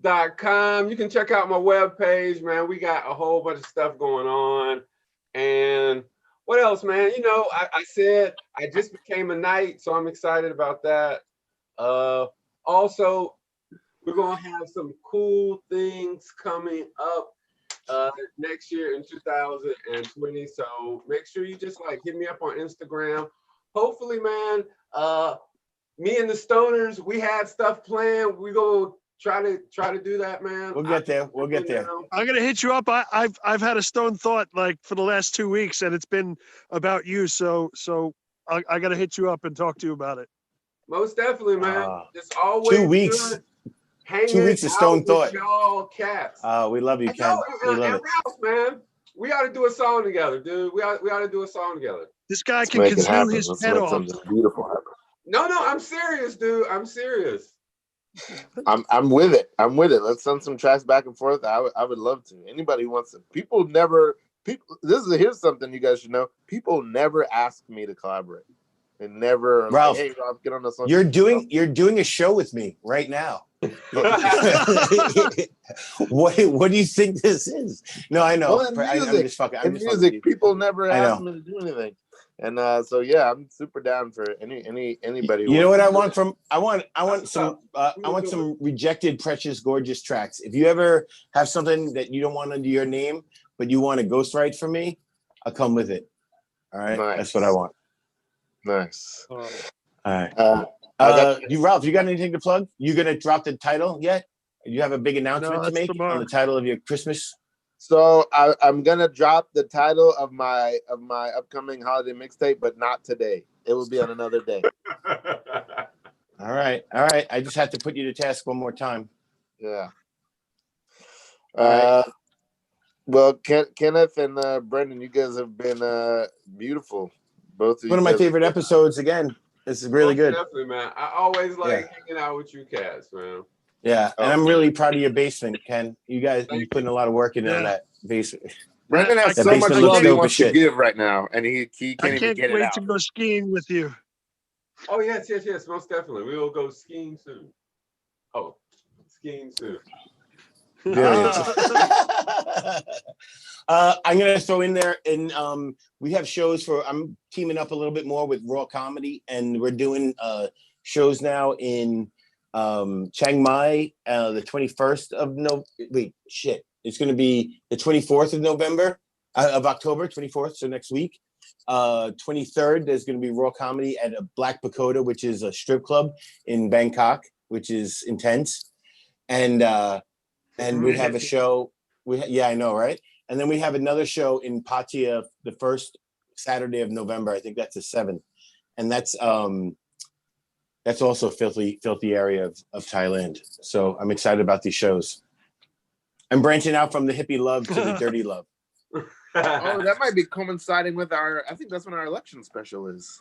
KennethMcLaurin.com. You can check out my webpage, man. We got a whole bunch of stuff going on. And what else, man? You know, I said I just became a knight, so I'm excited about that. Also, we're going to have some cool things coming up next year in 2020. So make sure you just like hit me up on Instagram. Hopefully, man, me and the Stoners, we had stuff planned. We go try to do that, man. We'll get there. We'll get there. I'm gonna hit you up. I've had a stone thought like for the last 2 weeks, and it's been about you. So I gotta hit you up and talk to you about it. Most definitely, man. It's always 2 weeks. good hanging 2 weeks of out Stone with Thought. y'all cats. We love you, And Ken. yo, We love and it. Ralph, man, we ought to do a song together, dude. We ought to do a song together. This guy Let's can make it kazoo happen. his Let's head make off. something beautiful happen. No, I'm serious, dude. I'm serious. I'm with it. I'm with it. Let's send some tracks back and forth. I would love to. Anybody who wants to. Here's something you guys should know. People never ask me to collaborate. They never. Ralph, like, hey, Ralph, get on this song. You're doing a show with me right now. What do you think this is? No, I know. Well, in I'm music, just fucking. in I'm just fucking with music, you. people never I ask know. me to do anything. And so yeah, I'm super down for anybody. You know what I want from? from I want some rejected Precious Gorgeous tracks. If you ever have something that you don't want under your name, but you want to ghostwrite for me, I'll come with it. All right, Nice. That's what I want. Nice. All right. got- Ralph, you got anything to plug? You gonna drop the title yet? You have a big announcement to that's make tomorrow. on the title of your Christmas? So I'm gonna drop the title of my upcoming holiday mixtape, but not today. It will be on another day. All right. I just have to put you to task one more time. Yeah. All right. Well, Kenneth and Brendan, you guys have been beautiful. Both of you. One of my guys. favorite episodes. Again, this is really Most good. Definitely, man. I always like hanging out with you cats, man. Yeah, and Oh, I'm really proud of your basement, Ken. You guys, Thank you're putting a lot of work into Yeah. that basement. Brendan has That so much basement love looks he dope wants as to shit. give right now, and he I can't even can't get it wait out. to go skiing with you. Oh yes, most definitely. We will go skiing soon. Oh, skiing soon. I'm gonna throw in there, and we have shows for. I'm teaming up a little bit more with Raw Comedy, and we're doing shows now in Chiang Mai, the 21st of it's going to be the 24th of November of October, 24th, so next week. 23rd, there's going to be Raw Comedy at a Black Pagoda, which is a strip club in Bangkok, which is intense, and we have a show. I know, right? And then we have another show in Pattaya the 1st Saturday of November. I think that's the 7th, and that's also filthy area of Thailand. So I'm excited about these shows. I'm branching out from the hippie love to the dirty love. Oh, that might be coinciding with our. I think that's when our election special is.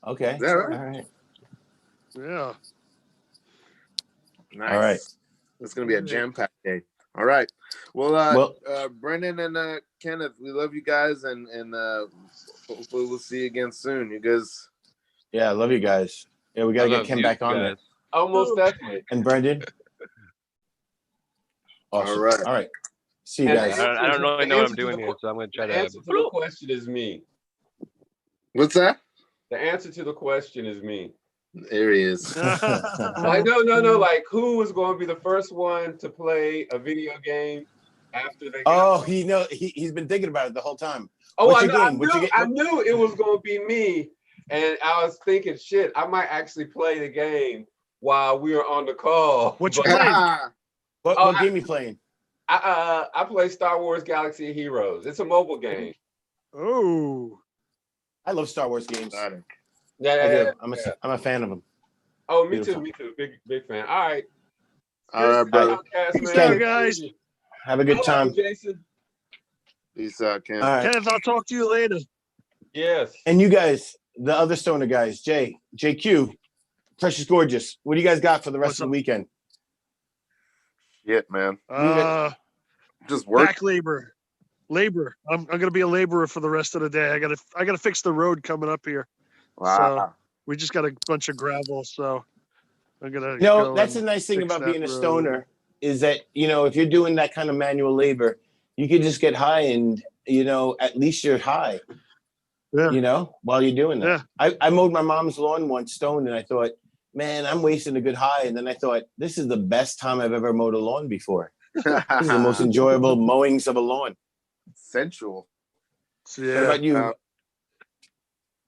Okay. Is that right? All right. Yeah. Nice. All right. It's gonna be a jam-packed day. All right. Well, Brendan and Kenneth, we love you guys, and hopefully we'll see you again soon. You guys. Yeah, I love you guys. Yeah, we gotta I get love Ken you back on there. guys. Almost definitely. And Brendan. Awesome. All right. All right. See you And guys. the I don't really the know what answer I'm to doing the here, so I'm gonna try The to. answer to the question is me. What's that? The answer to the question is me. There he is. Like, no. Like, who was going to be the first one to play a video game after they got he's been thinking about it the whole time. Oh, What's I, your know, game? I knew it was going to be me. And I was thinking, shit, I might actually play the game while we were on the call. What you But playing? What game you playing? I play Star Wars Galaxy of Heroes. It's a mobile game. Oh. I love Star Wars games. Yeah, I do. yeah. I'm a fan of them. Oh, me Beautiful. too. Big fan. All right. All right, brother. Peace Ken. out, guys. Have a good time. Jason. Peace out, Ken. All right. Kenneth, I'll talk to you later. Yes. And you guys, the other stoner guys, JQ, Precious Gorgeous. What do you guys got for the rest What's of the up? weekend? Shit, man. Just work. Back labor. I'm gonna be a laborer for the rest of the day. I gotta fix the road coming up here. Wow. We just got a bunch of gravel, so I'm gonna. You know, go that's and the nice thing fix about that being a road. stoner is that, if you're doing that kind of manual labor, you can just get high and, at least you're high, Yeah. while you're doing that. Yeah. I mowed my mom's lawn once stoned and I thought, man, I'm wasting a good high. And then I thought, this is the best time I've ever mowed a lawn before. This is the most enjoyable mowings of a lawn. Sensual. So, What yeah. about you?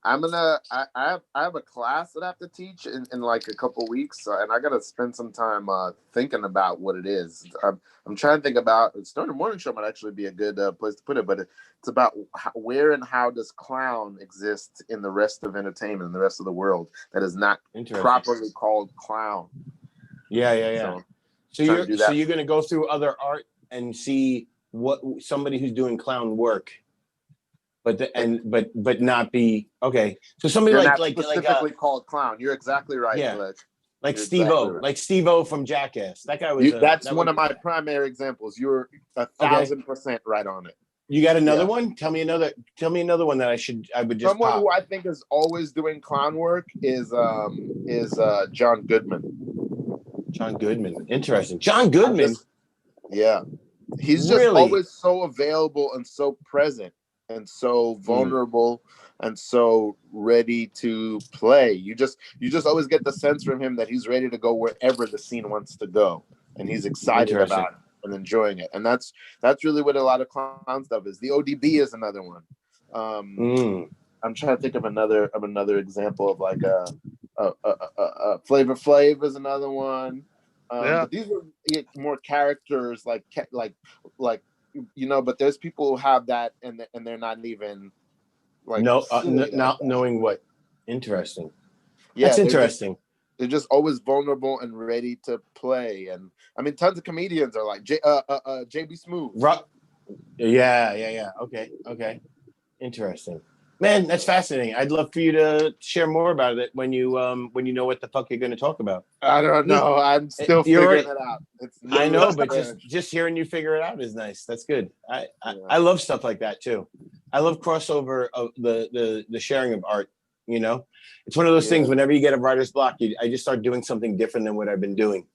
I have a class that I have to teach in like a couple weeks, and I gotta spend some time thinking about what it is. I'm trying to think about Stoner Morning Show might actually be a good place to put it, but it's about where and how does clown exist in the rest of entertainment in the rest of the world that is not properly called clown. Yeah. So you're gonna go through other art and see what somebody who's doing clown work. But not be okay. So somebody You're like not specifically called clown. You're exactly right. Yeah. Blake. Like You're Steve-O, exactly right. like Steve-O from Jackass. That guy was. That's one of my primary examples. You're 1,000% right on it. You got another one? Tell me another one that I would just. Someone pop. who I think is always doing clown work is John Goodman. John Goodman, interesting. John Goodman. He's just Really? always so available and so present and so vulnerable and so ready to play. You just always get the sense from him that he's ready to go wherever the scene wants to go, and he's excited about it and enjoying it. And that's really what a lot of clown stuff is. The ODB is another one. I'm trying to think of another example of like a Flavor Flav is another one. But these are more characters like but there's people who have that and they're not even like not knowing what. Interesting. Yeah, that's interesting. They're just always vulnerable and ready to play. And I mean, tons of comedians are like JB Smoove. Yeah. Okay. Interesting. Man, that's fascinating. I'd love for you to share more about it when you know what the fuck you're going to talk about. I don't know. I'm still figuring it out. I know, but just hearing you figure it out is nice. That's good. I love stuff like that too. I love crossover of the sharing of art. It's one of those things. Whenever you get a writer's block, I just start doing something different than what I've been doing.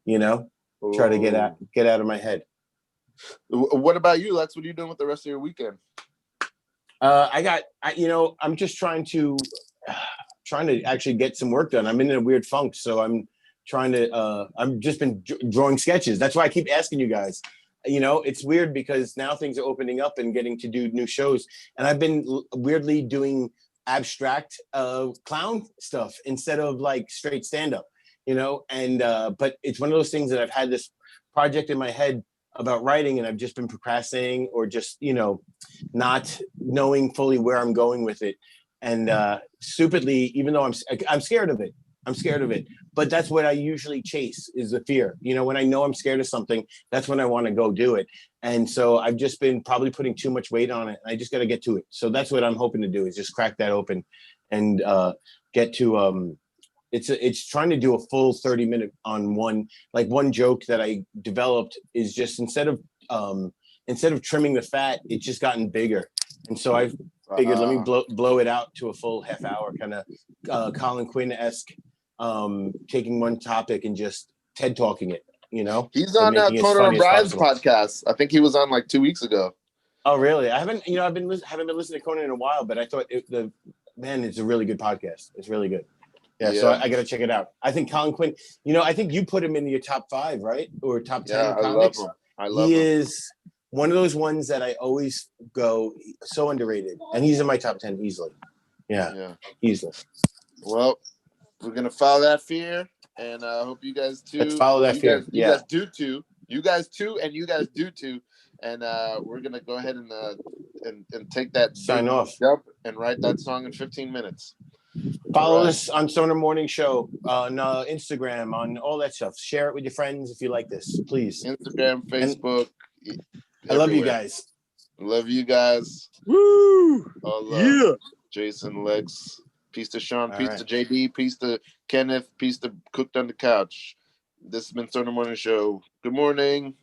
Try to get out of my head. What about you, Lex? What are you doing with the rest of your weekend? I'm just trying to actually get some work done. I'm in a weird funk, so I'm trying to. I've just been drawing sketches. That's why I keep asking you guys. It's weird because now things are opening up and getting to do new shows, and I've been weirdly doing abstract clown stuff instead of like straight stand up. But it's one of those things that I've had this project in my head about writing, and I've just been procrastinating or just, not knowing fully where I'm going with it. And stupidly, even though I'm scared of it, but that's what I usually chase, is the fear. When I know I'm scared of something, that's when I want to go do it. And so I've just been probably putting too much weight on it. I just got to get to it. So that's what I'm hoping to do, is just crack that open and get to it's trying to do a full 30-minute on one joke that I developed is just instead of trimming the fat, it's just gotten bigger. And so I've figured, let me blow it out to a full half hour, kind of Colin Quinn-esque, taking one topic and just TED talking it, He's on Conan O'Brien's podcast. I think he was on like 2 weeks ago. Oh, really? I haven't been listening to Conan in a while, but I thought it's a really good podcast. It's really good. Yeah. So I got to check it out. I think Colin Quinn, I think you put him in your top 5, right? Or top 10 comics. I love him. He is one of those ones that I always go, so underrated. And he's in my top 10 easily. Yeah. Easily. Well, we're going to follow that fear. And I hope you guys too. Let's follow that fear. You guys do too. You guys too, and you guys do too. And we're gonna go ahead and take that sign off. Jump and write that song in 15 minutes. Follow us on Stoner Morning Show on Instagram, on all that stuff. Share it with your friends if you like this, please. Instagram, Facebook. I love you guys. Love you guys. Woo! Yeah. Jason, Lex. Peace to Sean, All peace right. to JD, peace to Kenneth, peace to Cooked on the Couch. This has been Stoner Morning Show. Good morning.